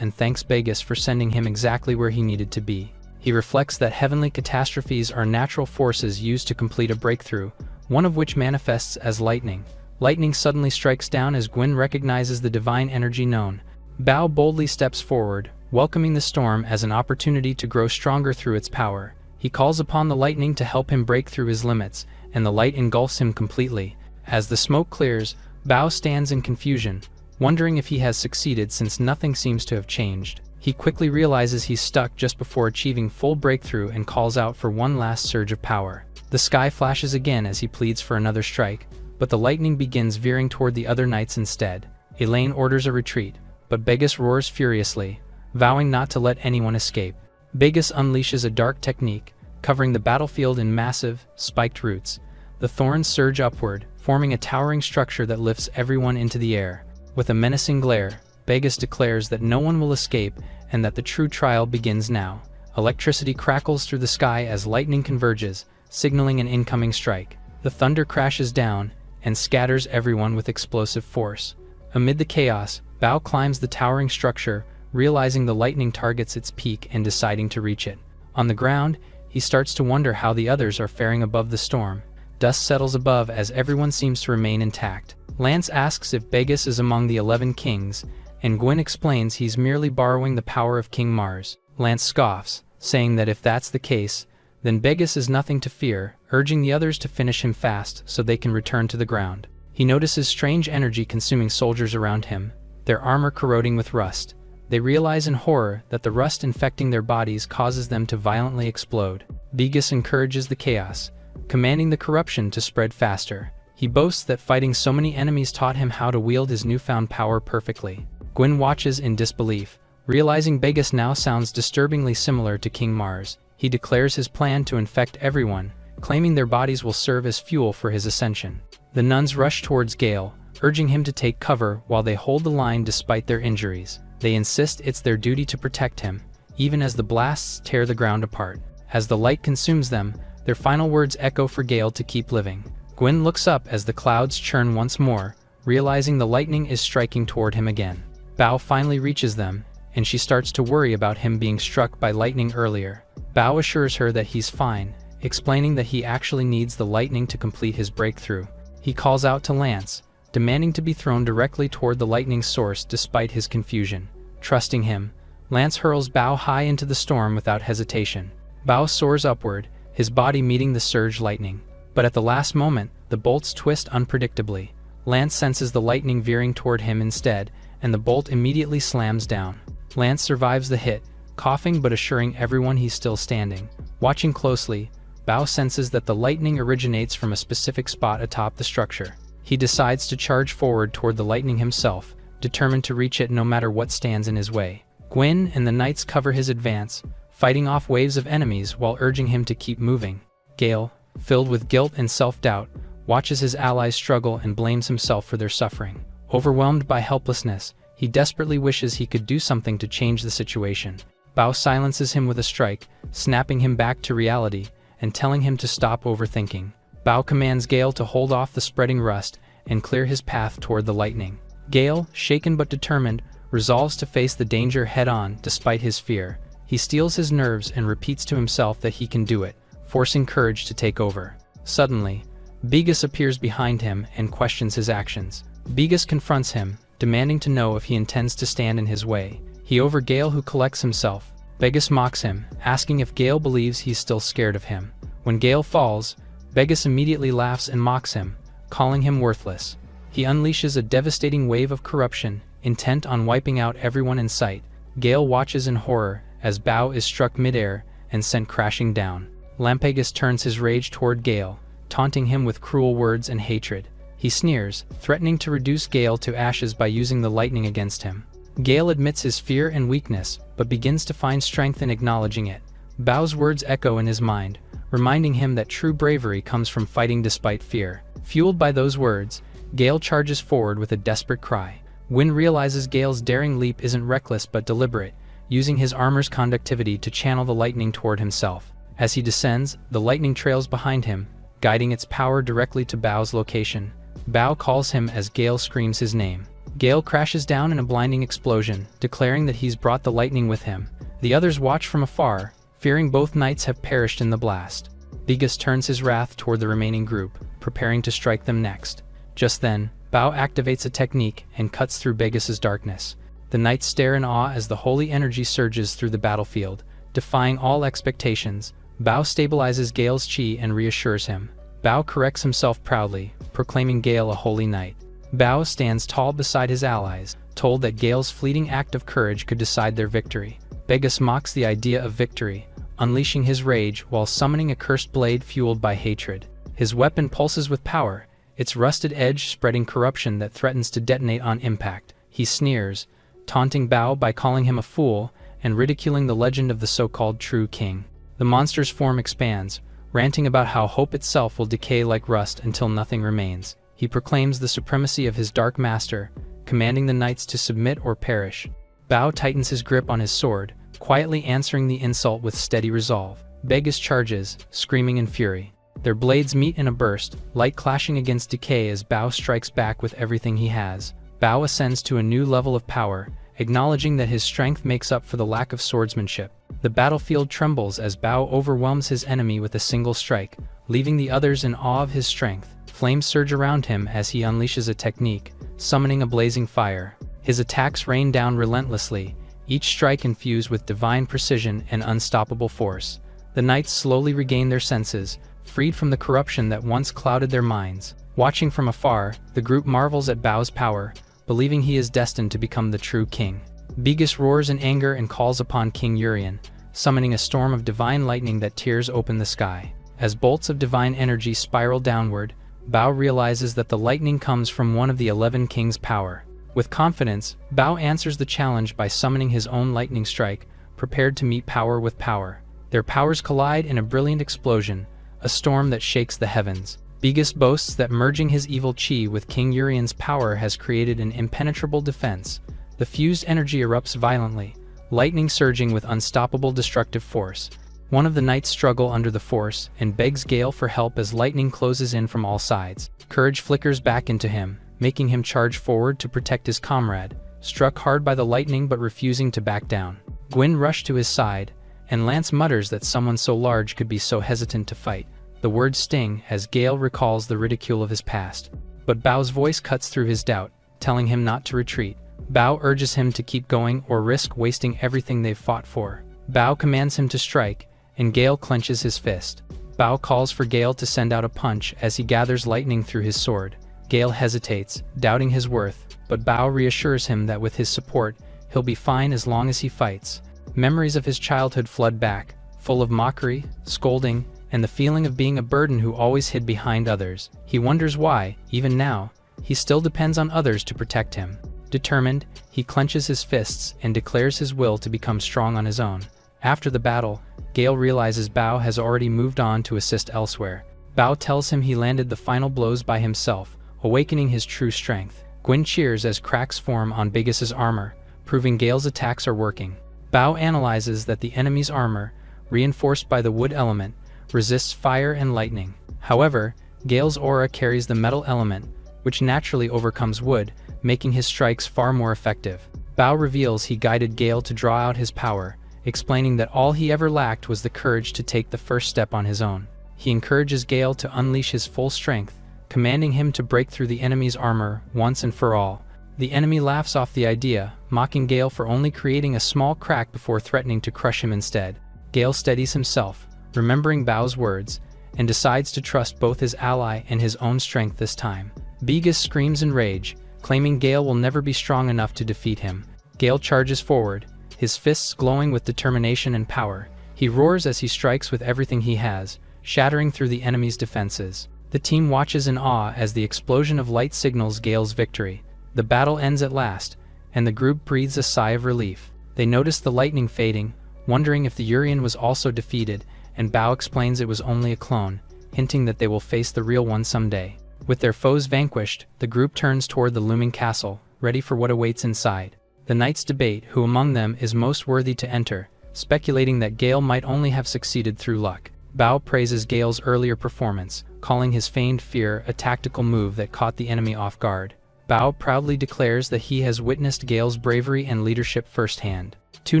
and thanks Begus for sending him exactly where he needed to be. He reflects that heavenly catastrophes are natural forces used to complete a breakthrough, one of which manifests as lightning. Lightning suddenly strikes down as Gwyn recognizes the divine energy known. Bao boldly steps forward, welcoming the storm as an opportunity to grow stronger through its power. He calls upon the lightning to help him break through his limits, and the light engulfs him completely. As the smoke clears, Bao stands in confusion, wondering if he has succeeded since nothing seems to have changed. He quickly realizes he's stuck just before achieving full breakthrough and calls out for one last surge of power. The sky flashes again as he pleads for another strike, but the lightning begins veering toward the other knights instead. Elaine orders a retreat, but Begus roars furiously, vowing not to let anyone escape. Begus unleashes a dark technique, covering the battlefield in massive, spiked roots. The thorns surge upward, forming a towering structure that lifts everyone into the air. With a menacing glare, Begus declares that no one will escape and that the true trial begins now. Electricity crackles through the sky as lightning converges, signaling an incoming strike. The thunder crashes down and scatters everyone with explosive force. Amid the chaos, Bao climbs the towering structure, realizing the lightning targets its peak and deciding to reach it. On the ground, he starts to wonder how the others are faring above the storm. Dust settles above as everyone seems to remain intact. Lance asks if Begus is among the 11 kings, and Gwyn explains he's merely borrowing the power of King Mars. Lance scoffs, saying that if that's the case, then Begus is nothing to fear, urging the others to finish him fast so they can return to the ground. He notices strange energy consuming soldiers around him, their armor corroding with rust. They realize in horror that the rust infecting their bodies causes them to violently explode. Begus encourages the chaos, commanding the corruption to spread faster. He boasts that fighting so many enemies taught him how to wield his newfound power perfectly. Gwyn watches in disbelief, realizing Begus now sounds disturbingly similar to King Mars. He declares his plan to infect everyone, claiming their bodies will serve as fuel for his ascension. The nuns rush towards Gale, urging him to take cover while they hold the line despite their injuries. They insist it's their duty to protect him, even as the blasts tear the ground apart. As the light consumes them, their final words echo for Gale to keep living. Gwyn looks up as the clouds churn once more, realizing the lightning is striking toward him again. Bao finally reaches them, and she starts to worry about him being struck by lightning earlier. Bao assures her that he's fine, explaining that he actually needs the lightning to complete his breakthrough. He calls out to Lance, demanding to be thrown directly toward the lightning source despite his confusion. Trusting him, Lance hurls Bao high into the storm without hesitation. Bao soars upward, his body meeting the surge lightning. But at the last moment, the bolts twist unpredictably. Lance senses the lightning veering toward him instead, and the bolt immediately slams down. Lance survives the hit, coughing but assuring everyone he's still standing. Watching closely, Bao senses that the lightning originates from a specific spot atop the structure. He decides to charge forward toward the lightning himself, determined to reach it no matter what stands in his way. Gwyn and the knights cover his advance, fighting off waves of enemies while urging him to keep moving. Gale, filled with guilt and self-doubt, watches his allies struggle and blames himself for their suffering. Overwhelmed by helplessness, he desperately wishes he could do something to change the situation. Bao silences him with a strike, snapping him back to reality and telling him to stop overthinking. Bao commands Gale to hold off the spreading rust and clear his path toward the lightning. Gale, shaken but determined, resolves to face the danger head-on despite his fear. He steels his nerves and repeats to himself that he can do it, forcing courage to take over. Suddenly, Begus appears behind him and questions his actions. Begus confronts him, demanding to know if he intends to stand in his way. He over Gale, who collects himself. Begus mocks him, asking if Gale believes he's still scared of him. When Gale falls, Begus immediately laughs and mocks him, calling him worthless. He unleashes a devastating wave of corruption, intent on wiping out everyone in sight. Gale watches in horror as Bao is struck midair and sent crashing down. Lampagus turns his rage toward Gale, taunting him with cruel words and hatred. He sneers, threatening to reduce Gale to ashes by using the lightning against him. Gale admits his fear and weakness, but begins to find strength in acknowledging it. Bao's words echo in his mind, reminding him that true bravery comes from fighting despite fear. Fueled by those words, Gale charges forward with a desperate cry. Gwyn realizes Gale's daring leap isn't reckless but deliberate, using his armor's conductivity to channel the lightning toward himself. As he descends, the lightning trails behind him, guiding its power directly to Bao's location. Bao calls him as Gale screams his name. Gale crashes down in a blinding explosion, declaring that he's brought the lightning with him. The others watch from afar, fearing both knights have perished in the blast. Bigus turns his wrath toward the remaining group, preparing to strike them next. Just then, Bao activates a technique and cuts through Begus's darkness. The knights stare in awe as the holy energy surges through the battlefield, defying all expectations. Bao stabilizes Gale's chi and reassures him. Bao corrects himself proudly, proclaiming Gale a holy knight. Bao stands tall beside his allies, told that Gale's fleeting act of courage could decide their victory. Begus mocks the idea of victory, unleashing his rage while summoning a cursed blade fueled by hatred. His weapon pulses with power, its rusted edge spreading corruption that threatens to detonate on impact. He sneers, taunting Bao by calling him a fool and ridiculing the legend of the so-called true king. The monster's form expands, ranting about how hope itself will decay like rust until nothing remains. He proclaims the supremacy of his dark master, commanding the knights to submit or perish. Bao tightens his grip on his sword, quietly answering the insult with steady resolve. Begus charges, screaming in fury. Their blades meet in a burst, light clashing against decay as Bao strikes back with everything he has. Bao ascends to a new level of power, acknowledging that his strength makes up for the lack of swordsmanship. The battlefield trembles as Bao overwhelms his enemy with a single strike, leaving the others in awe of his strength. Flames surge around him as he unleashes a technique, summoning a blazing fire. His attacks rain down relentlessly, each strike infused with divine precision and unstoppable force. The knights slowly regain their senses, freed from the corruption that once clouded their minds. Watching from afar, the group marvels at Bao's power, believing he is destined to become the true king. Bigus roars in anger and calls upon King Urien, summoning a storm of divine lightning that tears open the sky. As bolts of divine energy spiral downward, Bao realizes that the lightning comes from one of the 11 kings' power. With confidence, Bao answers the challenge by summoning his own lightning strike, prepared to meet power with power. Their powers collide in a brilliant explosion, a storm that shakes the heavens. Bigus boasts that merging his evil chi with King Urien's power has created an impenetrable defense. The fused energy erupts violently, lightning surging with unstoppable destructive force. One of the knights struggle under the force and begs Gale for help as lightning closes in from all sides. Courage flickers back into him, making him charge forward to protect his comrade, struck hard by the lightning but refusing to back down. Gwyn rushed to his side, and Lance mutters that someone so large could be so hesitant to fight. The words sting as Gale recalls the ridicule of his past. But Bao's voice cuts through his doubt, telling him not to retreat. Bao urges him to keep going or risk wasting everything they've fought for. Bao commands him to strike, and Gale clenches his fist. Bao calls for Gale to send out a punch as he gathers lightning through his sword. Gale hesitates, doubting his worth, but Bao reassures him that with his support, he'll be fine as long as he fights. Memories of his childhood flood back, full of mockery, scolding, and the feeling of being a burden who always hid behind others. He wonders why, even now, he still depends on others to protect him. Determined, he clenches his fists and declares his will to become strong on his own. After the battle, Gale realizes Bao has already moved on to assist elsewhere. Bao tells him he landed the final blows by himself, awakening his true strength. Gwyn cheers as cracks form on Bigus's armor, proving Gale's attacks are working. Bao analyzes that the enemy's armor, reinforced by the wood element, resists fire and lightning. However, Gale's aura carries the metal element, which naturally overcomes wood, making his strikes far more effective. Bao reveals he guided Gale to draw out his power, explaining that all he ever lacked was the courage to take the first step on his own. He encourages Gale to unleash his full strength, commanding him to break through the enemy's armor once and for all. The enemy laughs off the idea, mocking Gale for only creating a small crack before threatening to crush him instead. Gale steadies himself, remembering Bao's words, and decides to trust both his ally and his own strength this time. Bigus screams in rage, claiming Gale will never be strong enough to defeat him. Gale charges forward, his fists glowing with determination and power. He He roars as he strikes with everything he has, shattering through the enemy's defenses. The team watches in awe as the explosion of light signals Gale's victory. The battle ends at last, and the group breathes a sigh of relief. They notice the lightning fading, wondering if the Urian was also defeated, and Bao explains it was only a clone, hinting that they will face the real one someday. With their foes vanquished, the group turns toward the looming castle, ready for what awaits inside. The knights debate who among them is most worthy to enter, speculating that Gale might only have succeeded through luck. Bao praises Gale's earlier performance, calling his feigned fear a tactical move that caught the enemy off guard. Bao proudly declares that he has witnessed Gale's bravery and leadership firsthand. Two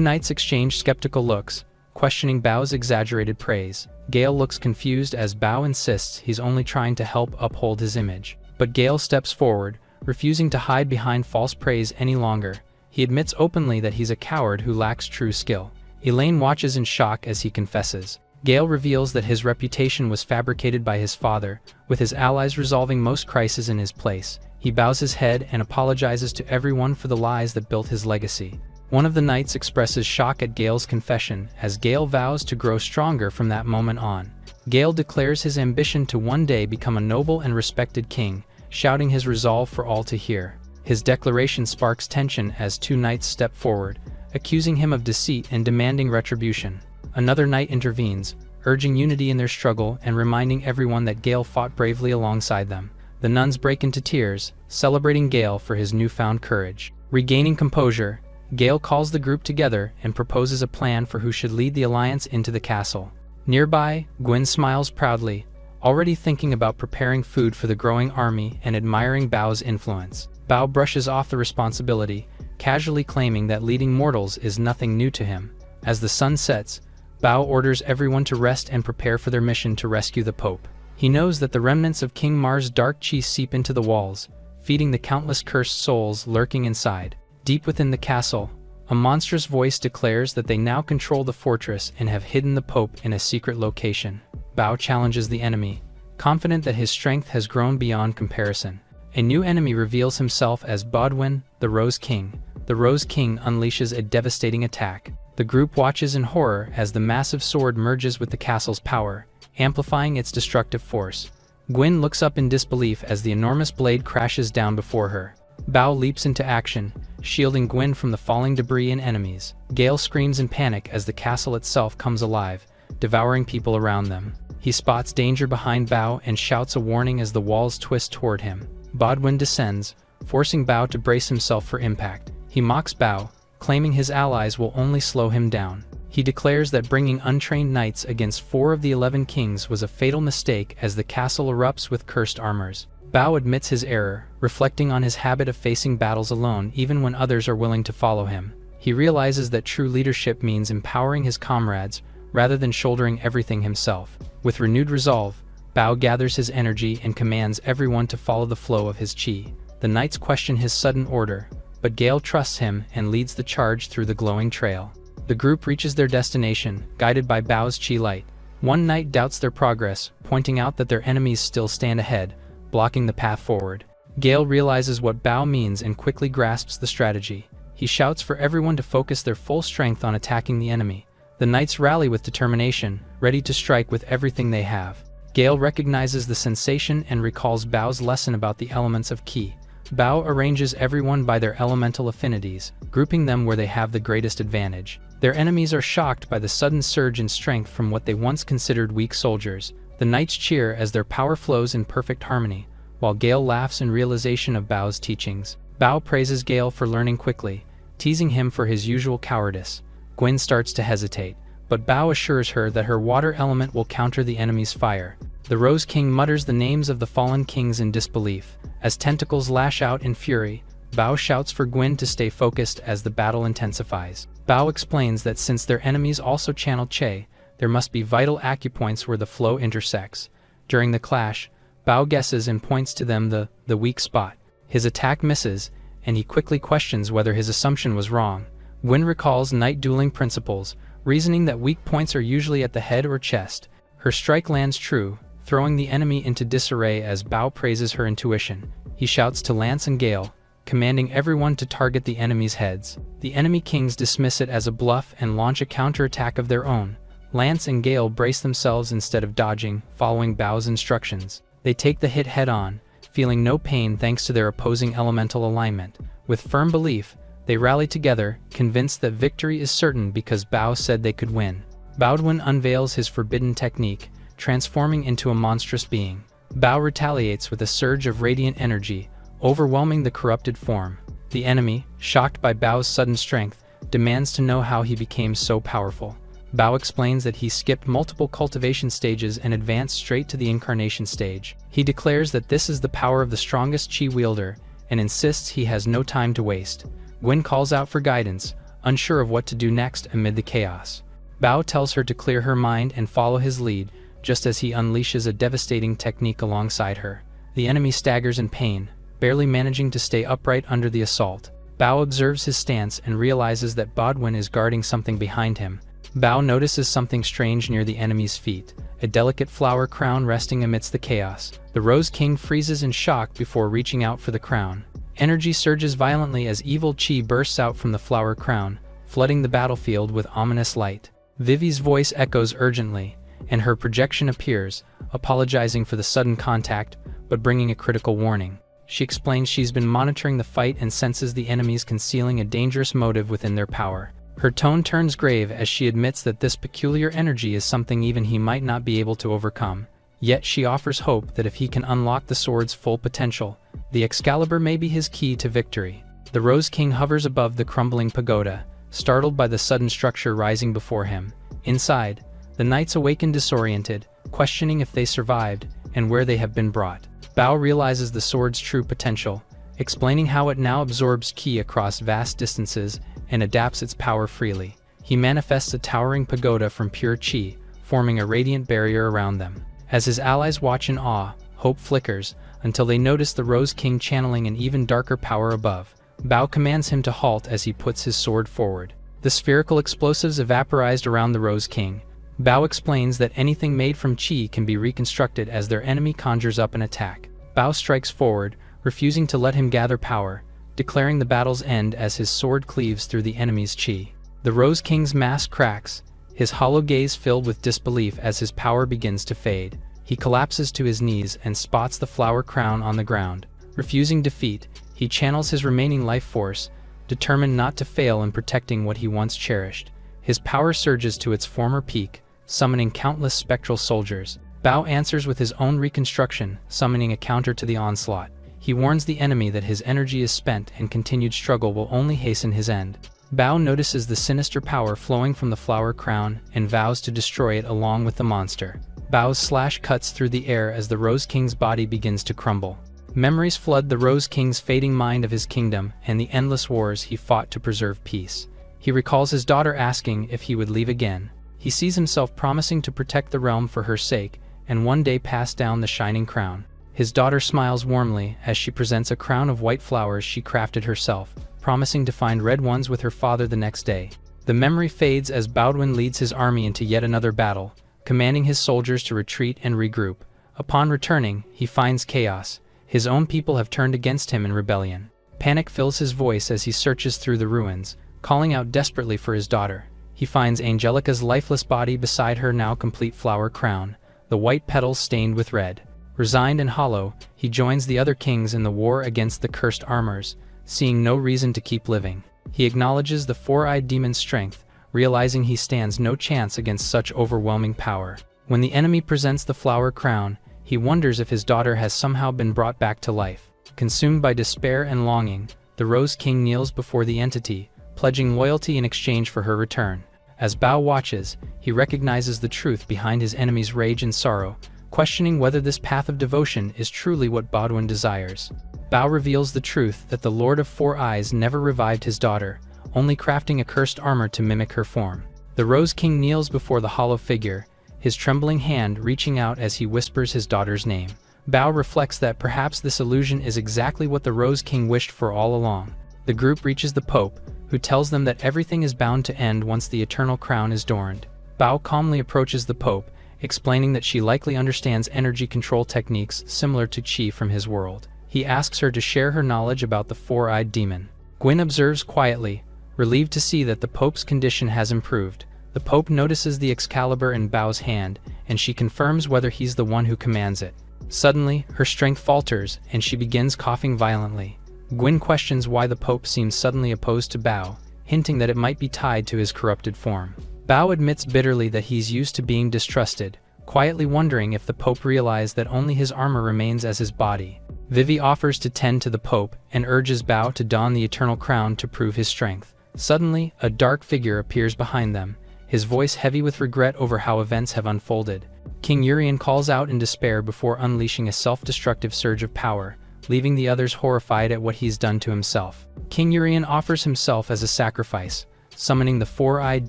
knights exchange skeptical looks, questioning Bao's exaggerated praise. Gale looks confused as Bao insists he's only trying to help uphold his image. But Gale steps forward, refusing to hide behind false praise any longer. He admits openly that he's a coward who lacks true skill. Elaine watches in shock as he confesses. Gale reveals that his reputation was fabricated by his father, with his allies resolving most crises in his place. He bows his head and apologizes to everyone for the lies that built his legacy. One of the knights expresses shock at Gale's confession, as Gale vows to grow stronger from that moment on. Gale declares his ambition to one day become a noble and respected king, shouting his resolve for all to hear. His declaration sparks tension as two knights step forward, accusing him of deceit and demanding retribution. Another knight intervenes, urging unity in their struggle and reminding everyone that Gale fought bravely alongside them. The nuns break into tears, celebrating Gale for his newfound courage. Regaining composure, Gale calls the group together and proposes a plan for who should lead the alliance into the castle. Nearby, Gwen smiles proudly, already thinking about preparing food for the growing army and admiring Bao's influence. Bao brushes off the responsibility, casually claiming that leading mortals is nothing new to him. As the sun sets, Bao orders everyone to rest and prepare for their mission to rescue the Pope. He knows that the remnants of King Mar's dark chi seep into the walls, feeding the countless cursed souls lurking inside. Deep within the castle, a monstrous voice declares that they now control the fortress and have hidden the Pope in a secret location. Bao challenges the enemy, confident that his strength has grown beyond comparison. A new enemy reveals himself as Bodwin, the Rose King. The Rose King unleashes a devastating attack. The group watches in horror as the massive sword merges with the castle's power, amplifying its destructive force. Gwen looks up in disbelief as the enormous blade crashes down before her. Bao leaps into action, shielding Gwen from the falling debris and enemies. Gale screams in panic as the castle itself comes alive, devouring people around them. He spots danger behind Bao and shouts a warning as the walls twist toward him. Bodwin descends, forcing Bao to brace himself for impact. He mocks Bao, claiming his allies will only slow him down. He declares that bringing untrained knights against 4 of the 11 kings was a fatal mistake as the castle erupts with cursed armors. Bao admits his error, reflecting on his habit of facing battles alone even when others are willing to follow him. He realizes that true leadership means empowering his comrades rather than shouldering everything himself. With renewed resolve, Bao gathers his energy and commands everyone to follow the flow of his chi. The knights question his sudden order, but Gale trusts him and leads the charge through the glowing trail. The group reaches their destination, guided by Bao's chi light. One knight doubts their progress, pointing out that their enemies still stand ahead, blocking the path forward. Gale realizes what Bao means and quickly grasps the strategy. He shouts for everyone to focus their full strength on attacking the enemy. The knights rally with determination, ready to strike with everything they have. Gale recognizes the sensation and recalls Bao's lesson about the elements of ki. Bao arranges everyone by their elemental affinities, grouping them where they have the greatest advantage. Their enemies are shocked by the sudden surge in strength from what they once considered weak soldiers. The knights cheer as their power flows in perfect harmony, while Gale laughs in realization of Bao's teachings. Bao praises Gale for learning quickly, teasing him for his usual cowardice. Gwen starts to hesitate, but Bao assures her that her water element will counter the enemy's fire. The Rose King mutters the names of the fallen kings in disbelief. As tentacles lash out in fury, Bao shouts for Gwen to stay focused as the battle intensifies. Bao explains that since their enemies also channel Che, there must be vital acupoints where the flow intersects. During the clash, Bao guesses and points to them the weak spot. His attack misses, and he quickly questions whether his assumption was wrong. Gwen recalls knight dueling principles, reasoning that weak points are usually at the head or chest. Her strike lands true, throwing the enemy into disarray as Bao praises her intuition. He shouts to Lance and Gale, commanding everyone to target the enemy's heads. The enemy kings dismiss it as a bluff and launch a counterattack of their own. Lance and Gale brace themselves instead of dodging, following Bao's instructions. They take the hit head-on, feeling no pain thanks to their opposing elemental alignment. With firm belief, they rally together, convinced that victory is certain because Bao said they could win. Baoduan unveils his forbidden technique, transforming into a monstrous being. Bao retaliates with a surge of radiant energy, overwhelming the corrupted form. The enemy, shocked by Bao's sudden strength, demands to know how he became so powerful. Bao explains that he skipped multiple cultivation stages and advanced straight to the incarnation stage. He declares that this is the power of the strongest chi wielder, and insists he has no time to waste. Gwen calls out for guidance, unsure of what to do next amid the chaos. Bao tells her to clear her mind and follow his lead, just as he unleashes a devastating technique alongside her. The enemy staggers in pain, barely managing to stay upright under the assault. Bao observes his stance and realizes that Baoduan is guarding something behind him. Bao notices something strange near the enemy's feet, a delicate flower crown resting amidst the chaos. The Rose King freezes in shock before reaching out for the crown. Energy surges violently as evil chi bursts out from the flower crown, flooding the battlefield with ominous light. Vivi's voice echoes urgently, and her projection appears, apologizing for the sudden contact, but bringing a critical warning. She explains she's been monitoring the fight and senses the enemies concealing a dangerous motive within their power. Her tone turns grave as she admits that this peculiar energy is something even he might not be able to overcome. Yet she offers hope that if he can unlock the sword's full potential, the Excalibur may be his key to victory. The Rose King hovers above the crumbling pagoda, startled by the sudden structure rising before him. Inside, the knights awaken disoriented, questioning if they survived and where they have been brought. Bao realizes the sword's true potential, explaining how it now absorbs ki across vast distances and adapts its power freely. He manifests a towering pagoda from pure chi, forming a radiant barrier around them. As his allies watch in awe, hope flickers, until they notice the Rose King channeling an even darker power above. Bao commands him to halt as he puts his sword forward. The spherical explosives vaporized around the Rose King. Bao explains that anything made from chi can be reconstructed as their enemy conjures up an attack. Bao strikes forward, refusing to let him gather power, declaring the battle's end as his sword cleaves through the enemy's chi. The Rose King's mask cracks, his hollow gaze filled with disbelief as his power begins to fade. He collapses to his knees and spots the flower crown on the ground. Refusing defeat, he channels his remaining life force, determined not to fail in protecting what he once cherished. His power surges to its former peak, summoning countless spectral soldiers. Bao answers with his own reconstruction, summoning a counter to the onslaught. He warns the enemy that his energy is spent and continued struggle will only hasten his end. Bao notices the sinister power flowing from the flower crown and vows to destroy it along with the monster. Bao's slash cuts through the air as the Rose King's body begins to crumble. Memories flood the Rose King's fading mind of his kingdom and the endless wars he fought to preserve peace. He recalls his daughter asking if he would leave again. He sees himself promising to protect the realm for her sake and one day pass down the shining crown. His daughter smiles warmly as she presents a crown of white flowers she crafted herself, promising to find red ones with her father the next day. The memory fades as Baoduan leads his army into yet another battle, commanding his soldiers to retreat and regroup. Upon returning, he finds chaos. His own people have turned against him in rebellion. Panic fills his voice as he searches through the ruins, calling out desperately for his daughter. He finds Angelica's lifeless body beside her now complete flower crown, the white petals stained with red. Resigned and hollow, he joins the other kings in the war against the cursed armors, seeing no reason to keep living. He acknowledges the four-eyed demon's strength, realizing he stands no chance against such overwhelming power. When the enemy presents the flower crown, he wonders if his daughter has somehow been brought back to life. Consumed by despair and longing, the Rose King kneels before the entity, pledging loyalty in exchange for her return. As Bao watches, he recognizes the truth behind his enemy's rage and sorrow, questioning whether this path of devotion is truly what Baoduan desires. Bao reveals the truth that the Lord of Four Eyes never revived his daughter, only crafting a cursed armor to mimic her form. The Rose King kneels before the hollow figure, his trembling hand reaching out as he whispers his daughter's name. Bao reflects that perhaps this illusion is exactly what the Rose King wished for all along. The group reaches the Pope, who tells them that everything is bound to end once the eternal crown is adorned. Bao calmly approaches the Pope, explaining that she likely understands energy control techniques similar to Chi from his world. He asks her to share her knowledge about the four-eyed demon. Gwen observes quietly, relieved to see that the Pope's condition has improved. The Pope notices the Excalibur in Bao's hand, and she confirms whether he's the one who commands it. Suddenly, her strength falters, and she begins coughing violently. Gwyn questions why the Pope seems suddenly opposed to Bao, hinting that it might be tied to his corrupted form. Bao admits bitterly that he's used to being distrusted, quietly wondering if the Pope realized that only his armor remains as his body. Vivi offers to tend to the Pope and urges Bao to don the eternal crown to prove his strength. Suddenly, a dark figure appears behind them, his voice heavy with regret over how events have unfolded. King Urien calls out in despair before unleashing a self-destructive surge of power, leaving the others horrified at what he's done to himself. King Urien offers himself as a sacrifice, summoning the four-eyed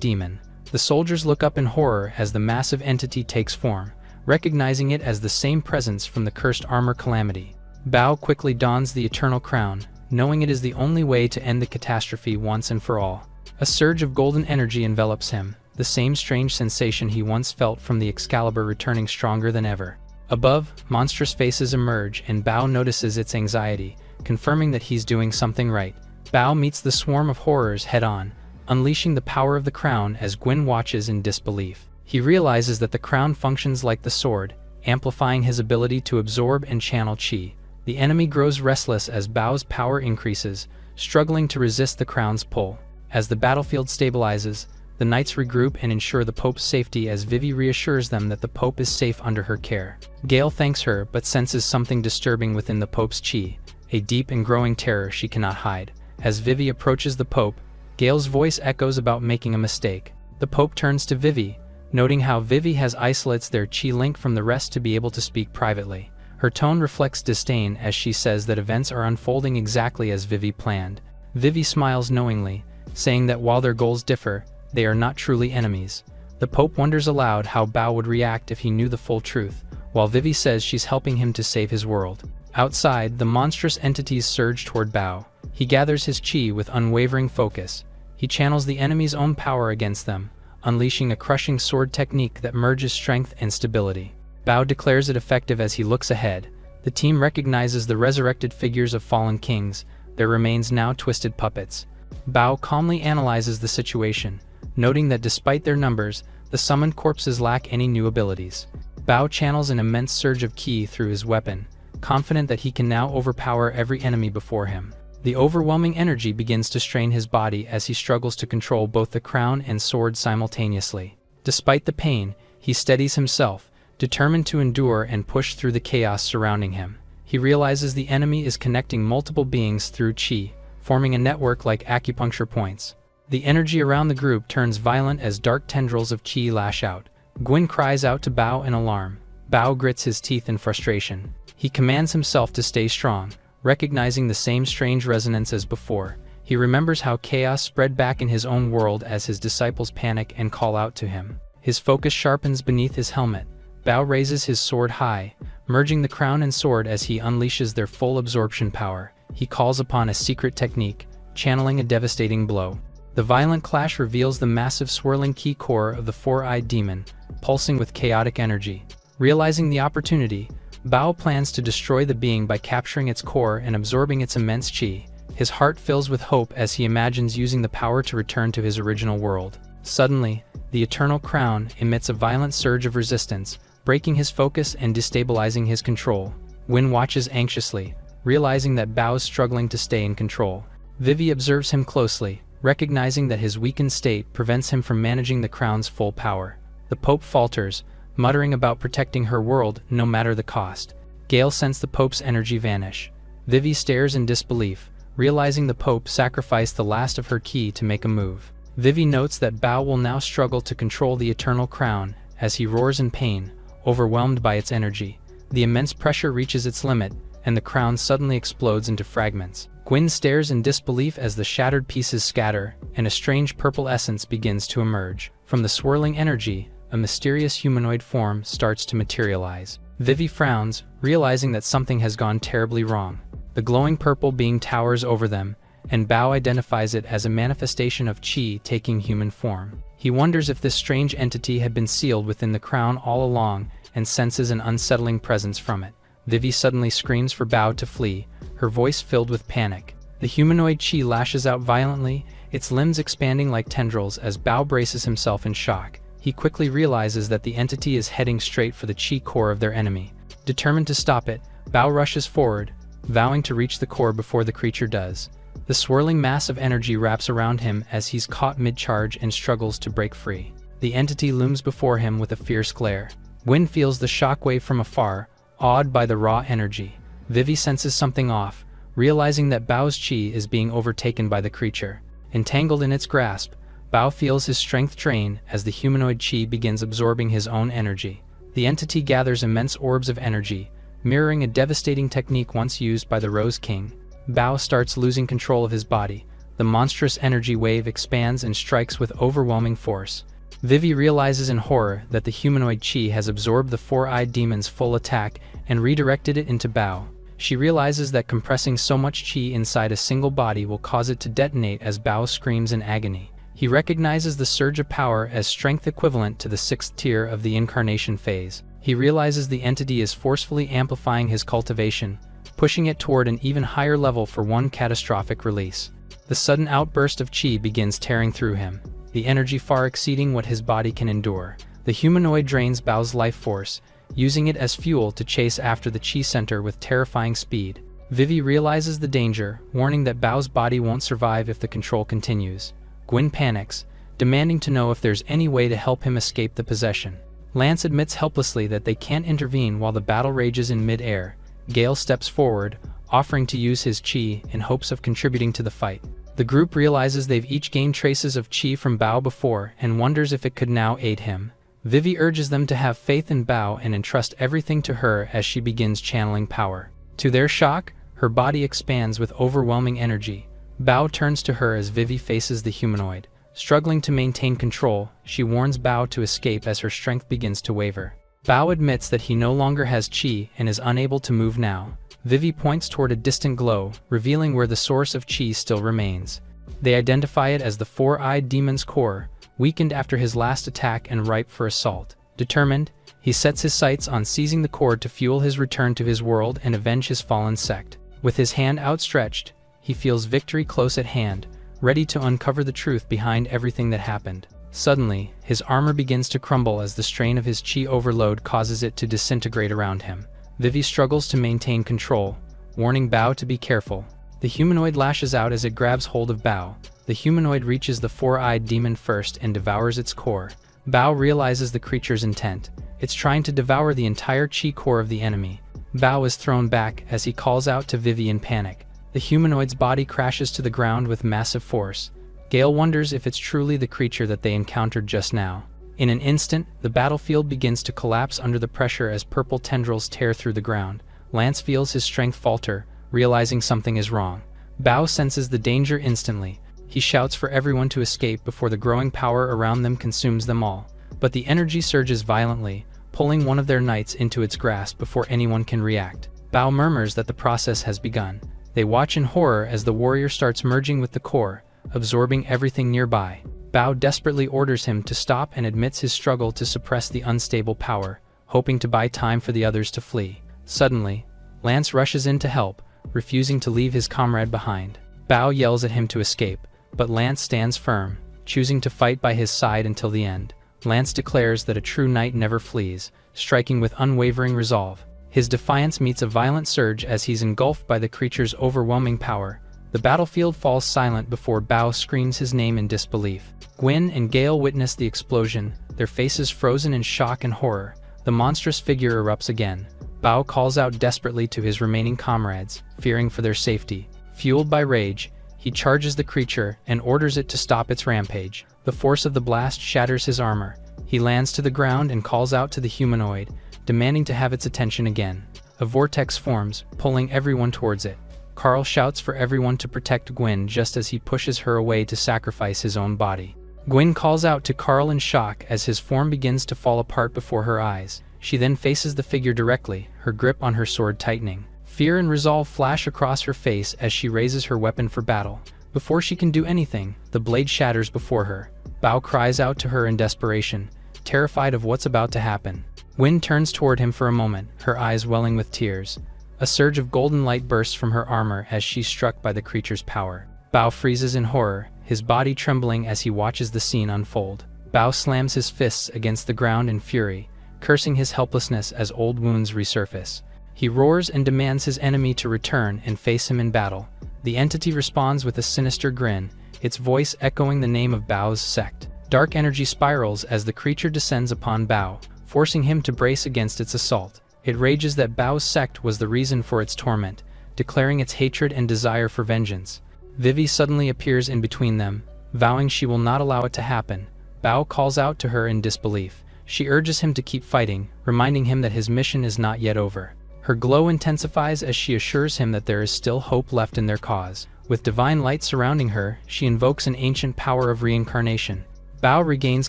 demon. The soldiers look up in horror as the massive entity takes form, recognizing it as the same presence from the cursed armor calamity. Bao quickly dons the eternal crown, knowing it is the only way to end the catastrophe once and for all. A surge of golden energy envelops him, the same strange sensation he once felt from the Excalibur returning stronger than ever. Above, monstrous faces emerge and Bao notices its anxiety, confirming that he's doing something right. Bao meets the swarm of horrors head-on, unleashing the power of the crown as Gwyn watches in disbelief. He realizes that the crown functions like the sword, amplifying his ability to absorb and channel chi. The enemy grows restless as Bao's power increases, struggling to resist the crown's pull. As the battlefield stabilizes, the knights regroup and ensure the Pope's safety as Vivi reassures them that the Pope is safe under her care. Gale thanks her but senses something disturbing within the Pope's chi, a deep and growing terror she cannot hide. As Vivi approaches the Pope, Gale's voice echoes about making a mistake. The Pope turns to Vivi, noting how Vivi has isolates their chi link from the rest to be able to speak privately. Her tone reflects disdain as she says that events are unfolding exactly as Vivi planned. Vivi smiles knowingly, saying that while their goals differ, they are not truly enemies. The Pope wonders aloud how Bao would react if he knew the full truth, while Vivi says she's helping him to save his world. Outside, the monstrous entities surge toward Bao. He gathers his chi with unwavering focus. He channels the enemy's own power against them, unleashing a crushing sword technique that merges strength and stability. Bao declares it effective as he looks ahead. The team recognizes the resurrected figures of fallen kings, their remains now twisted puppets. Bao calmly analyzes the situation, noting that despite their numbers, the summoned corpses lack any new abilities. Bao channels an immense surge of ki through his weapon, confident that he can now overpower every enemy before him. The overwhelming energy begins to strain his body as he struggles to control both the crown and sword simultaneously. Despite the pain, he steadies himself, determined to endure and push through the chaos surrounding him. He realizes the enemy is connecting multiple beings through chi, forming a network like acupuncture points. The energy around the group turns violent as dark tendrils of chi lash out. Gwyn cries out to Bao in alarm. Bao grits his teeth in frustration. He commands himself to stay strong, recognizing the same strange resonance as before. He remembers how chaos spread back in his own world as his disciples panic and call out to him. His focus sharpens beneath his helmet. Bao raises his sword high, merging the crown and sword as he unleashes their full absorption power. He calls upon a secret technique, channeling a devastating blow. The violent clash reveals the massive swirling ki core of the four-eyed demon, pulsing with chaotic energy. Realizing the opportunity, Bao plans to destroy the being by capturing its core and absorbing its immense chi. His heart fills with hope as he imagines using the power to return to his original world. Suddenly, the eternal crown emits a violent surge of resistance, breaking his focus and destabilizing his control. Win watches anxiously, realizing that Bao is struggling to stay in control. Vivi observes him closely, recognizing that his weakened state prevents him from managing the crown's full power. The Pope falters, muttering about protecting her world no matter the cost. Gale senses the Pope's energy vanish. Vivi stares in disbelief, realizing the Pope sacrificed the last of her ki to make a move. Vivi notes that Bao will now struggle to control the eternal crown as he roars in pain, overwhelmed by its energy. The immense pressure reaches its limit, and the crown suddenly explodes into fragments. Gwyn stares in disbelief as the shattered pieces scatter, and a strange purple essence begins to emerge. From the swirling energy, a mysterious humanoid form starts to materialize. Vivi frowns, realizing that something has gone terribly wrong. The glowing purple being towers over them, and Bao identifies it as a manifestation of chi taking human form. He wonders if this strange entity had been sealed within the crown all along and senses an unsettling presence from it. Vivi suddenly screams for Bao to flee, her voice filled with panic. The humanoid chi lashes out violently, its limbs expanding like tendrils as Bao braces himself in shock. He quickly realizes that the entity is heading straight for the chi core of their enemy. Determined to stop it, Bao rushes forward, vowing to reach the core before the creature does. The swirling mass of energy wraps around him as he's caught mid-charge and struggles to break free. The entity looms before him with a fierce glare. Gwyn feels the shockwave from afar, awed by the raw energy. Vivi senses something off, realizing that Bao's chi is being overtaken by the creature. Entangled in its grasp, Bao feels his strength drain as the humanoid chi begins absorbing his own energy. The entity gathers immense orbs of energy, mirroring a devastating technique once used by the Rose King. Bao starts losing control of his body. The monstrous energy wave expands and strikes with overwhelming force. Vivi realizes in horror that the humanoid chi has absorbed the four-eyed demon's full attack and redirected it into Bao. She realizes that compressing so much chi inside a single body will cause it to detonate as Bao screams in agony. He recognizes the surge of power as strength equivalent to the sixth tier of the incarnation phase. He realizes the entity is forcefully amplifying his cultivation, pushing it toward an even higher level for one catastrophic release. The sudden outburst of chi begins tearing through him, the energy far exceeding what his body can endure. The humanoid drains Bao's life force, using it as fuel to chase after the chi center with terrifying speed. Vivi realizes the danger, warning that Bao's body won't survive if the control continues. Gwyn panics, demanding to know if there's any way to help him escape the possession. Lance admits helplessly that they can't intervene while the battle rages in mid-air. Gale steps forward, offering to use his chi in hopes of contributing to the fight. The group realizes they've each gained traces of chi from Bao before and wonders if it could now aid him. Vivi urges them to have faith in Bao and entrust everything to her as she begins channeling power. To their shock, her body expands with overwhelming energy. Bao turns to her as Vivi faces the humanoid. Struggling to maintain control, she warns Bao to escape as her strength begins to waver. Bao admits that he no longer has chi and is unable to move now. Vivi points toward a distant glow, revealing where the source of chi still remains. They identify it as the four-eyed demon's core, weakened after his last attack and ripe for assault. Determined, he sets his sights on seizing the core to fuel his return to his world and avenge his fallen sect. With his hand outstretched, he feels victory close at hand, ready to uncover the truth behind everything that happened. Suddenly, his armor begins to crumble as the strain of his chi overload causes it to disintegrate around him. Vivi struggles to maintain control, warning Bao to be careful. The humanoid lashes out as it grabs hold of Bao. The humanoid reaches the four-eyed demon first and devours its core. Bao realizes the creature's intent. It's trying to devour the entire chi core of the enemy. Bao is thrown back as he calls out to Vivi in panic. The humanoid's body crashes to the ground with massive force. Gale wonders if it's truly the creature that they encountered just now. In an instant, the battlefield begins to collapse under the pressure as purple tendrils tear through the ground. Lance feels his strength falter, realizing something is wrong. Bao senses the danger instantly. He shouts for everyone to escape before the growing power around them consumes them all. But the energy surges violently, pulling one of their knights into its grasp before anyone can react. Bao murmurs that the process has begun. They watch in horror as the warrior starts merging with the core, absorbing everything nearby. Bao desperately orders him to stop and admits his struggle to suppress the unstable power, hoping to buy time for the others to flee. Suddenly, Lance rushes in to help, refusing to leave his comrade behind. Bao yells at him to escape, but Lance stands firm, choosing to fight by his side until the end. Lance declares that a true knight never flees, striking with unwavering resolve. His defiance meets a violent surge as he's engulfed by the creature's overwhelming power. The battlefield falls silent before Bao screams his name in disbelief. Gwyn and Gale witness the explosion, their faces frozen in shock and horror. The monstrous figure erupts again. Bao calls out desperately to his remaining comrades, fearing for their safety. Fueled by rage, he charges the creature and orders it to stop its rampage. The force of the blast shatters his armor. He lands to the ground and calls out to the humanoid, demanding to have its attention again. A vortex forms, pulling everyone towards it. Carl shouts for everyone to protect Gwyn just as he pushes her away to sacrifice his own body. Gwyn calls out to Carl in shock as his form begins to fall apart before her eyes. She then faces the figure directly, her grip on her sword tightening. Fear and resolve flash across her face as she raises her weapon for battle. Before she can do anything, the blade shatters before her. Bao cries out to her in desperation, terrified of what's about to happen. Gwyn turns toward him for a moment, her eyes welling with tears. A surge of golden light bursts from her armor as she's struck by the creature's power. Bao freezes in horror, his body trembling as he watches the scene unfold. Bao slams his fists against the ground in fury, cursing his helplessness as old wounds resurface. He roars and demands his enemy to return and face him in battle. The entity responds with a sinister grin, its voice echoing the name of Bao's sect. Dark energy spirals as the creature descends upon Bao, forcing him to brace against its assault. It rages that Bao's sect was the reason for its torment, declaring its hatred and desire for vengeance. Vivi suddenly appears in between them, vowing she will not allow it to happen. Bao calls out to her in disbelief. She urges him to keep fighting, reminding him that his mission is not yet over. Her glow intensifies as she assures him that there is still hope left in their cause. With divine light surrounding her, she invokes an ancient power of reincarnation. Bao regains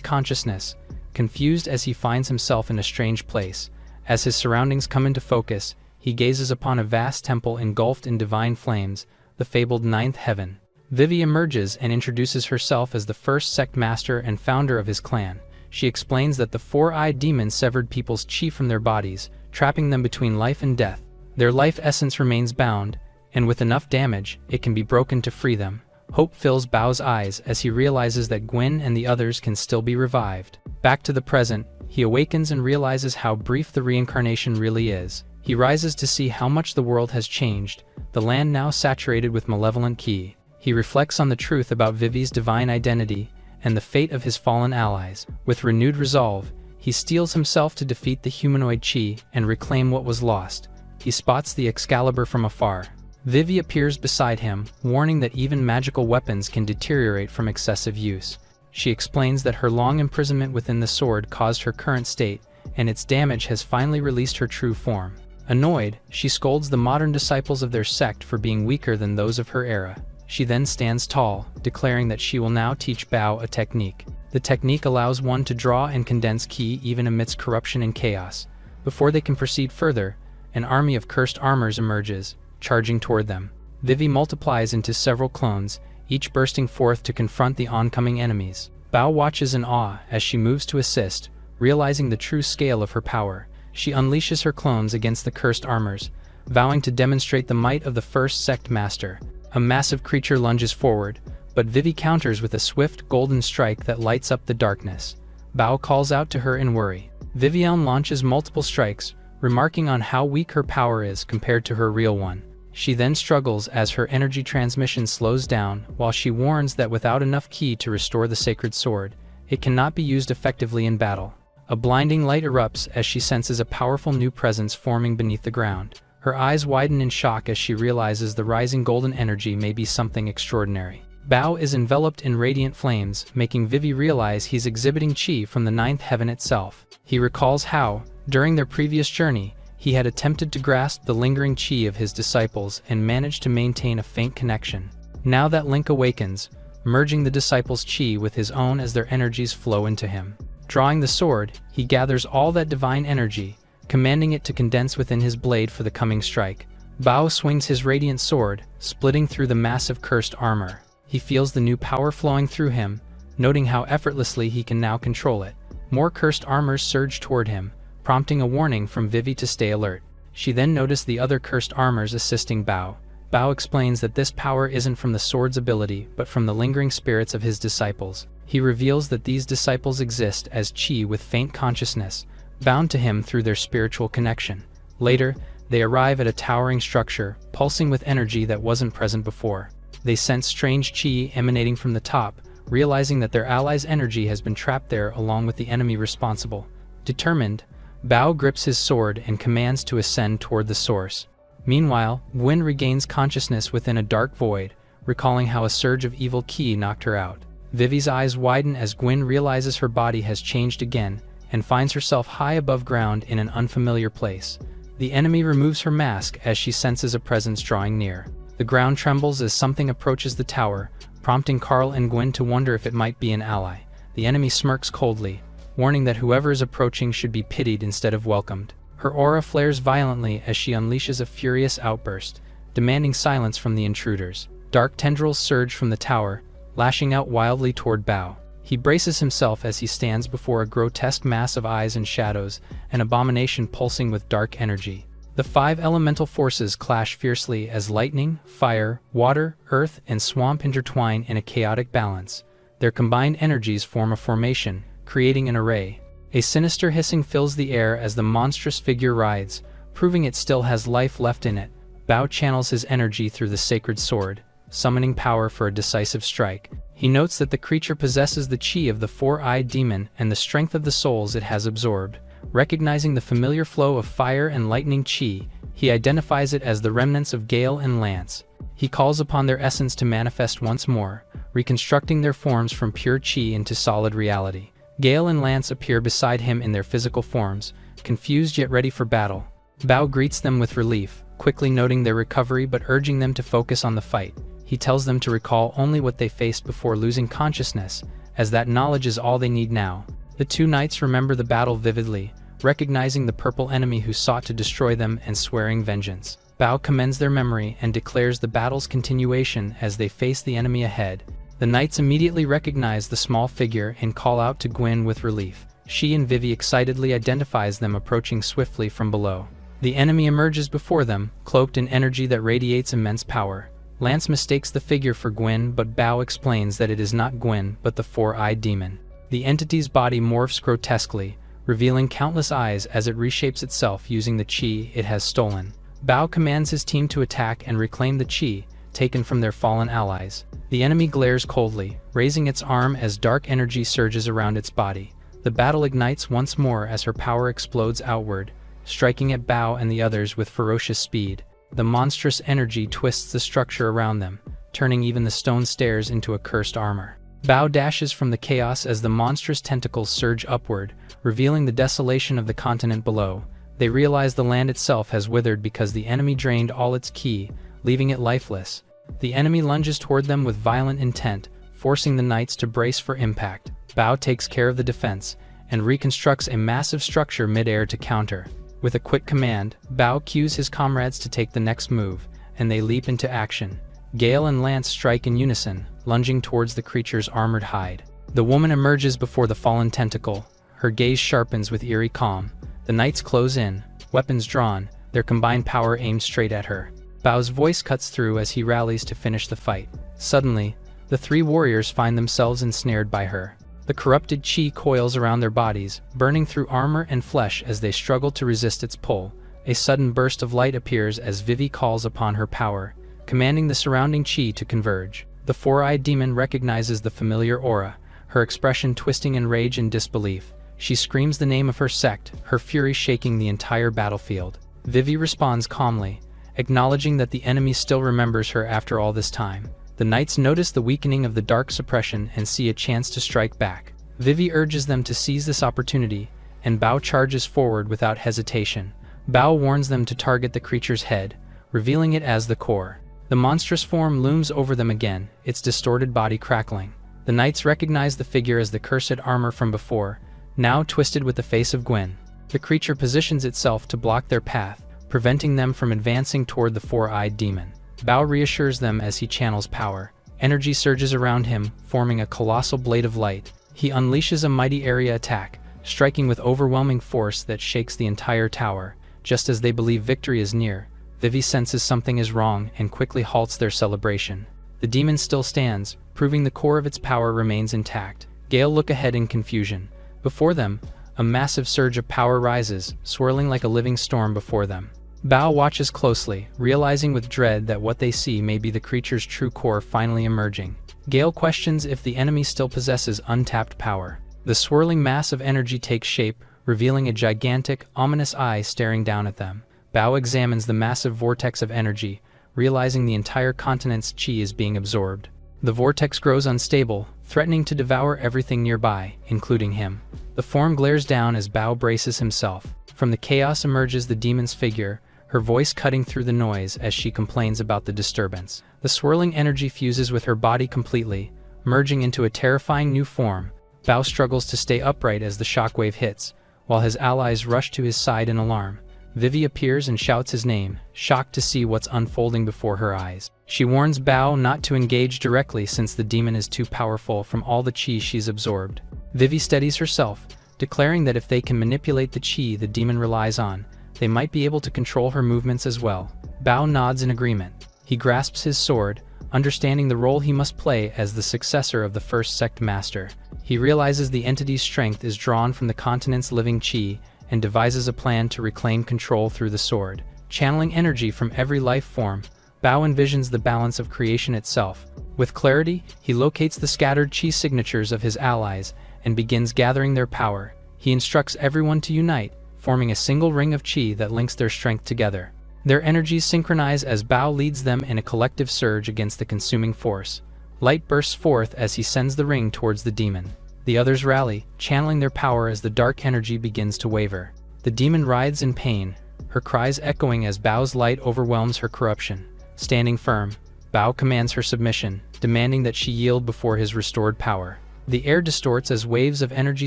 consciousness, confused as he finds himself in a strange place. As his surroundings come into focus, he gazes upon a vast temple engulfed in divine flames, the fabled ninth heaven. Vivi emerges and introduces herself as the first sect master and founder of his clan. She explains that the four-eyed demon severed people's chi from their bodies, trapping them between life and death. Their life essence remains bound, and with enough damage, it can be broken to free them. Hope fills Bao's eyes as he realizes that Gwen and the others can still be revived. Back to the present, he awakens and realizes how brief the reincarnation really is. He rises to see how much the world has changed, the land now saturated with malevolent qi. He reflects on the truth about Vivi's divine identity and the fate of his fallen allies. With renewed resolve, he steels himself to defeat the humanoid qi and reclaim what was lost. He spots the Excalibur from afar. Vivi appears beside him, warning that even magical weapons can deteriorate from excessive use. She explains that her long imprisonment within the sword caused her current state, and its damage has finally released her true form. Annoyed, she scolds the modern disciples of their sect for being weaker than those of her era. She then stands tall, declaring that she will now teach Bao a technique. The technique allows one to draw and condense ki even amidst corruption and chaos. Before they can proceed further, an army of cursed armors emerges, charging toward them. Vivi multiplies into several clones, each bursting forth to confront the oncoming enemies. Bao watches in awe as she moves to assist, realizing the true scale of her power. She unleashes her clones against the cursed armors, vowing to demonstrate the might of the first sect master. A massive creature lunges forward, but Vivi counters with a swift golden strike that lights up the darkness. Bao calls out to her in worry. Vivian launches multiple strikes, remarking on how weak her power is compared to her real one. She then struggles as her energy transmission slows down, while she warns that without enough ki to restore the sacred sword, it cannot be used effectively in battle. A blinding light erupts as she senses a powerful new presence forming beneath the ground. Her eyes widen in shock as she realizes the rising golden energy may be something extraordinary. Bao is enveloped in radiant flames, making Vivi realize he's exhibiting chi from the ninth heaven itself. He recalls how, during their previous journey, he had attempted to grasp the lingering chi of his disciples and managed to maintain a faint connection. Now that link awakens, merging the disciples' chi with his own as their energies flow into him. Drawing the sword, he gathers all that divine energy, commanding it to condense within his blade for the coming strike. Bao swings his radiant sword, splitting through the massive cursed armor. He feels the new power flowing through him, noting how effortlessly he can now control it. More cursed armors surge toward him, prompting a warning from Vivi to stay alert. She then noticed the other cursed armors assisting Bao. Bao explains that this power isn't from the sword's ability, but from the lingering spirits of his disciples. He reveals that these disciples exist as chi with faint consciousness, bound to him through their spiritual connection. Later, they arrive at a towering structure, pulsing with energy that wasn't present before. They sense strange chi emanating from the top, realizing that their allies' energy has been trapped there along with the enemy responsible. Determined, Bao grips his sword and commands to ascend toward the source. Meanwhile, Gwen regains consciousness within a dark void, recalling how a surge of evil ki knocked her out. Vivi's eyes widen as Gwen realizes her body has changed again, and finds herself high above ground in an unfamiliar place. The enemy removes her mask as she senses a presence drawing near. The ground trembles as something approaches the tower, prompting Carl and Gwen to wonder if it might be an ally. The enemy smirks coldly, warning that whoever is approaching should be pitied instead of welcomed. Her aura flares violently as she unleashes a furious outburst, demanding silence from the intruders. Dark tendrils surge from the tower, lashing out wildly toward Bao. He braces himself as he stands before a grotesque mass of eyes and shadows, an abomination pulsing with dark energy. The 5 elemental forces clash fiercely as lightning, fire, water, earth, and swamp intertwine in a chaotic balance. Their combined energies form a formation, creating an array. A sinister hissing fills the air as the monstrous figure rides, proving it still has life left in it. Bao channels his energy through the sacred sword, summoning power for a decisive strike. He notes that the creature possesses the chi of the four-eyed demon and the strength of the souls it has absorbed. Recognizing the familiar flow of fire and lightning chi, he identifies it as the remnants of Gale and Lance. He calls upon their essence to manifest once more, reconstructing their forms from pure chi into solid reality. Gale and Lance appear beside him in their physical forms, confused yet ready for battle. Bao greets them with relief, quickly noting their recovery but urging them to focus on the fight. He tells them to recall only what they faced before losing consciousness, as that knowledge is all they need now. The two knights remember the battle vividly, recognizing the purple enemy who sought to destroy them and swearing vengeance. Bao commends their memory and declares the battle's continuation as they face the enemy ahead. The knights immediately recognize the small figure and call out to Gwyn with relief. She and Vivi excitedly identifies them approaching swiftly from below. The enemy emerges before them, cloaked in energy that radiates immense power. Lance mistakes the figure for Gwyn, but Bao explains that it is not Gwyn but the four-eyed demon. The entity's body morphs grotesquely, revealing countless eyes as it reshapes itself using the chi it has stolen. Bao commands his team to attack and reclaim the chi, taken from their fallen allies. The enemy glares coldly, raising its arm as dark energy surges around its body. The battle ignites once more as her power explodes outward, striking at Bao and the others with ferocious speed. The monstrous energy twists the structure around them, turning even the stone stairs into a cursed armor. Bao dashes from the chaos as the monstrous tentacles surge upward, revealing the desolation of the continent below. They realize the land itself has withered because the enemy drained all its ki, leaving it lifeless. The enemy lunges toward them with violent intent, forcing the knights to brace for impact. Bao takes care of the defense, and reconstructs a massive structure mid-air to counter. With a quick command, Bao cues his comrades to take the next move, and they leap into action. Gale and Lance strike in unison, lunging towards the creature's armored hide. The woman emerges before the fallen tentacle, her gaze sharpens with eerie calm. The knights close in, weapons drawn, their combined power aimed straight at her. Bao's voice cuts through as he rallies to finish the fight. Suddenly, the three warriors find themselves ensnared by her. The corrupted chi coils around their bodies, burning through armor and flesh as they struggle to resist its pull. A sudden burst of light appears as Vivi calls upon her power, commanding the surrounding chi to converge. The four-eyed demon recognizes the familiar aura, her expression twisting in rage and disbelief. She screams the name of her sect, her fury shaking the entire battlefield. Vivi responds calmly, acknowledging that the enemy still remembers her after all this time. The knights notice the weakening of the dark suppression and see a chance to strike back. Vivi urges them to seize this opportunity, and Bao charges forward without hesitation. Bao warns them to target the creature's head, revealing it as the core. The monstrous form looms over them again, its distorted body crackling. The knights recognize the figure as the cursed armor from before, now twisted with the face of Gwyn. The creature positions itself to block their path, preventing them from advancing toward the four-eyed demon. Bao reassures them as he channels power. Energy surges around him, forming a colossal blade of light. He unleashes a mighty area attack, striking with overwhelming force that shakes the entire tower. Just as they believe victory is near, Vivi senses something is wrong and quickly halts their celebration. The demon still stands, proving the core of its power remains intact. Gale look ahead in confusion. Before them, a massive surge of power rises, swirling like a living storm before them. Bao watches closely, realizing with dread that what they see may be the creature's true core finally emerging. Gale questions if the enemy still possesses untapped power. The swirling mass of energy takes shape, revealing a gigantic, ominous eye staring down at them. Bao examines the massive vortex of energy, realizing the entire continent's chi is being absorbed. The vortex grows unstable, threatening to devour everything nearby, including him. The form glares down as Bao braces himself. From the chaos emerges the demon's figure, her voice cutting through the noise as she complains about the disturbance. The swirling energy fuses with her body completely, merging into a terrifying new form. Bao struggles to stay upright as the shockwave hits, while his allies rush to his side in alarm. Vivi appears and shouts his name, shocked to see what's unfolding before her eyes. She warns Bao not to engage directly since the demon is too powerful from all the chi she's absorbed. Vivi steadies herself, declaring that if they can manipulate the chi the demon relies on, they might be able to control her movements as well. Bao nods in agreement. He grasps his sword, understanding the role he must play as the successor of the first sect master. He realizes the entity's strength is drawn from the continent's living qi and devises a plan to reclaim control through the sword. Channeling energy from every life form, Bao envisions the balance of creation itself. With clarity, he locates the scattered qi signatures of his allies and begins gathering their power. He instructs everyone to unite, forming a single ring of qi that links their strength together. Their energies synchronize as Bao leads them in a collective surge against the consuming force. Light bursts forth as he sends the ring towards the demon. The others rally, channeling their power as the dark energy begins to waver. The demon writhes in pain, her cries echoing as Bao's light overwhelms her corruption. Standing firm, Bao commands her submission, demanding that she yield before his restored power. The air distorts as waves of energy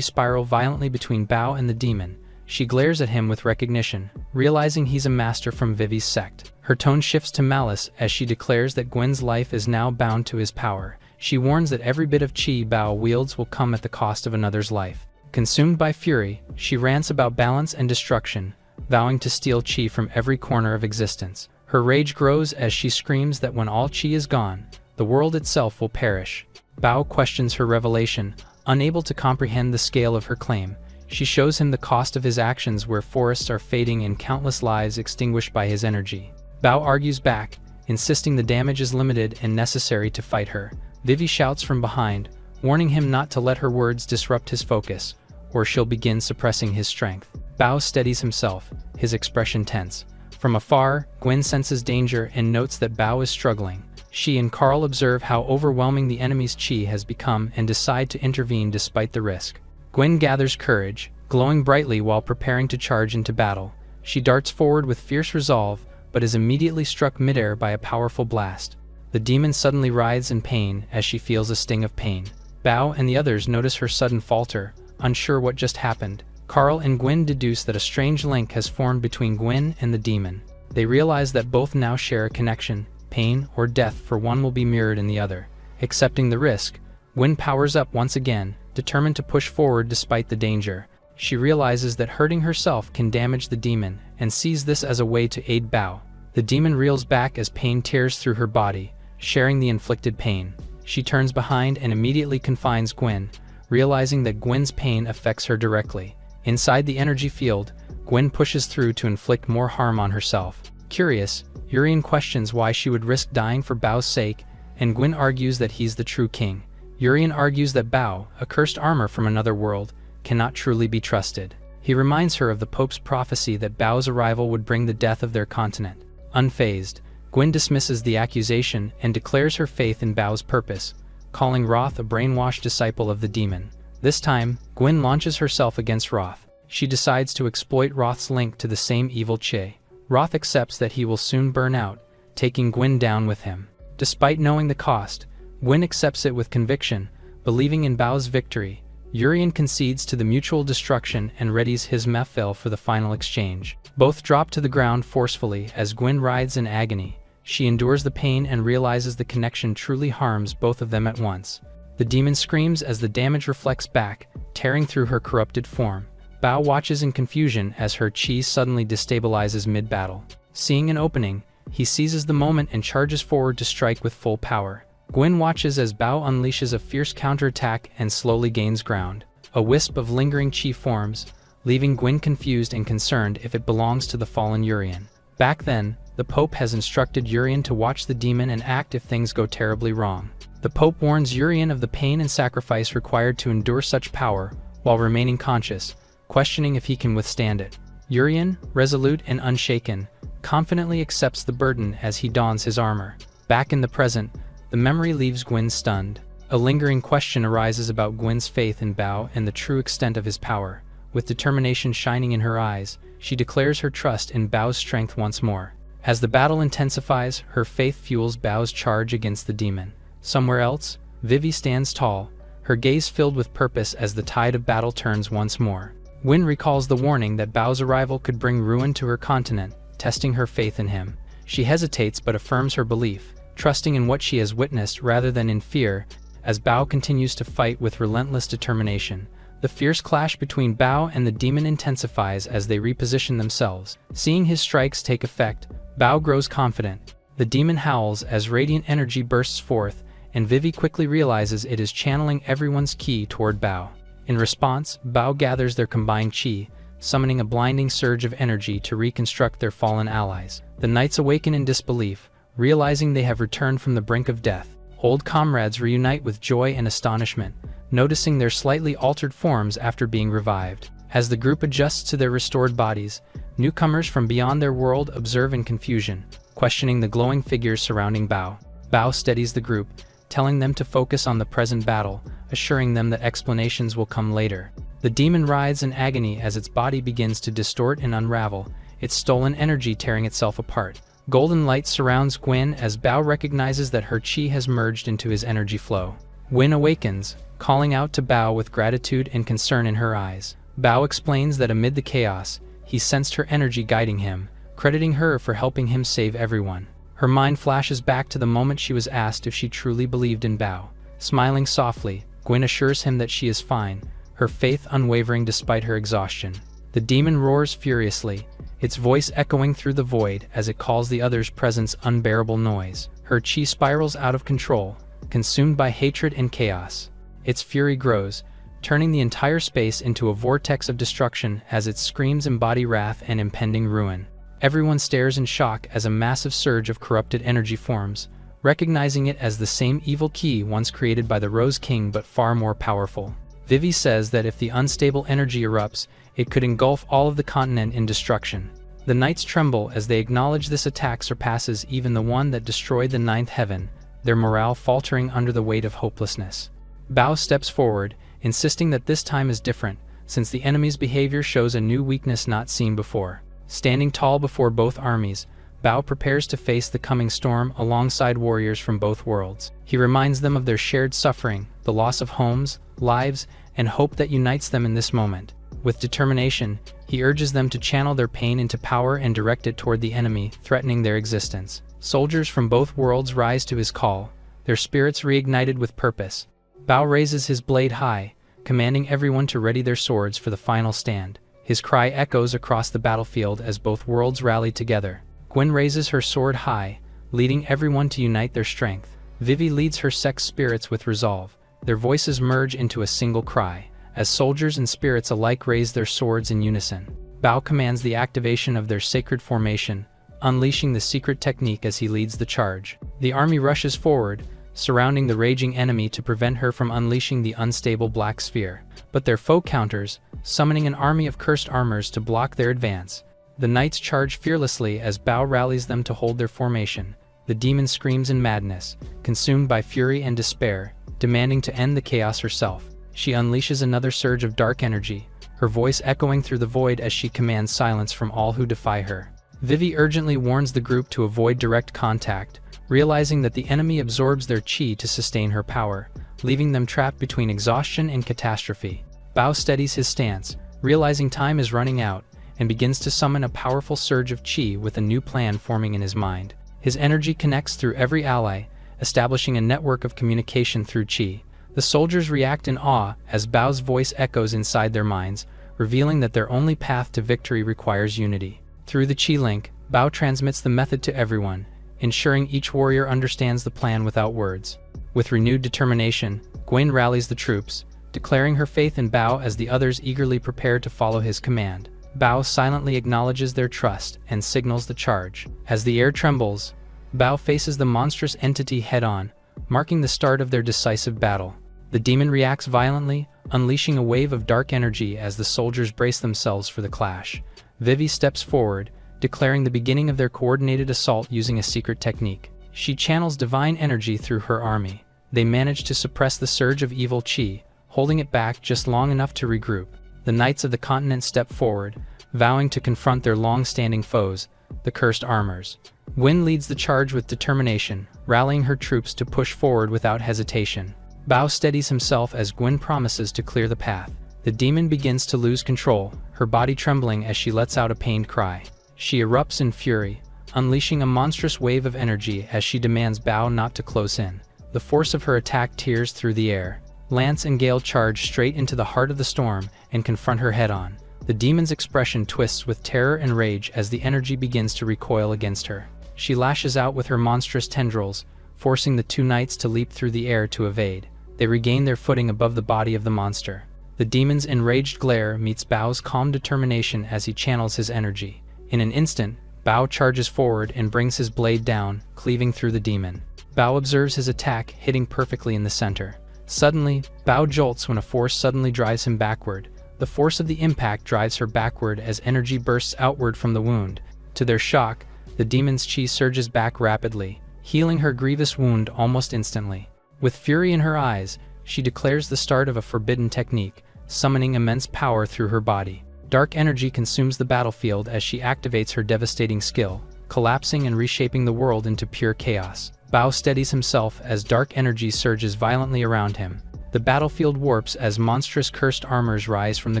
spiral violently between Bao and the demon. She glares at him with recognition, realizing he's a master from Vivi's sect. Her tone shifts to malice as she declares that Gwen's life is now bound to his power. She warns that every bit of qi Bao wields will come at the cost of another's life. Consumed by fury, she rants about balance and destruction, vowing to steal qi from every corner of existence. Her rage grows as she screams that when all qi is gone, the world itself will perish. Bao questions her revelation, unable to comprehend the scale of her claim. She shows him the cost of his actions where forests are fading and countless lives extinguished by his energy. Bao argues back, insisting the damage is limited and necessary to fight her. Vivi shouts from behind, warning him not to let her words disrupt his focus, or she'll begin suppressing his strength. Bao steadies himself, his expression tense. From afar, Gwen senses danger and notes that Bao is struggling. She and Carl observe how overwhelming the enemy's qi has become and decide to intervene despite the risk. Gwen gathers courage, glowing brightly while preparing to charge into battle. She darts forward with fierce resolve, but is immediately struck midair by a powerful blast. The demon suddenly writhes in pain as she feels a sting of pain. Bao and the others notice her sudden falter, unsure what just happened. Carl and Gwen deduce that a strange link has formed between Gwen and the demon. They realize that both now share a connection. Pain or death for one will be mirrored in the other. Accepting the risk, Gwen powers up once again, determined to push forward despite the danger. She realizes that hurting herself can damage the demon, and sees this as a way to aid Bao. The demon reels back as pain tears through her body, sharing the inflicted pain. She turns behind and immediately confines Gwen, realizing that Gwen's pain affects her directly. Inside the energy field, Gwen pushes through to inflict more harm on herself. Curious, Urien questions why she would risk dying for Bao's sake, and Gwen argues that he's the true king. Urien argues that Bao, a cursed armor from another world, cannot truly be trusted. He reminds her of the Pope's prophecy that Bao's arrival would bring the death of their continent. Unfazed, Gwen dismisses the accusation and declares her faith in Bao's purpose, calling Roth a brainwashed disciple of the demon. This time, Gwen launches herself against Roth. She decides to exploit Roth's link to the same evil qi. Roth accepts that he will soon burn out, taking Gwen down with him. Despite knowing the cost, Gwen accepts it with conviction, believing in Bao's victory. Urien concedes to the mutual destruction and readies his mephil for the final exchange. Both drop to the ground forcefully as Gwen writhes in agony. She endures the pain and realizes the connection truly harms both of them at once. The demon screams as the damage reflects back, tearing through her corrupted form. Bao watches in confusion as her qi suddenly destabilizes mid-battle. Seeing an opening, he seizes the moment and charges forward to strike with full power. Gwen watches as Bao unleashes a fierce counterattack and slowly gains ground. A wisp of lingering qi forms, leaving Gwen confused and concerned if it belongs to the fallen Urien. Back then, the Pope has instructed Urien to watch the demon and act if things go terribly wrong. The Pope warns Urien of the pain and sacrifice required to endure such power, while remaining conscious, questioning if he can withstand it. Urien, resolute and unshaken, confidently accepts the burden as he dons his armor. Back in the present, the memory leaves Gwen stunned. A lingering question arises about Gwen's faith in Bao and the true extent of his power. With determination shining in her eyes, she declares her trust in Bao's strength once more. As the battle intensifies, her faith fuels Bao's charge against the demon. Somewhere else, Vivi stands tall, her gaze filled with purpose as the tide of battle turns once more. Gwen recalls the warning that Bao's arrival could bring ruin to her continent, testing her faith in him. She hesitates but affirms her belief, trusting in what she has witnessed rather than in fear. As Bao continues to fight with relentless determination, The fierce clash between Bao and the demon intensifies as they reposition themselves. Seeing his strikes take effect, Bao grows confident. The demon howls as radiant energy bursts forth, and Vivi quickly realizes it is channeling everyone's ki toward Bao. In response, Bao gathers their combined chi, summoning a blinding surge of energy to reconstruct their fallen allies. The knights awaken in disbelief, realizing they have returned from the brink of death. Old comrades reunite with joy and astonishment, noticing their slightly altered forms after being revived. As the group adjusts to their restored bodies, newcomers from beyond their world observe in confusion, questioning the glowing figures surrounding Bao. Bao steadies the group, telling them to focus on the present battle, assuring them that explanations will come later. The demon writhes in agony as its body begins to distort and unravel, its stolen energy tearing itself apart. Golden light surrounds Gwen as Bao recognizes that her chi has merged into his energy flow. Gwen awakens, calling out to Bao with gratitude and concern in her eyes. Bao explains that amid the chaos, he sensed her energy guiding him, crediting her for helping him save everyone. Her mind flashes back to the moment she was asked if she truly believed in Bao. Smiling softly, Gwen assures him that she is fine, her faith unwavering despite her exhaustion. The demon roars furiously, its voice echoing through the void as it calls the others' presence unbearable noise. Her chi spirals out of control, consumed by hatred and chaos. Its fury grows, turning the entire space into a vortex of destruction as its screams embody wrath and impending ruin. Everyone stares in shock as a massive surge of corrupted energy forms, recognizing it as the same evil ki once created by the Rose King but far more powerful. Vivi says that if the unstable energy erupts, it could engulf all of the continent in destruction. The knights tremble as they acknowledge this attack surpasses even the one that destroyed the ninth heaven, their morale faltering under the weight of hopelessness. Bao steps forward, insisting that this time is different, since the enemy's behavior shows a new weakness not seen before. Standing tall before both armies, Bao prepares to face the coming storm alongside warriors from both worlds. He reminds them of their shared suffering, the loss of homes, lives, and hope that unites them in this moment. With determination, he urges them to channel their pain into power and direct it toward the enemy, threatening their existence. Soldiers from both worlds rise to his call, their spirits reignited with purpose. Bao raises his blade high, commanding everyone to ready their swords for the final stand. His cry echoes across the battlefield as both worlds rally together. Gwen raises her sword high, leading everyone to unite their strength. Vivi leads her sex spirits with resolve. Their voices merge into a single cry, as soldiers and spirits alike raise their swords in unison. Bao commands the activation of their sacred formation, unleashing the secret technique as he leads the charge. The army rushes forward, surrounding the raging enemy to prevent her from unleashing the unstable black sphere. But their foe counters, summoning an army of cursed armors to block their advance. The knights charge fearlessly as Bao rallies them to hold their formation. The demon screams in madness, consumed by fury and despair, demanding to end the chaos herself. She unleashes another surge of dark energy, her voice echoing through the void as she commands silence from all who defy her. Vivi urgently warns the group to avoid direct contact, realizing that the enemy absorbs their chi to sustain her power, leaving them trapped between exhaustion and catastrophe. Bao steadies his stance, realizing time is running out, and begins to summon a powerful surge of chi with a new plan forming in his mind. His energy connects through every ally, establishing a network of communication through chi. The soldiers react in awe as Bao's voice echoes inside their minds, revealing that their only path to victory requires unity. Through the chi link, Bao transmits the method to everyone, ensuring each warrior understands the plan without words. With renewed determination, Gwen rallies the troops, declaring her faith in Bao as the others eagerly prepare to follow his command. Bao silently acknowledges their trust and signals the charge. As the air trembles, Bao faces the monstrous entity head-on, marking the start of their decisive battle. The demon reacts violently, unleashing a wave of dark energy as the soldiers brace themselves for the clash. Vivi steps forward, declaring the beginning of their coordinated assault using a secret technique. She channels divine energy through her army. They manage to suppress the surge of evil chi, holding it back just long enough to regroup. The knights of the continent step forward, vowing to confront their long-standing foes, the cursed armors. Gwen leads the charge with determination, rallying her troops to push forward without hesitation. Bao steadies himself as Gwen promises to clear the path. The demon begins to lose control, her body trembling as she lets out a pained cry. She erupts in fury, unleashing a monstrous wave of energy as she demands Bao not to close in. The force of her attack tears through the air, Lance and Gale charge straight into the heart of the storm and confront her head-on. The demon's expression twists with terror and rage as the energy begins to recoil against her. She lashes out with her monstrous tendrils, forcing the two knights to leap through the air to evade. They regain their footing above the body of the monster. The demon's enraged glare meets Bao's calm determination as he channels his energy. In an instant, Bao charges forward and brings his blade down, cleaving through the demon. Bao observes his attack, hitting perfectly in the center. Suddenly, Bao jolts when a force suddenly drives him backward. The force of the impact drives her backward as energy bursts outward from the wound. To their shock, the demon's chi surges back rapidly, healing her grievous wound almost instantly. With fury in her eyes, she declares the start of a forbidden technique, summoning immense power through her body. Dark energy consumes the battlefield as she activates her devastating skill, collapsing and reshaping the world into pure chaos. Bao steadies himself as dark energy surges violently around him. The battlefield warps as monstrous cursed armors rise from the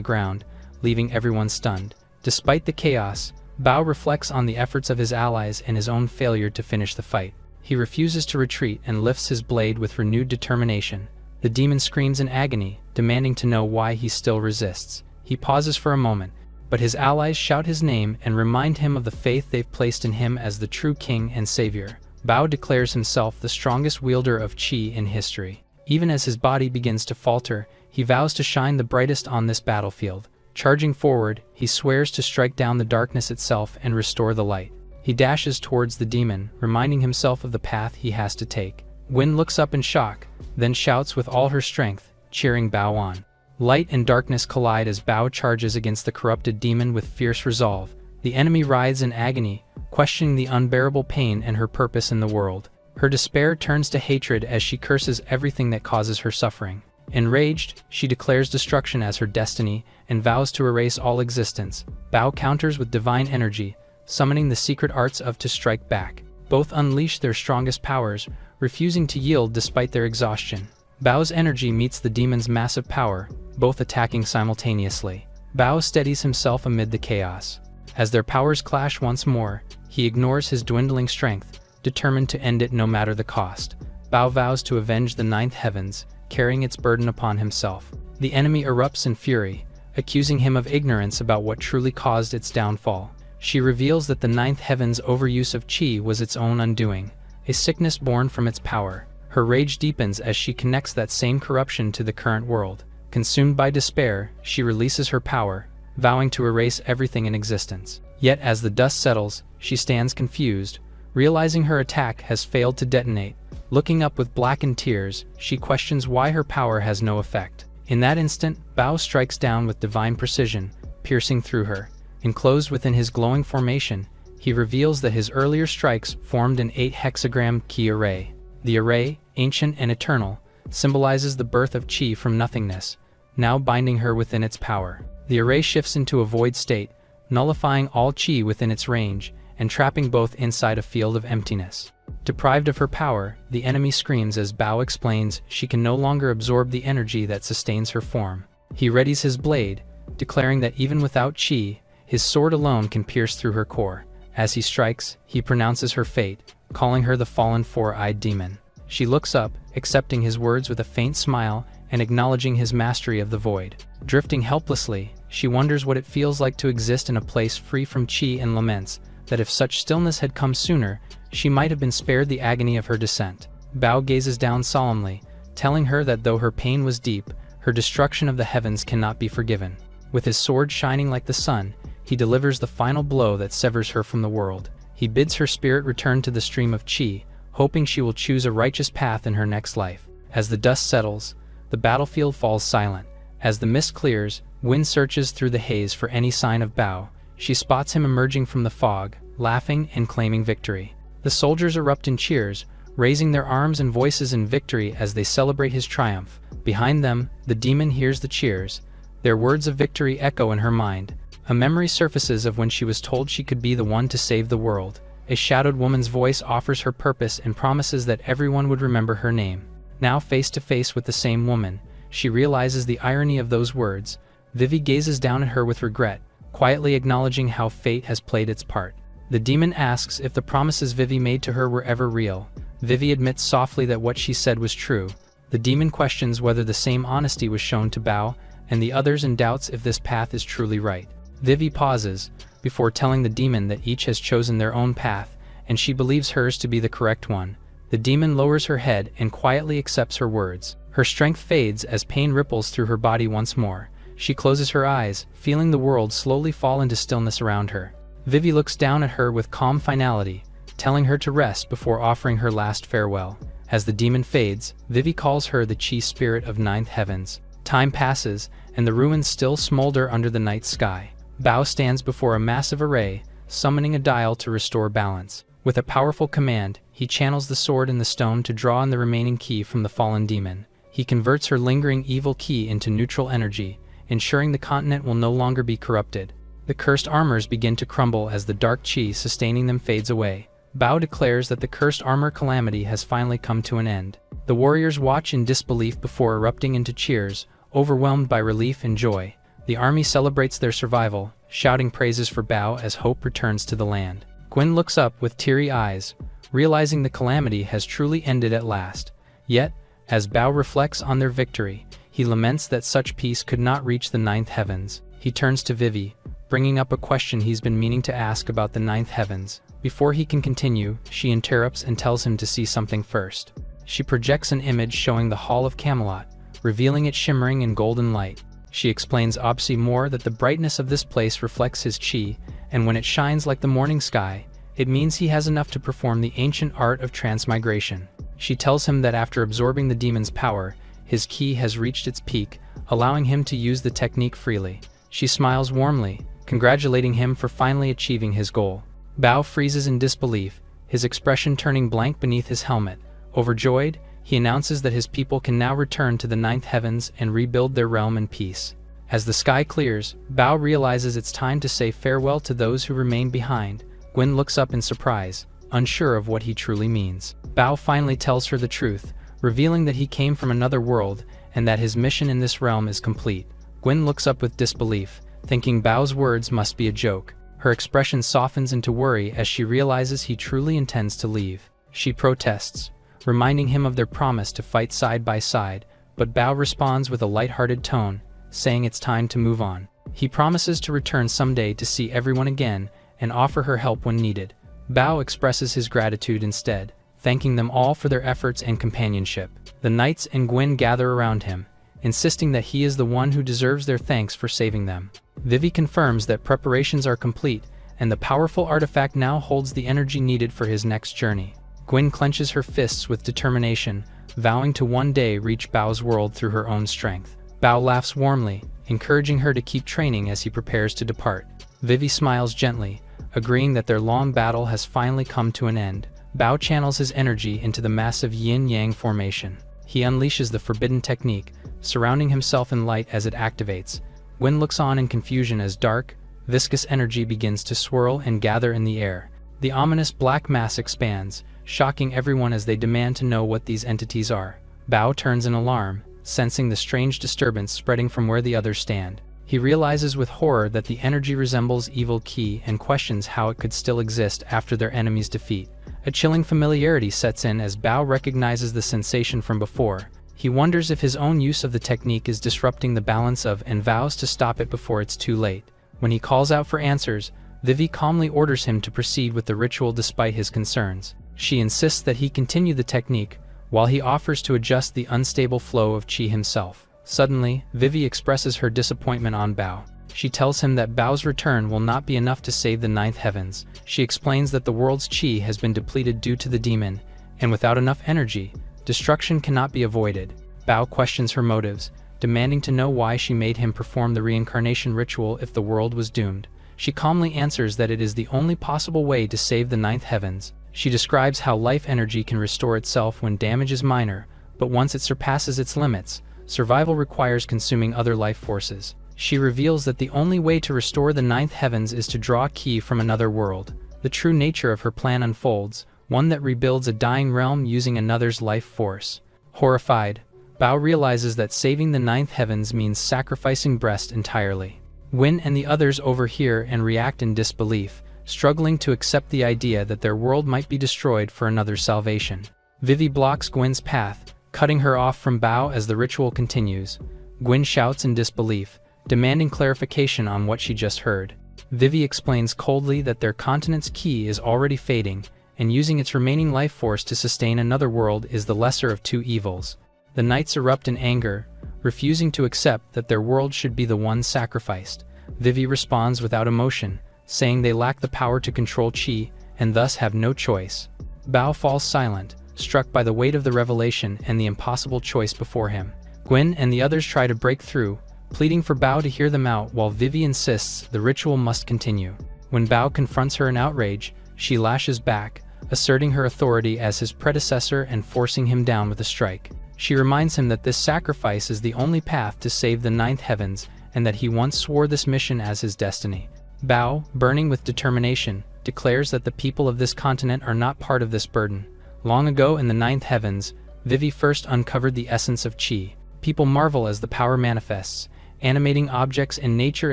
ground, leaving everyone stunned. Despite the chaos, Bao reflects on the efforts of his allies and his own failure to finish the fight. He refuses to retreat and lifts his blade with renewed determination. The demon screams in agony, demanding to know why he still resists. He pauses for a moment, but his allies shout his name and remind him of the faith they've placed in him as the true king and savior. Bao declares himself the strongest wielder of qi in history. Even as his body begins to falter, he vows to shine the brightest on this battlefield. Charging forward, he swears to strike down the darkness itself and restore the light. He dashes towards the demon, reminding himself of the path he has to take. Wen looks up in shock, then shouts with all her strength, cheering Bao on. Light and darkness collide as Bao charges against the corrupted demon with fierce resolve. The enemy writhes in agony, questioning the unbearable pain and her purpose in the world. Her despair turns to hatred as she curses everything that causes her suffering. Enraged, she declares destruction as her destiny and vows to erase all existence. Bao counters with divine energy, summoning the secret arts of to strike back. Both unleash their strongest powers, refusing to yield despite their exhaustion. Bao's energy meets the demon's massive power, both attacking simultaneously. Bao steadies himself amid the chaos. As their powers clash once more, he ignores his dwindling strength, determined to end it no matter the cost. Bao vows to avenge the ninth heavens, carrying its burden upon himself. The enemy erupts in fury, accusing him of ignorance about what truly caused its downfall. She reveals that the ninth heaven's overuse of qi was its own undoing, a sickness born from its power. Her rage deepens as she connects that same corruption to the current world. Consumed by despair, she releases her power, vowing to erase everything in existence. Yet as the dust settles, she stands confused, realizing her attack has failed to detonate. Looking up with blackened tears, she questions why her power has no effect. In that instant, Bao strikes down with divine precision, piercing through her. Enclosed within his glowing formation, he reveals that his earlier strikes formed an 8-hexagram qi array. The array, ancient and eternal, symbolizes the birth of qi from nothingness, now binding her within its power. The array shifts into a void state, nullifying all qi within its range, and trapping both inside a field of emptiness. Deprived of her power, the enemy screams as Bao explains she can no longer absorb the energy that sustains her form. He readies his blade, declaring that even without qi, his sword alone can pierce through her core. As he strikes, he pronounces her fate, calling her the fallen four-eyed demon. She looks up, accepting his words with a faint smile and acknowledging his mastery of the void. Drifting helplessly, she wonders what it feels like to exist in a place free from qi and laments, that if such stillness had come sooner, she might have been spared the agony of her descent. Bao gazes down solemnly, telling her that though her pain was deep, her destruction of the heavens cannot be forgiven. With his sword shining like the sun, he delivers the final blow that severs her from the world. He bids her spirit return to the stream of qi, hoping she will choose a righteous path in her next life. As the dust settles, the battlefield falls silent. As the mist clears, Wen searches through the haze for any sign of Bao. She spots him emerging from the fog, laughing and claiming victory. The soldiers erupt in cheers, raising their arms and voices in victory as they celebrate his triumph. Behind them, the demon hears the cheers. Their words of victory echo in her mind. A memory surfaces of when she was told she could be the one to save the world. A shadowed woman's voice offers her purpose and promises that everyone would remember her name. Now face to face with the same woman, she realizes the irony of those words. Vivi gazes down at her with regret, quietly acknowledging how fate has played its part. The demon asks if the promises Vivi made to her were ever real. Vivi admits softly that what she said was true, The demon questions whether the same honesty was shown to Bao and the others and doubts if this path is truly right. Vivi pauses, before telling the demon that each has chosen their own path, and she believes hers to be the correct one. The demon lowers her head and quietly accepts her words. Her strength fades as pain ripples through her body once more. She closes her eyes, feeling the world slowly fall into stillness around her. Vivi looks down at her with calm finality, telling her to rest before offering her last farewell. As the demon fades, Vivi calls her the Chi spirit of ninth heavens. Time passes, and the ruins still smolder under the night sky. Bao stands before a massive array, summoning a dial to restore balance. With a powerful command, he channels the sword in the stone to draw in the remaining ki from the fallen demon. He converts her lingering evil ki into neutral energy, ensuring the continent will no longer be corrupted. The cursed armors begin to crumble as the dark chi sustaining them fades away. Bao declares that the cursed armor calamity has finally come to an end. The warriors watch in disbelief before erupting into cheers, overwhelmed by relief and joy. The army celebrates their survival, shouting praises for Bao as hope returns to the land. Gwen looks up with teary eyes, realizing the calamity has truly ended at last. Yet, as Bao reflects on their victory, he laments that such peace could not reach the ninth heavens. He turns to Vivi, bringing up a question he's been meaning to ask about the ninth heavens. Before he can continue, she interrupts and tells him to see something first. She projects an image showing the Hall of Camelot, revealing it shimmering in golden light. She explains Opsi more that the brightness of this place reflects his chi, and when it shines like the morning sky, it means he has enough to perform the ancient art of transmigration. She tells him that after absorbing the demon's power, his ki has reached its peak, allowing him to use the technique freely. She smiles warmly, congratulating him for finally achieving his goal. Bao freezes in disbelief, his expression turning blank beneath his helmet. Overjoyed, he announces that his people can now return to the ninth heavens and rebuild their realm in peace. As the sky clears, Bao realizes it's time to say farewell to those who remain behind. Gwen looks up in surprise, unsure of what he truly means. Bao finally tells her the truth, revealing that he came from another world and that his mission in this realm is complete. Gwen looks up with disbelief, thinking Bao's words must be a joke. Her expression softens into worry as she realizes he truly intends to leave. She protests, reminding him of their promise to fight side by side, but Bao responds with a light-hearted tone, saying it's time to move on. He promises to return someday to see everyone again and offer her help when needed. Bao expresses his gratitude instead, thanking them all for their efforts and companionship. The knights and Gwen gather around him, insisting that he is the one who deserves their thanks for saving them. Vivi confirms that preparations are complete, and the powerful artifact now holds the energy needed for his next journey. Gwen clenches her fists with determination, vowing to one day reach Bao's world through her own strength. Bao laughs warmly, encouraging her to keep training as he prepares to depart. Vivi smiles gently, agreeing that their long battle has finally come to an end. Bao channels his energy into the massive yin-yang formation. He unleashes the forbidden technique, surrounding himself in light as it activates. Gwen looks on in confusion as dark, viscous energy begins to swirl and gather in the air. The ominous black mass expands, shocking everyone as they demand to know what these entities are. Bao turns in alarm, sensing the strange disturbance spreading from where the others stand. He realizes with horror that the energy resembles evil ki and questions how it could still exist after their enemy's defeat. A chilling familiarity sets in as Bao recognizes the sensation from before. He wonders if his own use of the technique is disrupting the balance of and vows to stop it before it's too late. When he calls out for answers, Vivi calmly orders him to proceed with the ritual despite his concerns. She insists that he continue the technique, while he offers to adjust the unstable flow of chi himself. Suddenly, Vivi expresses her disappointment on Bao. She tells him that Bao's return will not be enough to save the ninth heavens. She explains that the world's chi has been depleted due to the demon, and without enough energy, destruction cannot be avoided. Bao questions her motives, demanding to know why she made him perform the reincarnation ritual if the world was doomed. She calmly answers that it is the only possible way to save the ninth heavens. She describes how life energy can restore itself when damage is minor, but once it surpasses its limits, survival requires consuming other life forces. She reveals that the only way to restore the ninth heavens is to draw ki from another world. The true nature of her plan unfolds, one that rebuilds a dying realm using another's life force. Horrified, Bao realizes that saving the ninth heavens means sacrificing Brest entirely. Win and the others overhear and react in disbelief, struggling to accept the idea that their world might be destroyed for another's salvation. Vivi blocks Gwen's path, cutting her off from Bao as the ritual continues. Gwen shouts in disbelief, demanding clarification on what she just heard. Vivi explains coldly that their continent's ki is already fading, and using its remaining life force to sustain another world is the lesser of two evils. The knights erupt in anger, refusing to accept that their world should be the one sacrificed. Vivi responds without emotion, saying they lack the power to control chi, and thus have no choice. Bao falls silent, struck by the weight of the revelation and the impossible choice before him. Gwen and the others try to break through, pleading for Bao to hear them out while Vivi insists the ritual must continue. When Bao confronts her in outrage, she lashes back, asserting her authority as his predecessor and forcing him down with a strike. She reminds him that this sacrifice is the only path to save the ninth heavens, and that he once swore this mission as his destiny. Bao, burning with determination, declares that the people of this continent are not part of this burden. Long ago in the ninth heavens, Vivi first uncovered the essence of chi. People marvel as the power manifests, animating objects and nature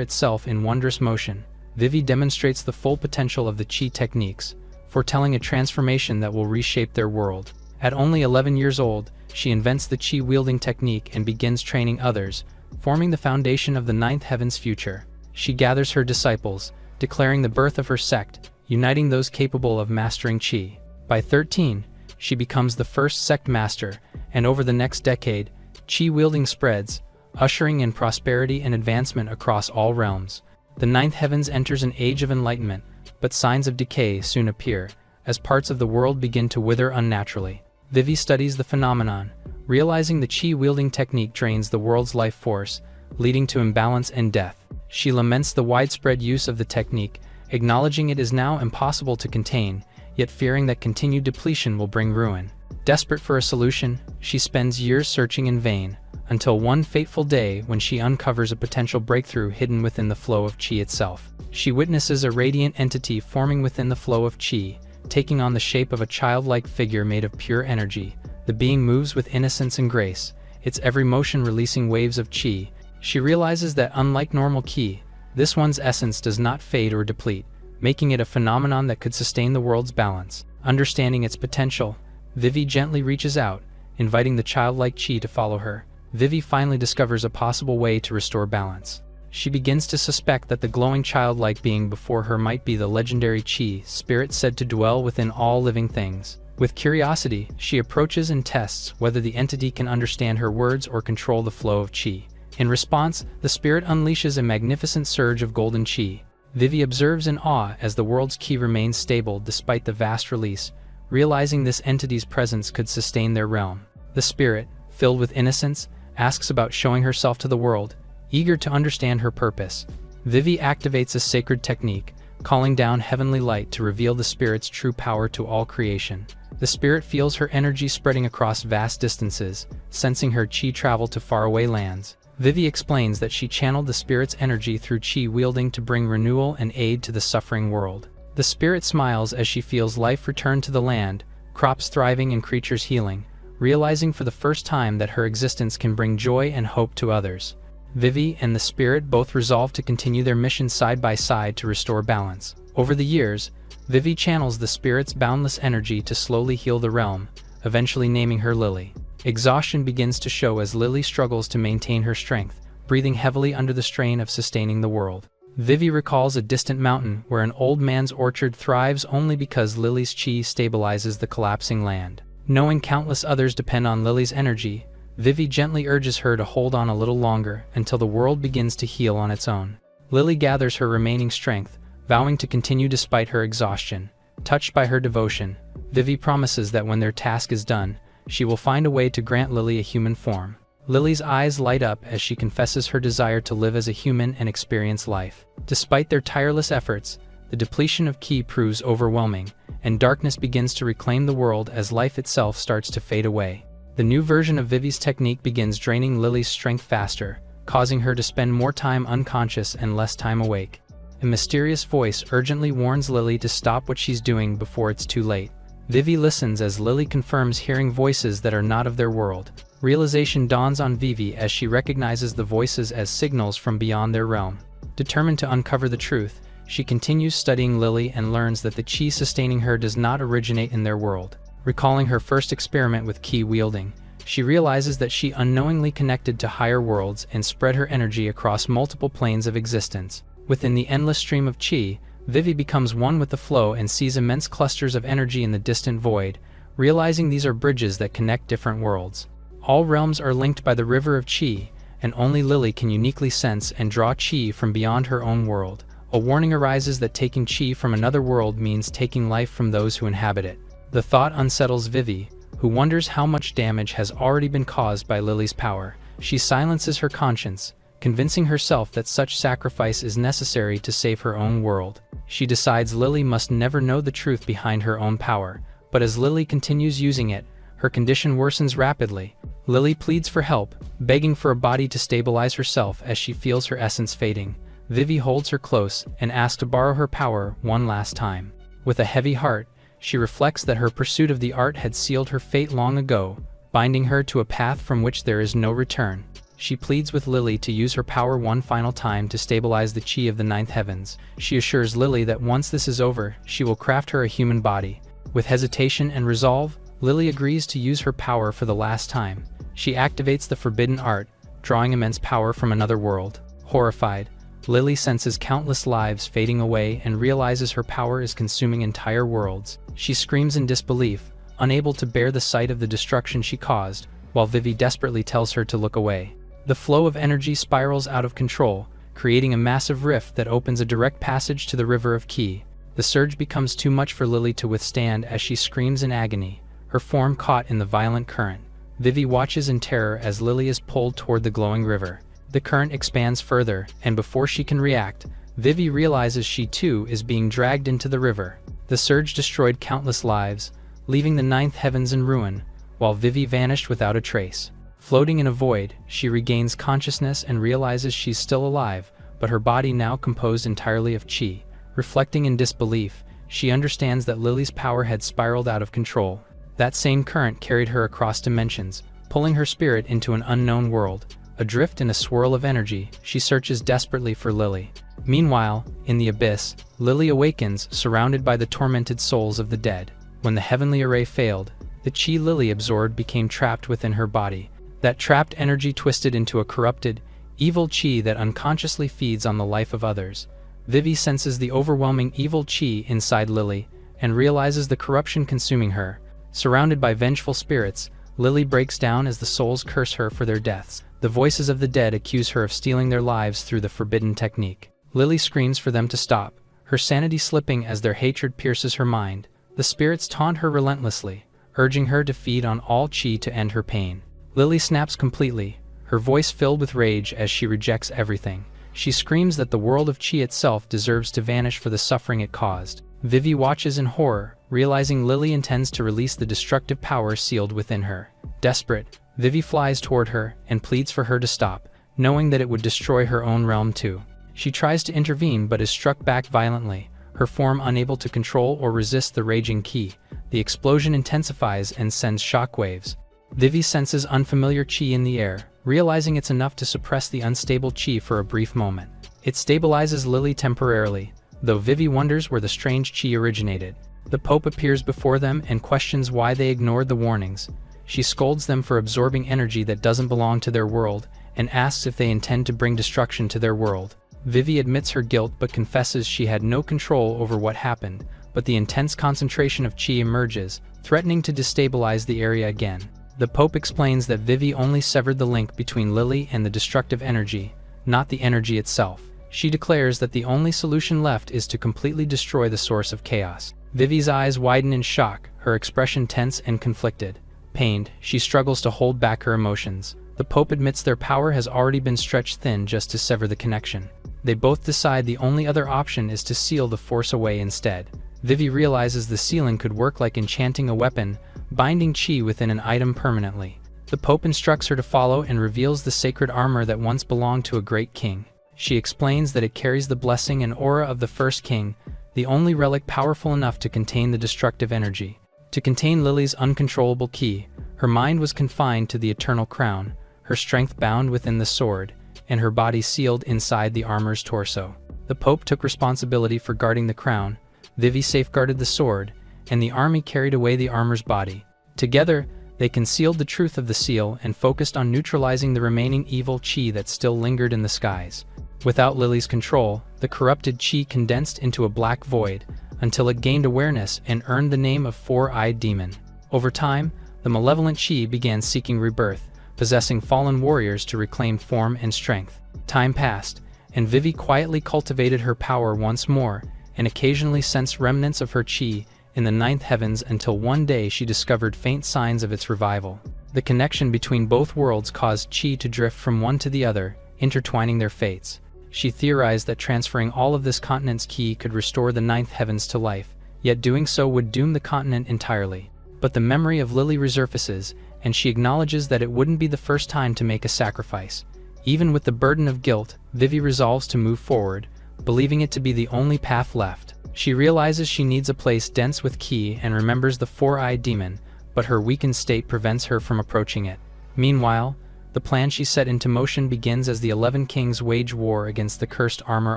itself in wondrous motion. Vivi demonstrates the full potential of the chi techniques, foretelling a transformation that will reshape their world. At only 11 years old, she invents the chi-wielding technique and begins training others, forming the foundation of the ninth heaven's future. She gathers her disciples, declaring the birth of her sect, uniting those capable of mastering chi. By 13, she becomes the first sect master, and over the next decade, chi-wielding spreads, ushering in prosperity and advancement across all realms. The ninth heavens enters an age of enlightenment, but signs of decay soon appear, as parts of the world begin to wither unnaturally. Vivi studies the phenomenon, realizing the chi-wielding technique drains the world's life force, leading to imbalance and death. She laments the widespread use of the technique, acknowledging it is now impossible to contain, yet fearing that continued depletion will bring ruin. Desperate for a solution, she spends years searching in vain, until one fateful day when she uncovers a potential breakthrough hidden within the flow of chi itself. She witnesses a radiant entity forming within the flow of chi, taking on the shape of a childlike figure made of pure energy. The being moves with innocence and grace, its every motion releasing waves of chi. She realizes that unlike normal ki, this one's essence does not fade or deplete, making it a phenomenon that could sustain the world's balance. Understanding its potential, Vivi gently reaches out, inviting the childlike chi to follow her. Vivi finally discovers a possible way to restore balance. She begins to suspect that the glowing childlike being before her might be the legendary chi spirit said to dwell within all living things. With curiosity, she approaches and tests whether the entity can understand her words or control the flow of chi. In response, the spirit unleashes a magnificent surge of golden chi. Vivi observes in awe as the world's ki remains stable despite the vast release, realizing this entity's presence could sustain their realm. The spirit, filled with innocence, asks about showing herself to the world, eager to understand her purpose. Vivi activates a sacred technique, calling down heavenly light to reveal the spirit's true power to all creation. The spirit feels her energy spreading across vast distances, sensing her chi travel to faraway lands. Vivi explains that she channeled the spirit's energy through chi wielding to bring renewal and aid to the suffering world. The spirit smiles as she feels life return to the land, crops thriving and creatures healing, realizing for the first time that her existence can bring joy and hope to others. Vivi and the spirit both resolve to continue their mission side by side to restore balance. Over the years, Vivi channels the spirit's boundless energy to slowly heal the realm, eventually naming her Lily. Exhaustion begins to show as Lily struggles to maintain her strength, breathing heavily under the strain of sustaining the world. Vivi recalls a distant mountain where an old man's orchard thrives only because Lily's chi stabilizes the collapsing land. Knowing countless others depend on Lily's energy, Vivi gently urges her to hold on a little longer until the world begins to heal on its own. Lily gathers her remaining strength, vowing to continue despite her exhaustion. Touched by her devotion, Vivi promises that when their task is done, she will find a way to grant Lily a human form. Lily's eyes light up as she confesses her desire to live as a human and experience life. Despite their tireless efforts, the depletion of ki proves overwhelming, and darkness begins to reclaim the world as life itself starts to fade away. The new version of Vivi's technique begins draining Lily's strength faster, causing her to spend more time unconscious and less time awake. A mysterious voice urgently warns Lily to stop what she's doing before it's too late. Vivi listens as Lily confirms hearing voices that are not of their world. Realization dawns on Vivi as she recognizes the voices as signals from beyond their realm. Determined to uncover the truth, she continues studying Lily and learns that the chi sustaining her does not originate in their world. Recalling her first experiment with ki wielding, She realizes that she unknowingly connected to higher worlds and spread her energy across multiple planes of existence. Within the endless stream of chi, Vivi becomes one with the flow and sees immense clusters of energy in the distant void, realizing these are bridges that connect different worlds. All realms are linked by the river of chi, and only Lily can uniquely sense and draw chi from beyond her own world. A warning arises that taking chi from another world means taking life from those who inhabit it. The thought unsettles Vivi, who wonders how much damage has already been caused by Lily's power. She silences her conscience, convincing herself that such sacrifice is necessary to save her own world. She decides Lily must never know the truth behind her own power, but as Lily continues using it, her condition worsens rapidly. Lily pleads for help, begging for a body to stabilize herself as she feels her essence fading. Vivi holds her close and asks to borrow her power one last time. With a heavy heart, she reflects that her pursuit of the art had sealed her fate long ago, binding her to a path from which there is no return. She pleads with Lily to use her power one final time to stabilize the chi of the ninth heavens. She assures Lily that once this is over, she will craft her a human body. With hesitation and resolve, Lily agrees to use her power for the last time. She activates the forbidden art, drawing immense power from another world. Horrified, Lily senses countless lives fading away and realizes her power is consuming entire worlds. She screams in disbelief, unable to bear the sight of the destruction she caused, while Vivi desperately tells her to look away. The flow of energy spirals out of control, creating a massive rift that opens a direct passage to the river of Ki. The surge becomes too much for Lily to withstand as she screams in agony, her form caught in the violent current. Vivi watches in terror as Lily is pulled toward the glowing river. The current expands further, and before she can react, Vivi realizes she too is being dragged into the river. The surge destroyed countless lives, leaving the ninth heavens in ruin, while Vivi vanished without a trace. Floating in a void, she regains consciousness and realizes she's still alive, but her body now composed entirely of chi. Reflecting in disbelief, she understands that Lily's power had spiraled out of control. That same current carried her across dimensions, pulling her spirit into an unknown world. Adrift in a swirl of energy, she searches desperately for Lily. Meanwhile, in the abyss, Lily awakens, surrounded by the tormented souls of the dead. When the heavenly array failed, the chi Lily absorbed became trapped within her body. That trapped energy twisted into a corrupted, evil chi that unconsciously feeds on the life of others. Vivi senses the overwhelming evil chi inside Lily, and realizes the corruption consuming her. Surrounded by vengeful spirits, Lily breaks down as the souls curse her for their deaths. The voices of the dead accuse her of stealing their lives through the forbidden technique. Lily screams for them to stop, her sanity slipping as their hatred pierces her mind. The spirits taunt her relentlessly, urging her to feed on all chi to end her pain. Lily snaps completely, her voice filled with rage as she rejects everything. She screams that the world of chi itself deserves to vanish for the suffering it caused. Vivi watches in horror, realizing Lily intends to release the destructive power sealed within her. Desperate, Vivi flies toward her and pleads for her to stop, knowing that it would destroy her own realm too. She tries to intervene but is struck back violently, her form unable to control or resist the raging ki. The explosion intensifies and sends shockwaves. Vivi senses unfamiliar chi in the air, realizing it's enough to suppress the unstable chi for a brief moment. It stabilizes Lily temporarily, though Vivi wonders where the strange chi originated. The Pope appears before them and questions why they ignored the warnings. She scolds them for absorbing energy that doesn't belong to their world, and asks if they intend to bring destruction to their world. Vivi admits her guilt but confesses she had no control over what happened, but the intense concentration of chi emerges, threatening to destabilize the area again. The Pope explains that Vivi only severed the link between Lily and the destructive energy, not the energy itself. She declares that the only solution left is to completely destroy the source of chaos. Vivi's eyes widen in shock, her expression tense and conflicted. Pained, she struggles to hold back her emotions. The Pope admits their power has already been stretched thin just to sever the connection. They both decide the only other option is to seal the force away instead. Vivi realizes the sealing could work like enchanting a weapon, binding chi within an item permanently. The Pope instructs her to follow and reveals the sacred armor that once belonged to a great king. She explains that it carries the blessing and aura of the first king, the only relic powerful enough to contain the destructive energy. To contain Lily's uncontrollable ki, her mind was confined to the eternal crown, her strength bound within the sword, and her body sealed inside the armor's torso. The Pope took responsibility for guarding the crown, Vivi safeguarded the sword, and the army carried away the armor's body. Together, They concealed the truth of the seal and focused on neutralizing the remaining evil chi that still lingered in the skies. Without Lily's control, the corrupted chi condensed into a black void, until it gained awareness and earned the name of Four-Eyed Demon. Over time, the malevolent chi began seeking rebirth, possessing fallen warriors to reclaim form and strength. Time passed, and Vivi quietly cultivated her power once more, and occasionally sensed remnants of her chi in the ninth heavens until one day she discovered faint signs of its revival. The connection between both worlds caused chi to drift from one to the other, intertwining their fates. She theorized that transferring all of this continent's ki could restore the ninth heavens to life, yet doing so would doom the continent entirely. But the memory of Lily resurfaces, and she acknowledges that it wouldn't be the first time to make a sacrifice. Even with the burden of guilt, Vivi resolves to move forward, believing it to be the only path left. She realizes she needs a place dense with ki and remembers the Four-Eyed Demon, but her weakened state prevents her from approaching it. Meanwhile, the plan she set into motion begins as the 11 kings wage war against the Cursed Armor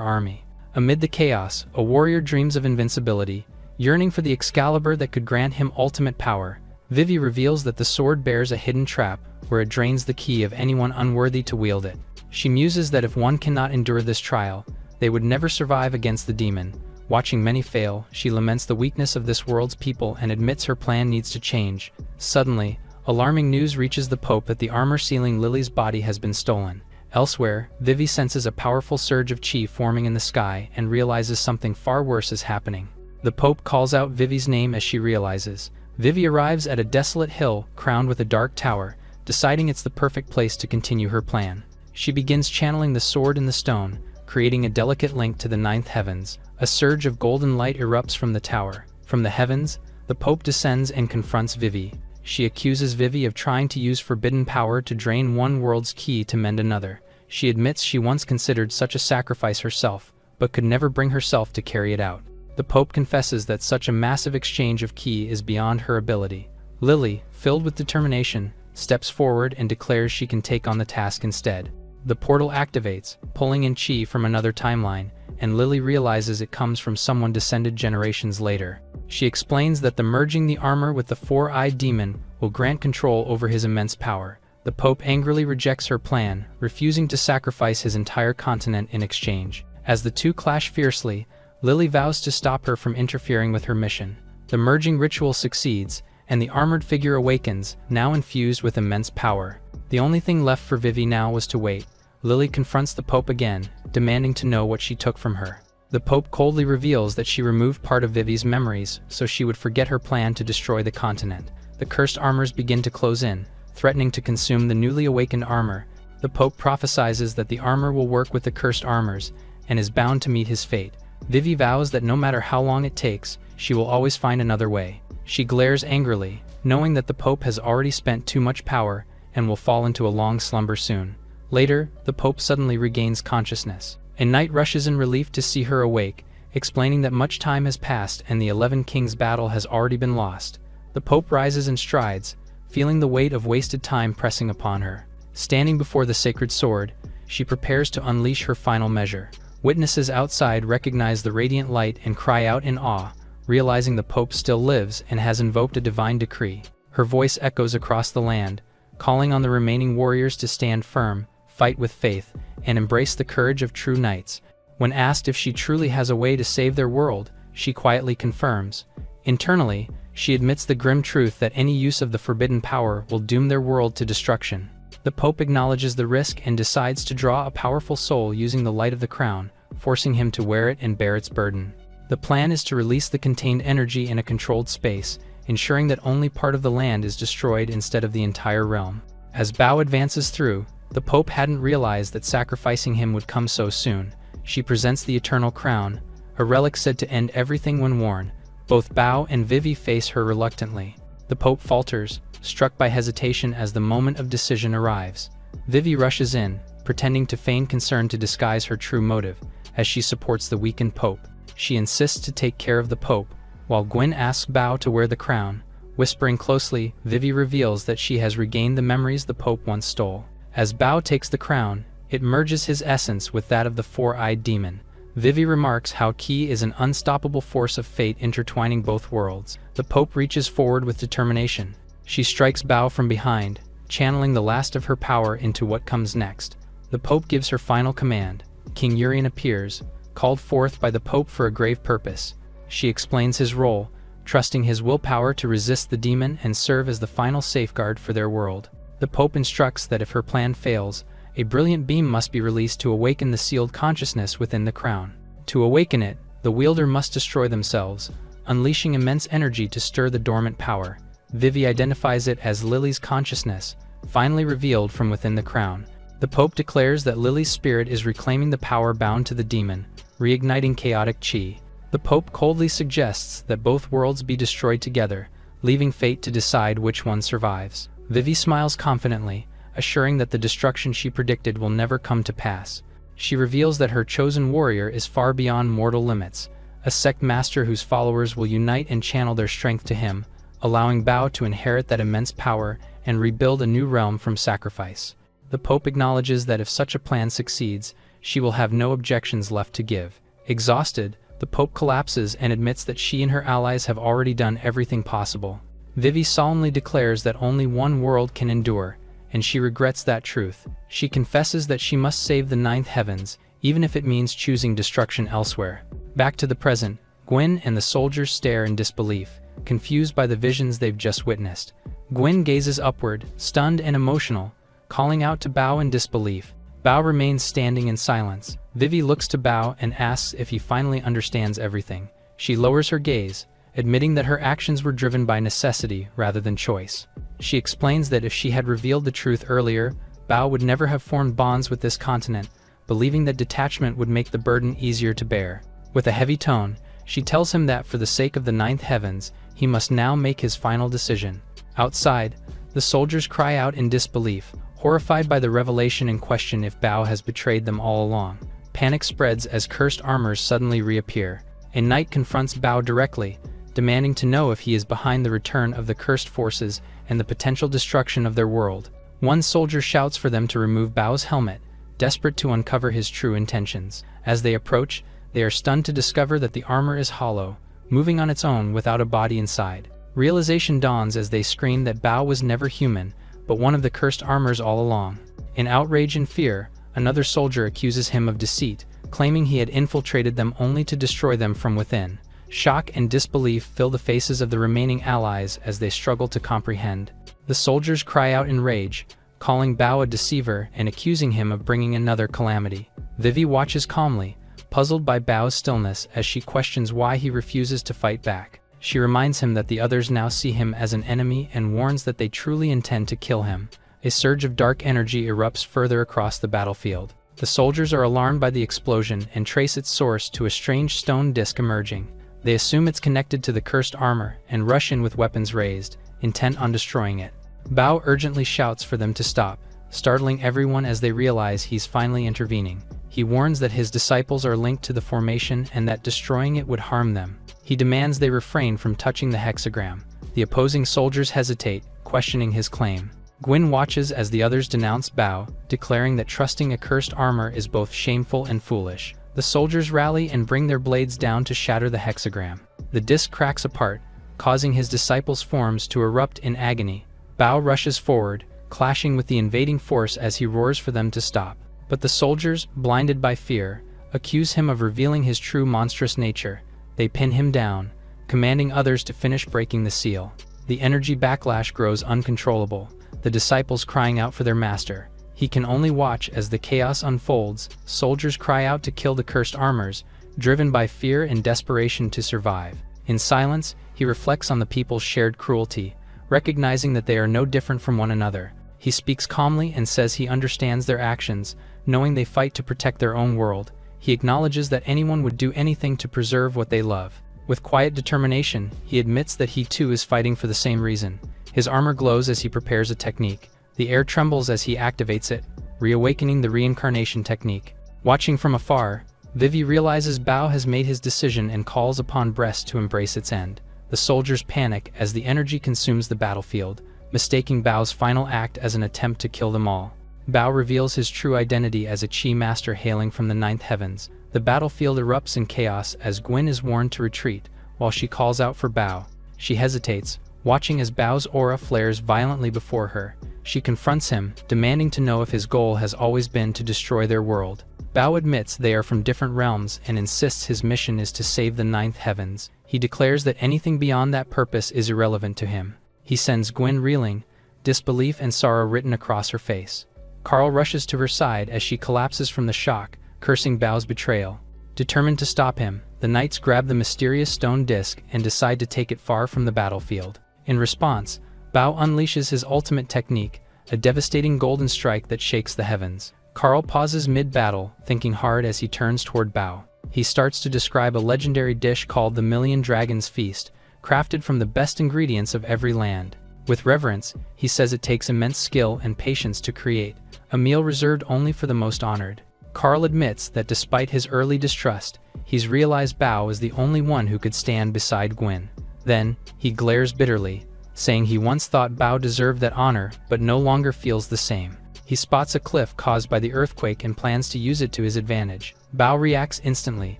army. Amid the chaos, a warrior dreams of invincibility, yearning for the Excalibur that could grant him ultimate power. Vivi reveals that the sword bears a hidden trap, where it drains the ki of anyone unworthy to wield it. She muses that if one cannot endure this trial, they would never survive against the demon. Watching many fail, she laments the weakness of this world's people and admits her plan needs to change. Suddenly, alarming news reaches the Pope that the armor sealing Lily's body has been stolen. Elsewhere, Vivi senses a powerful surge of chi forming in the sky and realizes something far worse is happening. The Pope calls out Vivi's name as she realizes. Vivi arrives at a desolate hill crowned with a dark tower, deciding it's the perfect place to continue her plan. She begins channeling the sword in the stone, creating a delicate link to the ninth heavens. A surge of golden light erupts from the tower. From the heavens, the Pope descends and confronts Vivi. She accuses Vivi of trying to use forbidden power to drain one world's ki to mend another. She admits she once considered such a sacrifice herself, but could never bring herself to carry it out. The Pope confesses that such a massive exchange of ki is beyond her ability. Lily, filled with determination, steps forward and declares she can take on the task instead. The portal activates, pulling in chi from another timeline, and Lily realizes it comes from someone descended generations later. She explains that merging the armor with the Four-Eyed Demon will grant control over his immense power. The Pope angrily rejects her plan, refusing to sacrifice his entire continent in exchange. As the two clash fiercely, Lily vows to stop her from interfering with her mission. The merging ritual succeeds, and the armored figure awakens, now infused with immense power. The only thing left for Vivi now was to wait. Lily confronts the Pope again, demanding to know what she took from her. The Pope coldly reveals that she removed part of Vivi's memories so she would forget her plan to destroy the continent. The cursed armors begin to close in, threatening to consume the newly awakened armor. The Pope prophesies that the armor will work with the cursed armors and is bound to meet his fate. Vivi vows that no matter how long it takes, she will always find another way. She glares angrily, knowing that the Pope has already spent too much power and will fall into a long slumber soon. Later, the Pope suddenly regains consciousness. A knight rushes in relief to see her awake, explaining that much time has passed and the 11 Kings battle has already been lost. The Pope rises and strides, feeling the weight of wasted time pressing upon her. Standing before the sacred sword, she prepares to unleash her final measure. Witnesses outside recognize the radiant light and cry out in awe, realizing the Pope still lives and has invoked a divine decree. Her voice echoes across the land, calling on the remaining warriors to stand firm, fight with faith, and embrace the courage of true knights. When asked if she truly has a way to save their world, she quietly confirms. Internally, she admits the grim truth that any use of the forbidden power will doom their world to destruction. The Pope acknowledges the risk and decides to draw a powerful soul using the light of the crown, forcing him to wear it and bear its burden. The plan is to release the contained energy in a controlled space, ensuring that only part of the land is destroyed instead of the entire realm. As Bao advances through, the Pope hadn't realized that sacrificing him would come so soon. She presents the eternal crown, a relic said to end everything when worn. Both Bao and Vivi face her reluctantly. The Pope falters, struck by hesitation as the moment of decision arrives. Vivi rushes in, pretending to feign concern to disguise her true motive. As she supports the weakened Pope, she insists to take care of the Pope, while Gwen asks Bao to wear the crown. Whispering closely, Vivi reveals that she has regained the memories the Pope once stole. As Bao takes the crown, it merges his essence with that of the Four-Eyed Demon. Vivi remarks how Ki is an unstoppable force of fate intertwining both worlds. The Pope reaches forward with determination. She strikes Bao from behind, channeling the last of her power into what comes next. The Pope gives her final command. King Urian appears, called forth by the Pope for a grave purpose. She explains his role, trusting his willpower to resist the demon and serve as the final safeguard for their world. The Pope instructs that if her plan fails, a brilliant beam must be released to awaken the sealed consciousness within the crown. To awaken it, the wielder must destroy themselves, unleashing immense energy to stir the dormant power. Vivi identifies it as Lily's consciousness, finally revealed from within the crown. The Pope declares that Lily's spirit is reclaiming the power bound to the demon, reigniting chaotic chi. The Pope coldly suggests that both worlds be destroyed together, leaving fate to decide which one survives. Vivi smiles confidently, assuring that the destruction she predicted will never come to pass. She reveals that her chosen warrior is far beyond mortal limits, a sect master whose followers will unite and channel their strength to him, allowing Bao to inherit that immense power and rebuild a new realm from sacrifice. The Pope acknowledges that if such a plan succeeds, she will have no objections left to give. Exhausted, the Pope collapses and admits that she and her allies have already done everything possible. Vivi solemnly declares that only one world can endure, and she regrets that truth. She confesses that she must save the ninth heavens, even if it means choosing destruction elsewhere. Back to the present, Gwen and the soldiers stare in disbelief, confused by the visions they've just witnessed. Gwen gazes upward, stunned and emotional, calling out to Bao in disbelief. Bao remains standing in silence. Vivi looks to Bao and asks if he finally understands everything. She lowers her gaze, admitting that her actions were driven by necessity rather than choice. She explains that if she had revealed the truth earlier, Bao would never have formed bonds with this continent, believing that detachment would make the burden easier to bear. With a heavy tone, she tells him that for the sake of the ninth heavens, he must now make his final decision. Outside, the soldiers cry out in disbelief, horrified by the revelation and question if Bao has betrayed them all along. Panic spreads as cursed armors suddenly reappear. A knight confronts Bao directly, demanding to know if he is behind the return of the cursed forces and the potential destruction of their world. One soldier shouts for them to remove Bao's helmet, desperate to uncover his true intentions. As they approach, they are stunned to discover that the armor is hollow, moving on its own without a body inside. Realization dawns as they scream that Bao was never human, but one of the cursed armors all along. In outrage and fear, another soldier accuses him of deceit, claiming he had infiltrated them only to destroy them from within. Shock and disbelief fill the faces of the remaining allies as they struggle to comprehend. The soldiers cry out in rage, calling Bao a deceiver and accusing him of bringing another calamity. Vivi watches calmly, puzzled by Bao's stillness as she questions why he refuses to fight back. She reminds him that the others now see him as an enemy and warns that they truly intend to kill him. A surge of dark energy erupts further across the battlefield. The soldiers are alarmed by the explosion and trace its source to a strange stone disc emerging. They assume it's connected to the cursed armor and rush in with weapons raised, intent on destroying it. Bao urgently shouts for them to stop, startling everyone as they realize he's finally intervening. He warns that his disciples are linked to the formation and that destroying it would harm them. He demands they refrain from touching the hexagram. The opposing soldiers hesitate, questioning his claim. Gwen watches as the others denounce Bao, declaring that trusting a cursed armor is both shameful and foolish. The soldiers rally and bring their blades down to shatter the hexagram. The disc cracks apart, causing his disciples' forms to erupt in agony. Bao rushes forward, clashing with the invading force as he roars for them to stop. But the soldiers, blinded by fear, accuse him of revealing his true monstrous nature. They pin him down, commanding others to finish breaking the seal. The energy backlash grows uncontrollable, the disciples crying out for their master. He can only watch as the chaos unfolds. Soldiers cry out to kill the cursed armors, driven by fear and desperation to survive. In silence, he reflects on the people's shared cruelty, recognizing that they are no different from one another. He speaks calmly and says he understands their actions, knowing they fight to protect their own world. He acknowledges that anyone would do anything to preserve what they love. With quiet determination, he admits that he too is fighting for the same reason. His armor glows as he prepares a technique. The air trembles as he activates it, reawakening the reincarnation technique. Watching from afar, Vivi realizes Bao has made his decision and calls upon Brest to embrace its end. The soldiers panic as the energy consumes the battlefield, mistaking Bao's final act as an attempt to kill them all. Bao reveals his true identity as a Chi master hailing from the ninth heavens. The battlefield erupts in chaos as Gwen is warned to retreat, while she calls out for Bao. She hesitates, Watching as Bao's aura flares violently before her, she confronts him, demanding to know if his goal has always been to destroy their world. Bao admits they are from different realms and insists his mission is to save the ninth heavens. He declares that anything beyond that purpose is irrelevant to him. He sends Gwen reeling, disbelief and sorrow written across her face. Carl rushes to her side as she collapses from the shock, cursing Bao's betrayal. Determined to stop him, the knights grab the mysterious stone disc and decide to take it far from the battlefield. In response, Bao unleashes his ultimate technique, a devastating golden strike that shakes the heavens. Carl pauses mid-battle, thinking hard as he turns toward Bao. He starts to describe a legendary dish called the Million Dragons Feast, crafted from the best ingredients of every land. With reverence, he says it takes immense skill and patience to create, a meal reserved only for the most honored. Carl admits that despite his early distrust, he's realized Bao is the only one who could stand beside Gwen. Then, he glares bitterly, saying he once thought Bao deserved that honor but no longer feels the same. He spots a cliff caused by the earthquake and plans to use it to his advantage. Bao reacts instantly,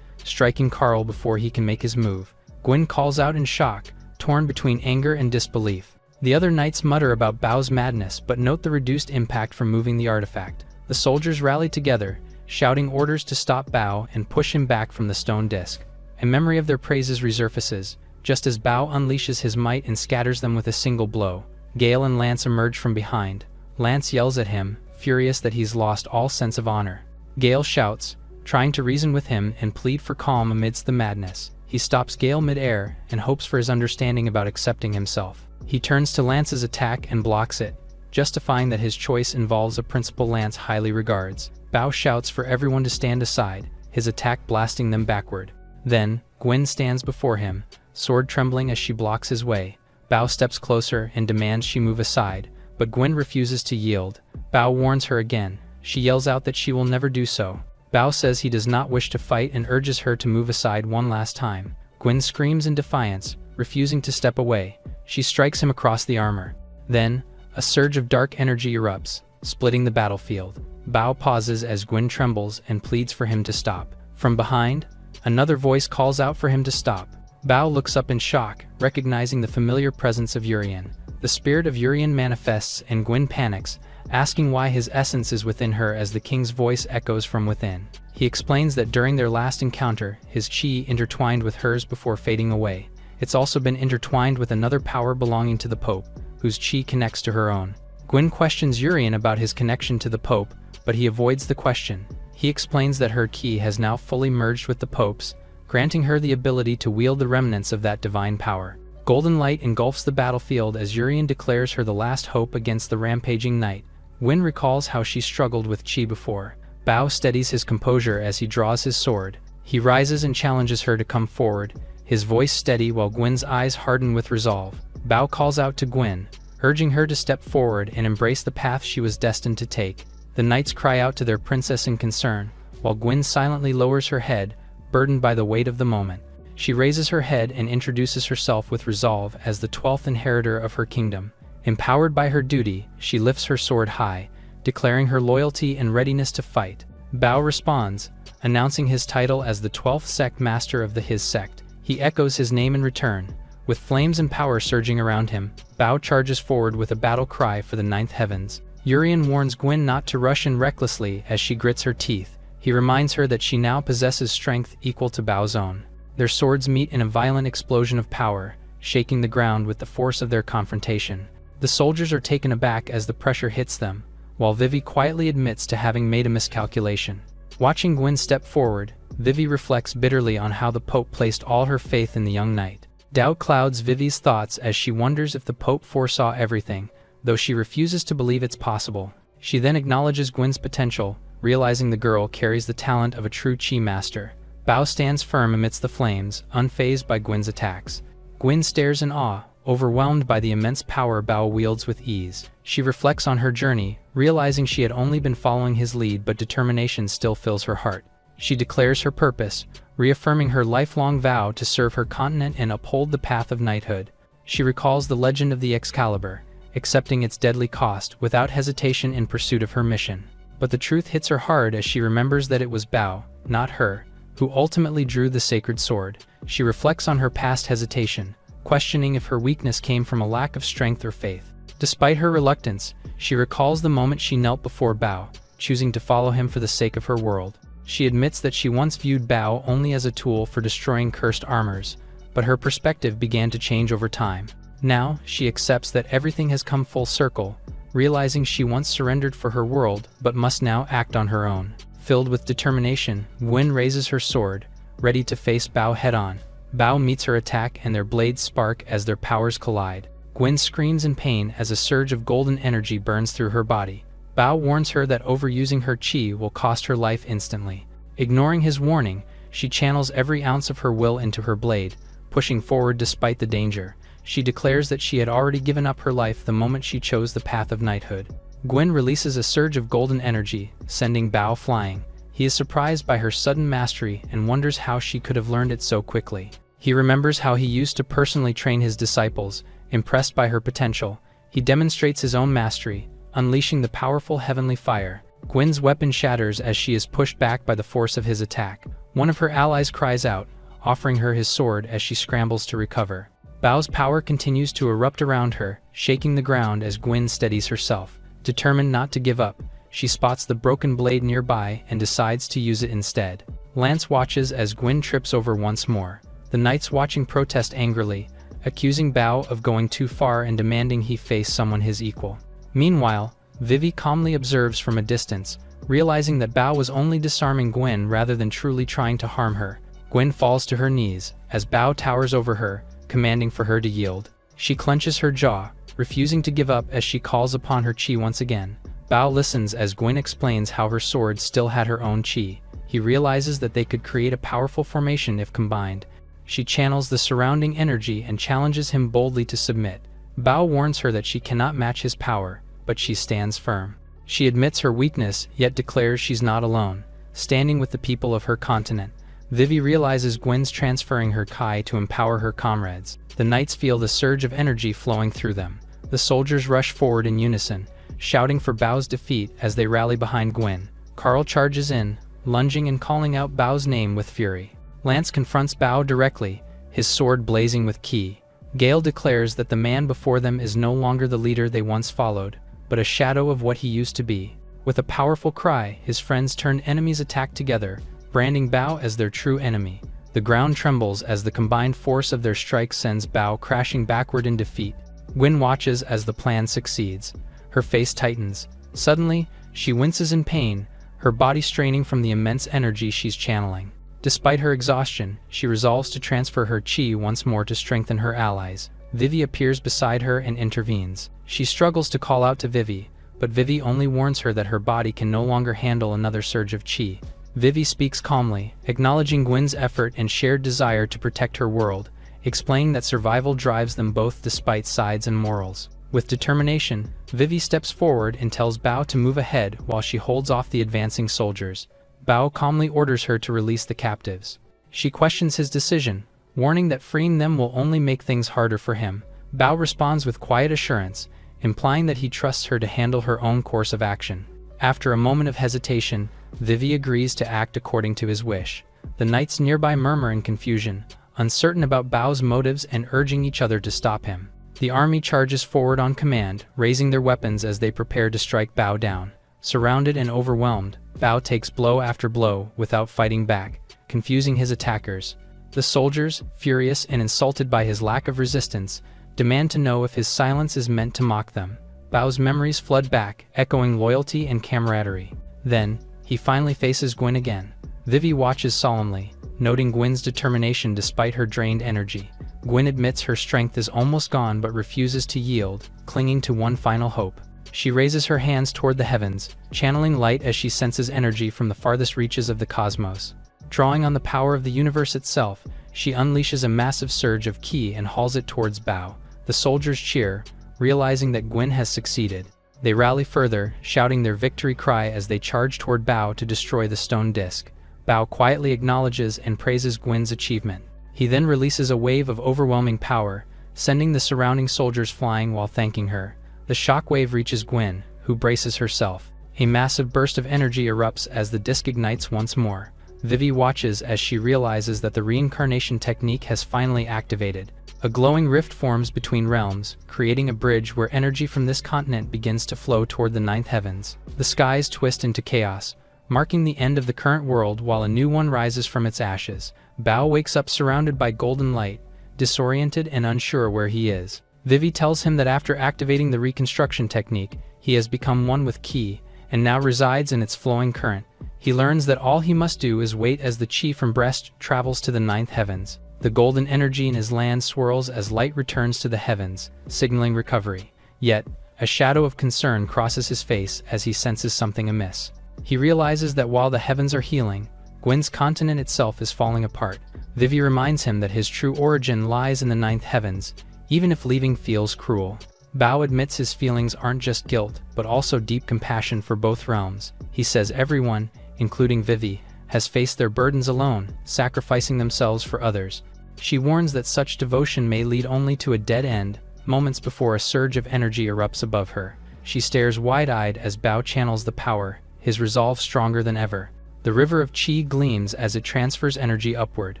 striking Carl before he can make his move. Gwen calls out in shock, torn between anger and disbelief. The other knights mutter about Bao's madness but note the reduced impact from moving the artifact. The soldiers rally together, shouting orders to stop Bao and push him back from the stone disc. A memory of their praises resurfaces, just as Bao unleashes his might and scatters them with a single blow. Gale and Lance emerge from behind. Lance yells at him, furious that he's lost all sense of honor. Gale shouts, trying to reason with him and plead for calm amidst the madness. He stops Gale mid-air and hopes for his understanding about accepting himself. He turns to Lance's attack and blocks it, justifying that his choice involves a principle Lance highly regards. Bao shouts for everyone to stand aside, his attack blasting them backward. Then, Gwen stands before him, sword trembling as she blocks his way. Bao steps closer and demands she move aside, but Gwen refuses to yield. Bao warns her again. She yells out that she will never do so. Bao says he does not wish to fight and urges her to move aside one last time. Gwen screams in defiance, refusing to step away. She strikes him across the armor. Then, a surge of dark energy erupts, splitting the battlefield. Bao pauses as Gwen trembles and pleads for him to stop. From behind, another voice calls out for him to stop. Bao looks up in shock, recognizing the familiar presence of Urien. The spirit of Urien manifests and Gwen panics, asking why his essence is within her as the king's voice echoes from within. He explains that during their last encounter, his chi intertwined with hers before fading away. It's also been intertwined with another power belonging to the Pope, whose chi connects to her own. Gwen questions Urien about his connection to the Pope, but he avoids the question. He explains that her chi has now fully merged with the Pope's, granting her the ability to wield the remnants of that divine power. Golden light engulfs the battlefield as Urien declares her the last hope against the rampaging knight. Gwen recalls how she struggled with chi before. Bao steadies his composure as he draws his sword. He rises and challenges her to come forward, his voice steady while Gwen's eyes harden with resolve. Bao calls out to Gwen, urging her to step forward and embrace the path she was destined to take. The knights cry out to their princess in concern, while Gwen silently lowers her head, burdened by the weight of the moment. She raises her head and introduces herself with resolve as the 12th inheritor of her kingdom. Empowered by her duty, she lifts her sword high, declaring her loyalty and readiness to fight. Bao responds, announcing his title as the 12th sect master of his sect. He echoes his name in return. With flames and power surging around him, Bao charges forward with a battle cry for the ninth heavens. Urien warns Gwen not to rush in recklessly as she grits her teeth. He reminds her that she now possesses strength equal to Bao's own. Their swords meet in a violent explosion of power, shaking the ground with the force of their confrontation. The soldiers are taken aback as the pressure hits them, while Vivi quietly admits to having made a miscalculation. Watching Gwen step forward, Vivi reflects bitterly on how the Pope placed all her faith in the young knight. Doubt clouds Vivi's thoughts as she wonders if the Pope foresaw everything, though she refuses to believe it's possible. She then acknowledges Gwen's potential, realizing the girl carries the talent of a true chi master. Bao stands firm amidst the flames, unfazed by Gwen's attacks. Gwen stares in awe, overwhelmed by the immense power Bao wields with ease. She reflects on her journey, realizing she had only been following his lead, but determination still fills her heart. She declares her purpose, reaffirming her lifelong vow to serve her continent and uphold the path of knighthood. She recalls the legend of the Excalibur, accepting its deadly cost without hesitation in pursuit of her mission. But the truth hits her hard as she remembers that it was Bao, not her, who ultimately drew the sacred sword. She reflects on her past hesitation, questioning if her weakness came from a lack of strength or faith. Despite her reluctance, she recalls the moment she knelt before Bao, choosing to follow him for the sake of her world. She admits that she once viewed Bao only as a tool for destroying cursed armors, but her perspective began to change over time. Now, she accepts that everything has come full circle, realizing she once surrendered for her world but must now act on her own. Filled with determination, Gwen raises her sword, ready to face Bao head-on. Bao meets her attack and their blades spark as their powers collide. Gwen screams in pain as a surge of golden energy burns through her body. Bao warns her that overusing her chi will cost her life instantly. Ignoring his warning, she channels every ounce of her will into her blade, pushing forward despite the danger. She declares that she had already given up her life the moment she chose the path of knighthood. Gwen releases a surge of golden energy, sending Bao flying. He is surprised by her sudden mastery and wonders how she could have learned it so quickly. He remembers how he used to personally train his disciples. Impressed by her potential, he demonstrates his own mastery, unleashing the powerful heavenly fire. Gwen's weapon shatters as she is pushed back by the force of his attack. One of her allies cries out, offering her his sword as she scrambles to recover. Bao's power continues to erupt around her, shaking the ground as Gwen steadies herself. Determined not to give up, she spots the broken blade nearby and decides to use it instead. Lance watches as Gwen trips over once more. The knights watching protest angrily, accusing Bao of going too far and demanding he face someone his equal. Meanwhile, Vivi calmly observes from a distance, realizing that Bao was only disarming Gwen rather than truly trying to harm her. Gwen falls to her knees as Bao towers over her, commanding for her to yield. She clenches her jaw, refusing to give up as she calls upon her chi once again. Bao listens as Gwen explains how her sword still had her own chi. He realizes that they could create a powerful formation if combined. She channels the surrounding energy and challenges him boldly to submit. Bao warns her that she cannot match his power, but she stands firm. She admits her weakness, yet declares she's not alone, standing with the people of her continent. Vivi realizes Gwen's transferring her Kai to empower her comrades. The knights feel the surge of energy flowing through them. The soldiers rush forward in unison, shouting for Bao's defeat as they rally behind Gwen. Carl charges in, lunging and calling out Bao's name with fury. Lance confronts Bao directly, his sword blazing with ki. Gale declares that the man before them is no longer the leader they once followed, but a shadow of what he used to be. With a powerful cry, his friends turn enemies attack together, branding Bao as their true enemy. The ground trembles as the combined force of their strike sends Bao crashing backward in defeat. Gwen watches as the plan succeeds. Her face tightens. Suddenly, she winces in pain, her body straining from the immense energy she's channeling. Despite her exhaustion, she resolves to transfer her chi once more to strengthen her allies. Vivi appears beside her and intervenes. She struggles to call out to Vivi, but Vivi only warns her that her body can no longer handle another surge of chi. Vivi speaks calmly, acknowledging Gwen's effort and shared desire to protect her world, explaining that survival drives them both despite sides and morals. With determination, Vivi steps forward and tells Bao to move ahead while she holds off the advancing soldiers. Bao calmly orders her to release the captives. She questions his decision, warning that freeing them will only make things harder for him. Bao responds with quiet assurance, implying that he trusts her to handle her own course of action. After a moment of hesitation, Vivi agrees to act according to his wish. The knights nearby murmur in confusion, uncertain about Bao's motives and urging each other to stop him. The army charges forward on command, raising their weapons as they prepare to strike Bao down. Surrounded and overwhelmed, Bao takes blow after blow without fighting back, confusing his attackers. The soldiers, furious and insulted by his lack of resistance, demand to know if his silence is meant to mock them. Bao's memories flood back, echoing loyalty and camaraderie. Then, he finally faces Gwen again. Vivi watches solemnly, noting Gwen's determination despite her drained energy. Gwen admits her strength is almost gone but refuses to yield, clinging to one final hope. She raises her hands toward the heavens, channeling light as she senses energy from the farthest reaches of the cosmos. Drawing on the power of the universe itself, she unleashes a massive surge of ki and hauls it towards Bao. The soldiers cheer, realizing that Gwen has succeeded. They rally further, shouting their victory cry as they charge toward Bao to destroy the stone disc. Bao quietly acknowledges and praises Gwen's achievement. He then releases a wave of overwhelming power, sending the surrounding soldiers flying while thanking her. The shockwave reaches Gwen, who braces herself. A massive burst of energy erupts as the disc ignites once more. Vivi watches as she realizes that the reincarnation technique has finally activated. A glowing rift forms between realms, creating a bridge where energy from this continent begins to flow toward the ninth heavens. The skies twist into chaos, marking the end of the current world while a new one rises from its ashes. Bao wakes up surrounded by golden light, disoriented and unsure where he is. Vivi tells him that after activating the reconstruction technique, he has become one with Qi, and now resides in its flowing current. He learns that all he must do is wait as the Qi from Brest travels to the ninth heavens. The golden energy in his land swirls as light returns to the heavens, signaling recovery. Yet, a shadow of concern crosses his face as he senses something amiss. He realizes that while the heavens are healing, Gwyn's continent itself is falling apart. Vivi reminds him that his true origin lies in the ninth heavens, even if leaving feels cruel. Bao admits his feelings aren't just guilt, but also deep compassion for both realms. He says everyone, including Vivi, has faced their burdens alone, sacrificing themselves for others. She warns that such devotion may lead only to a dead end. Moments before a surge of energy erupts above her, she stares wide-eyed as Bao channels the power, his resolve stronger than ever. The river of Qi gleams as it transfers energy upward.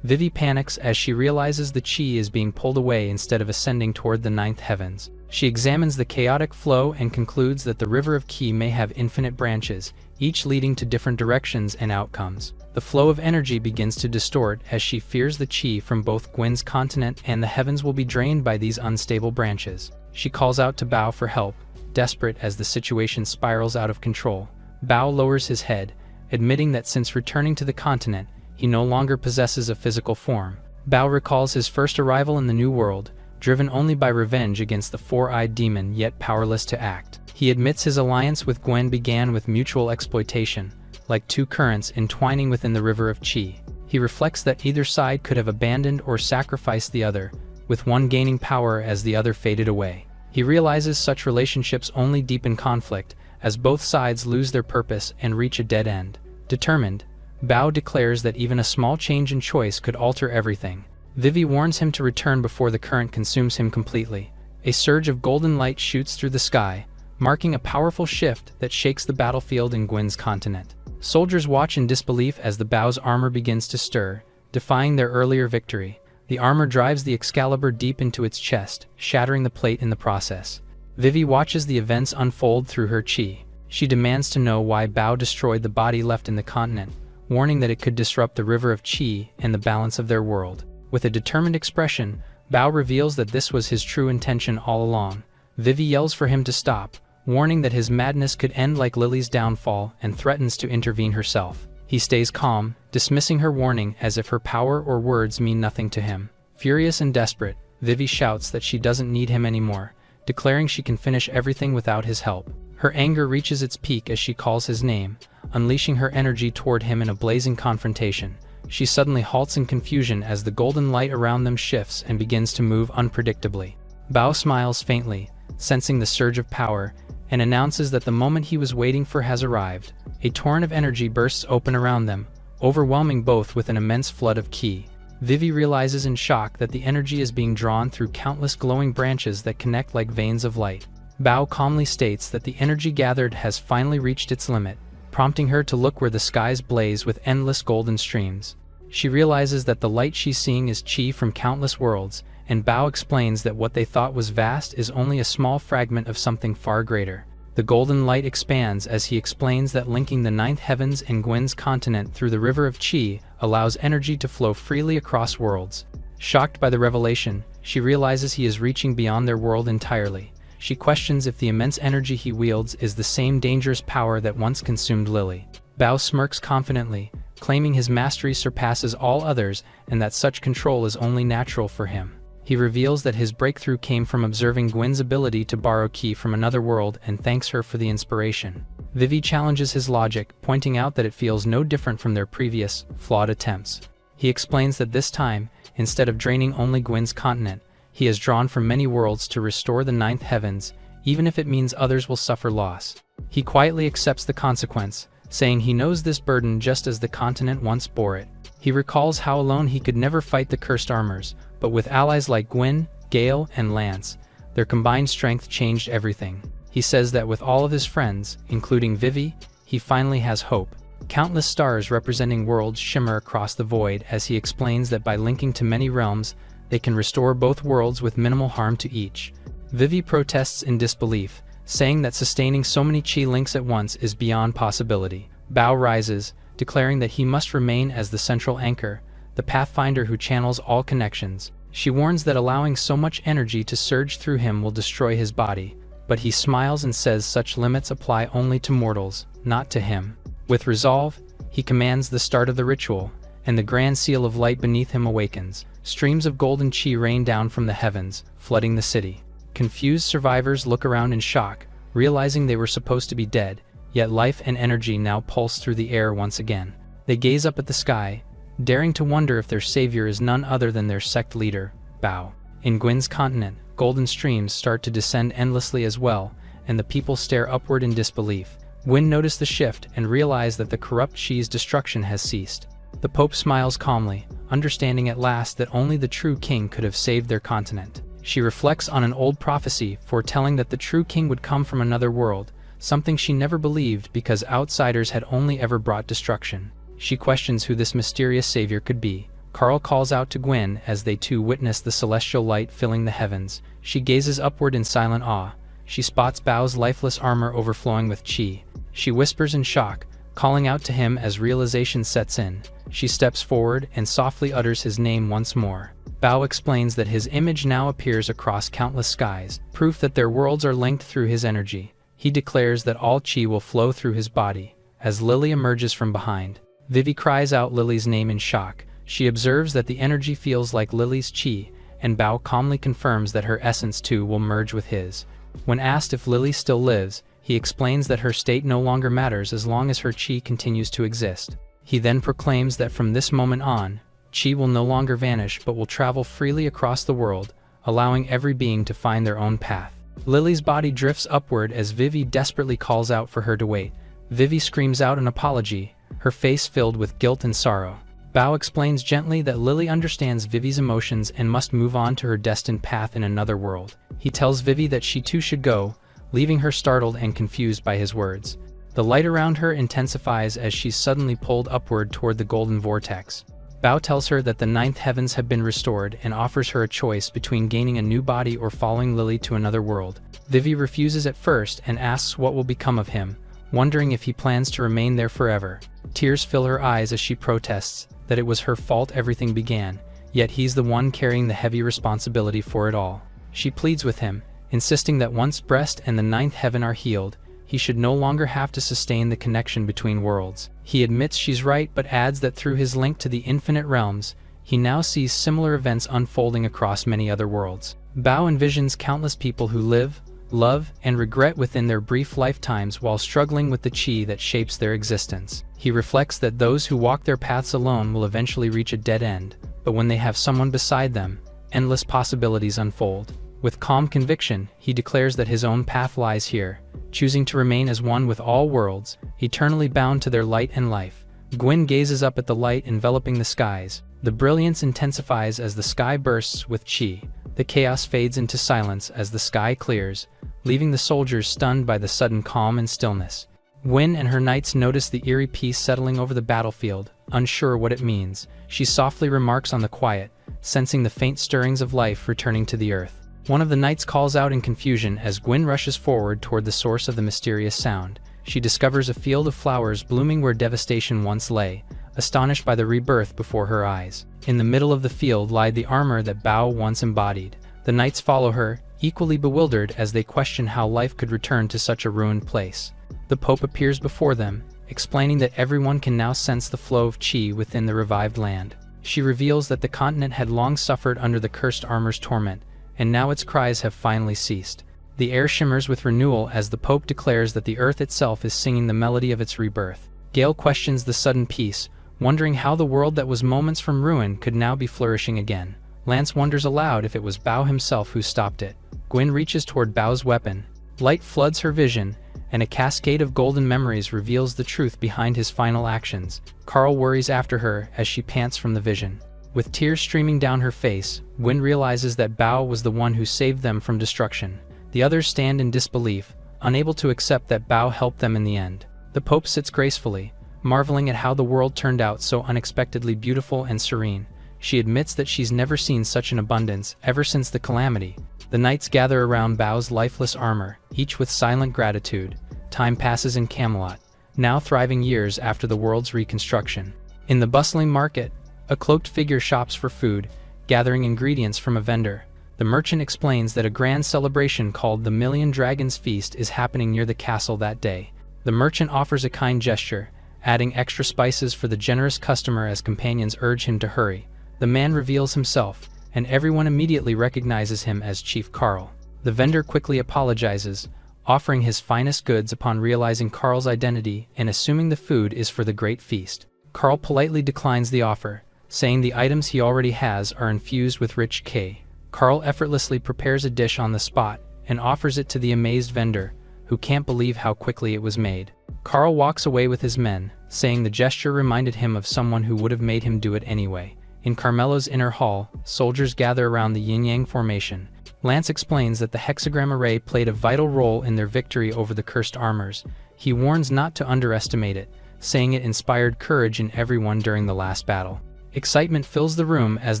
Vivi panics as she realizes the Qi is being pulled away instead of ascending toward the ninth heavens. She examines the chaotic flow and concludes that the river of Qi may have infinite branches, each leading to different directions and outcomes. The flow of energy begins to distort as she fears the Qi from both Gwyn's continent and the heavens will be drained by these unstable branches. She calls out to Bao for help, desperate as the situation spirals out of control. Bao lowers his head, admitting that since returning to the continent, he no longer possesses a physical form. Bao recalls his first arrival in the New World, driven only by revenge against the four-eyed demon yet powerless to act. He admits his alliance with Gwyn began with mutual exploitation, like two currents entwining within the river of Qi. He reflects that either side could have abandoned or sacrificed the other, with one gaining power as the other faded away. He realizes such relationships only deepen conflict, as both sides lose their purpose and reach a dead end. Determined, Bao declares that even a small change in choice could alter everything. Vivi warns him to return before the current consumes him completely. A surge of golden light shoots through the sky, marking a powerful shift that shakes the battlefield in Gwyn's continent. Soldiers watch in disbelief as the Bao's armor begins to stir, defying their earlier victory. The armor drives the Excalibur deep into its chest, shattering the plate in the process. Vivi watches the events unfold through her Qi. She demands to know why Bao destroyed the body left in the continent, warning that it could disrupt the river of Qi and the balance of their world. With a determined expression, Bao reveals that this was his true intention all along. Vivi yells for him to stop, warning that his madness could end like Lily's downfall, and threatens to intervene herself. He stays calm, dismissing her warning as if her power or words mean nothing to him. Furious and desperate, Vivi shouts that she doesn't need him anymore, declaring she can finish everything without his help. Her anger reaches its peak as she calls his name, unleashing her energy toward him in a blazing confrontation. She suddenly halts in confusion as the golden light around them shifts and begins to move unpredictably. Bao smiles faintly, sensing the surge of power, and announces that the moment he was waiting for has arrived. A torrent of energy bursts open around them, overwhelming both with an immense flood of Qi. Vivi realizes in shock that the energy is being drawn through countless glowing branches that connect like veins of light. Bao calmly states that the energy gathered has finally reached its limit, prompting her to look where the skies blaze with endless golden streams. She realizes that the light she's seeing is Qi from countless worlds, and Bao explains that what they thought was vast is only a small fragment of something far greater. The golden light expands as he explains that linking the ninth heavens and Gwyn's continent through the river of Qi allows energy to flow freely across worlds. Shocked by the revelation, she realizes he is reaching beyond their world entirely. She questions if the immense energy he wields is the same dangerous power that once consumed Lily. Bao smirks confidently, claiming his mastery surpasses all others and that such control is only natural for him. He reveals that his breakthrough came from observing Gwyn's ability to borrow Qi from another world and thanks her for the inspiration. Vivi challenges his logic, pointing out that it feels no different from their previous, flawed attempts. He explains that this time, instead of draining only Gwyn's continent, he has drawn from many worlds to restore the ninth heavens, even if it means others will suffer loss. He quietly accepts the consequence, saying he knows this burden just as the continent once bore it. He recalls how alone he could never fight the cursed armors, but with allies like Gwyn, Gale, and Lance, their combined strength changed everything. He says that with all of his friends, including Vivi, he finally has hope. Countless stars representing worlds shimmer across the void as he explains that by linking to many realms, they can restore both worlds with minimal harm to each. Vivi protests in disbelief, saying that sustaining so many chi links at once is beyond possibility. Bao rises, declaring that he must remain as the central anchor, the pathfinder who channels all connections. She warns that allowing so much energy to surge through him will destroy his body, but he smiles and says such limits apply only to mortals, not to him. With resolve, he commands the start of the ritual, and the grand seal of light beneath him awakens. Streams of golden chi rain down from the heavens, flooding the city. Confused survivors look around in shock, realizing they were supposed to be dead, yet life and energy now pulse through the air once again. They gaze up at the sky, daring to wonder if their savior is none other than their sect leader, Bao. In Gwyn's continent, golden streams start to descend endlessly as well, and the people stare upward in disbelief. Gwyn noticed the shift and realized that the corrupt chi's destruction has ceased. The Pope smiles calmly, understanding at last that only the true king could have saved their continent. She reflects on an old prophecy foretelling that the true king would come from another world, something she never believed because outsiders had only ever brought destruction. She questions who this mysterious savior could be. Carl calls out to Gwyn as they too witness the celestial light filling the heavens. She gazes upward in silent awe. She spots Bao's lifeless armor overflowing with chi. She whispers in shock, calling out to him as realization sets in. She steps forward and softly utters his name once more. Bao explains that his image now appears across countless skies, proof that their worlds are linked through his energy. He declares that all chi will flow through his body. As Lily emerges from behind, Vivi cries out Lily's name in shock. She observes that the energy feels like Lily's chi, and Bao calmly confirms that her essence too will merge with his. When asked if Lily still lives, he explains that her state no longer matters as long as her chi continues to exist. He then proclaims that from this moment on, chi will no longer vanish but will travel freely across the world, allowing every being to find their own path. Lily's body drifts upward as Vivi desperately calls out for her to wait. Vivi screams out an apology, her face filled with guilt and sorrow. Bao explains gently that Lily understands Vivi's emotions and must move on to her destined path in another world. He tells Vivi that she too should go, leaving her startled and confused by his words. The light around her intensifies as she's suddenly pulled upward toward the golden vortex. Bao tells her that the ninth heavens have been restored and offers her a choice between gaining a new body or following Lily to another world. Vivi refuses at first and asks what will become of him, wondering if he plans to remain there forever. Tears fill her eyes as she protests that it was her fault everything began, yet he's the one carrying the heavy responsibility for it all. She pleads with him, insisting that once breast and the ninth heaven are healed, he should no longer have to sustain the connection between worlds. He admits she's right but adds that through his link to the infinite realms, he now sees similar events unfolding across many other worlds. Bao envisions countless people who live, love, and regret within their brief lifetimes while struggling with the chi that shapes their existence. He reflects that those who walk their paths alone will eventually reach a dead end, but when they have someone beside them, endless possibilities unfold. With calm conviction, he declares that his own path lies here, choosing to remain as one with all worlds, eternally bound to their light and life. Gwyn gazes up at the light enveloping the skies. The brilliance intensifies as the sky bursts with chi. The chaos fades into silence as the sky clears, leaving the soldiers stunned by the sudden calm and stillness. Gwyn and her knights notice the eerie peace settling over the battlefield, unsure what it means. She softly remarks on the quiet, sensing the faint stirrings of life returning to the earth. One of the knights calls out in confusion as Gwyn rushes forward toward the source of the mysterious sound. She discovers a field of flowers blooming where devastation once lay, astonished by the rebirth before her eyes. In the middle of the field lied the armor that Bao once embodied. The knights follow her, equally bewildered as they question how life could return to such a ruined place. The Pope appears before them, explaining that everyone can now sense the flow of chi within the revived land. She reveals that the continent had long suffered under the cursed armor's torment, and now its cries have finally ceased. The air shimmers with renewal as the Pope declares that the earth itself is singing the melody of its rebirth. Gale questions the sudden peace, wondering how the world that was moments from ruin could now be flourishing again. Lance wonders aloud if it was Bao himself who stopped it. Gwyn reaches toward Bao's weapon. Light floods her vision, and a cascade of golden memories reveals the truth behind his final actions. Carl worries after her as she pants from the vision. With tears streaming down her face, Gwyn realizes that Bao was the one who saved them from destruction. The others stand in disbelief, unable to accept that Bao helped them in the end. The Pope sits gracefully, marveling at how the world turned out so unexpectedly beautiful and serene. She admits that she's never seen such an abundance ever since the calamity. The knights gather around Bao's lifeless armor, each with silent gratitude. Time passes in Camelot, now thriving years after the world's reconstruction. In the bustling market, a cloaked figure shops for food, gathering ingredients from a vendor. The merchant explains that a grand celebration called the Million Dragons Feast is happening near the castle that day. The merchant offers a kind gesture, adding extra spices for the generous customer as companions urge him to hurry. The man reveals himself, and everyone immediately recognizes him as Chief Carl. The vendor quickly apologizes, offering his finest goods upon realizing Carl's identity and assuming the food is for the great feast. Carl politely declines the offer, saying the items he already has are infused with rich K. Carl effortlessly prepares a dish on the spot and offers it to the amazed vendor, who can't believe how quickly it was made. Carl walks away with his men, saying the gesture reminded him of someone who would have made him do it anyway. In Carmelo's inner hall, soldiers gather around the yin-yang formation. Lance explains that the hexagram array played a vital role in their victory over the cursed armors. He warns not to underestimate it, saying it inspired courage in everyone during the last battle. Excitement fills the room as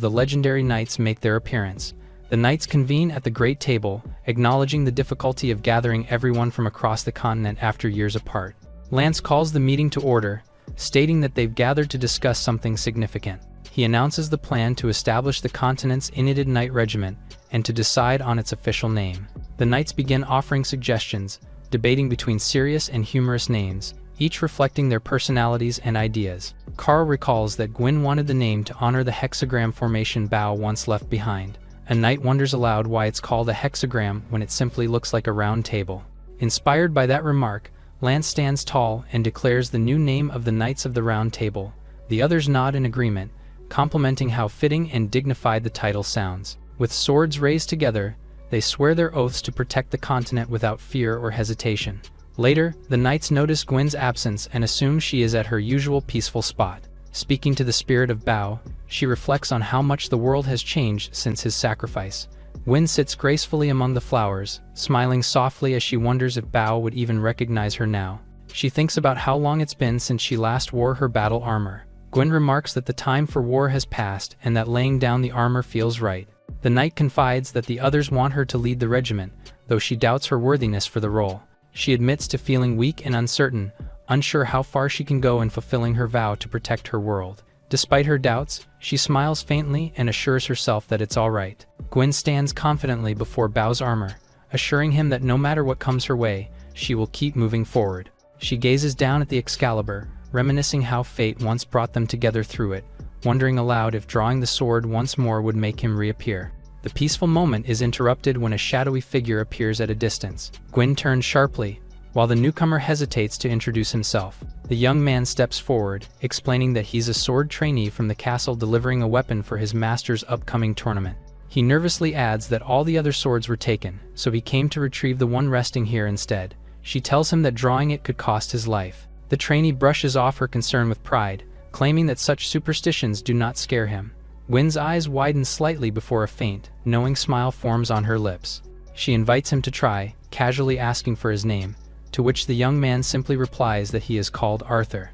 the legendary knights make their appearance. The knights convene at the great table, acknowledging the difficulty of gathering everyone from across the continent after years apart. Lance calls the meeting to order, stating that they've gathered to discuss something significant. He announces the plan to establish the continent's Innitid Knight Regiment and to decide on its official name. The knights begin offering suggestions, debating between serious and humorous names, each reflecting their personalities and ideas. Carl recalls that Gwyn wanted the name to honor the hexagram formation Bao once left behind. A knight wonders aloud why it's called a hexagram when it simply looks like a round table. Inspired by that remark, Lance stands tall and declares the new name of the Knights of the Round Table. The others nod in agreement, complimenting how fitting and dignified the title sounds. With swords raised together, they swear their oaths to protect the continent without fear or hesitation. Later, the knights notice Gwyn's absence and assume she is at her usual peaceful spot. Speaking to the spirit of Bao, she reflects on how much the world has changed since his sacrifice. Gwyn sits gracefully among the flowers, smiling softly as she wonders if Bao would even recognize her now. She thinks about how long it's been since she last wore her battle armor. Gwyn remarks that the time for war has passed and that laying down the armor feels right. The knight confides that the others want her to lead the regiment, though she doubts her worthiness for the role. She admits to feeling weak and uncertain, unsure how far she can go in fulfilling her vow to protect her world. Despite her doubts, she smiles faintly and assures herself that it's all right. Gwyn stands confidently before Bao's armor, assuring him that no matter what comes her way, she will keep moving forward. She gazes down at the Excalibur, reminiscing how fate once brought them together through it, wondering aloud if drawing the sword once more would make him reappear. The peaceful moment is interrupted when a shadowy figure appears at a distance. Gwyn turns sharply, while the newcomer hesitates to introduce himself. The young man steps forward, explaining that he's a sword trainee from the castle delivering a weapon for his master's upcoming tournament. He nervously adds that all the other swords were taken, so he came to retrieve the one resting here instead. She tells him that drawing it could cost his life. The trainee brushes off her concern with pride, claiming that such superstitions do not scare him. Gwyn's eyes widen slightly before a faint, knowing smile forms on her lips. She invites him to try, casually asking for his name, to which the young man simply replies that he is called Arthur.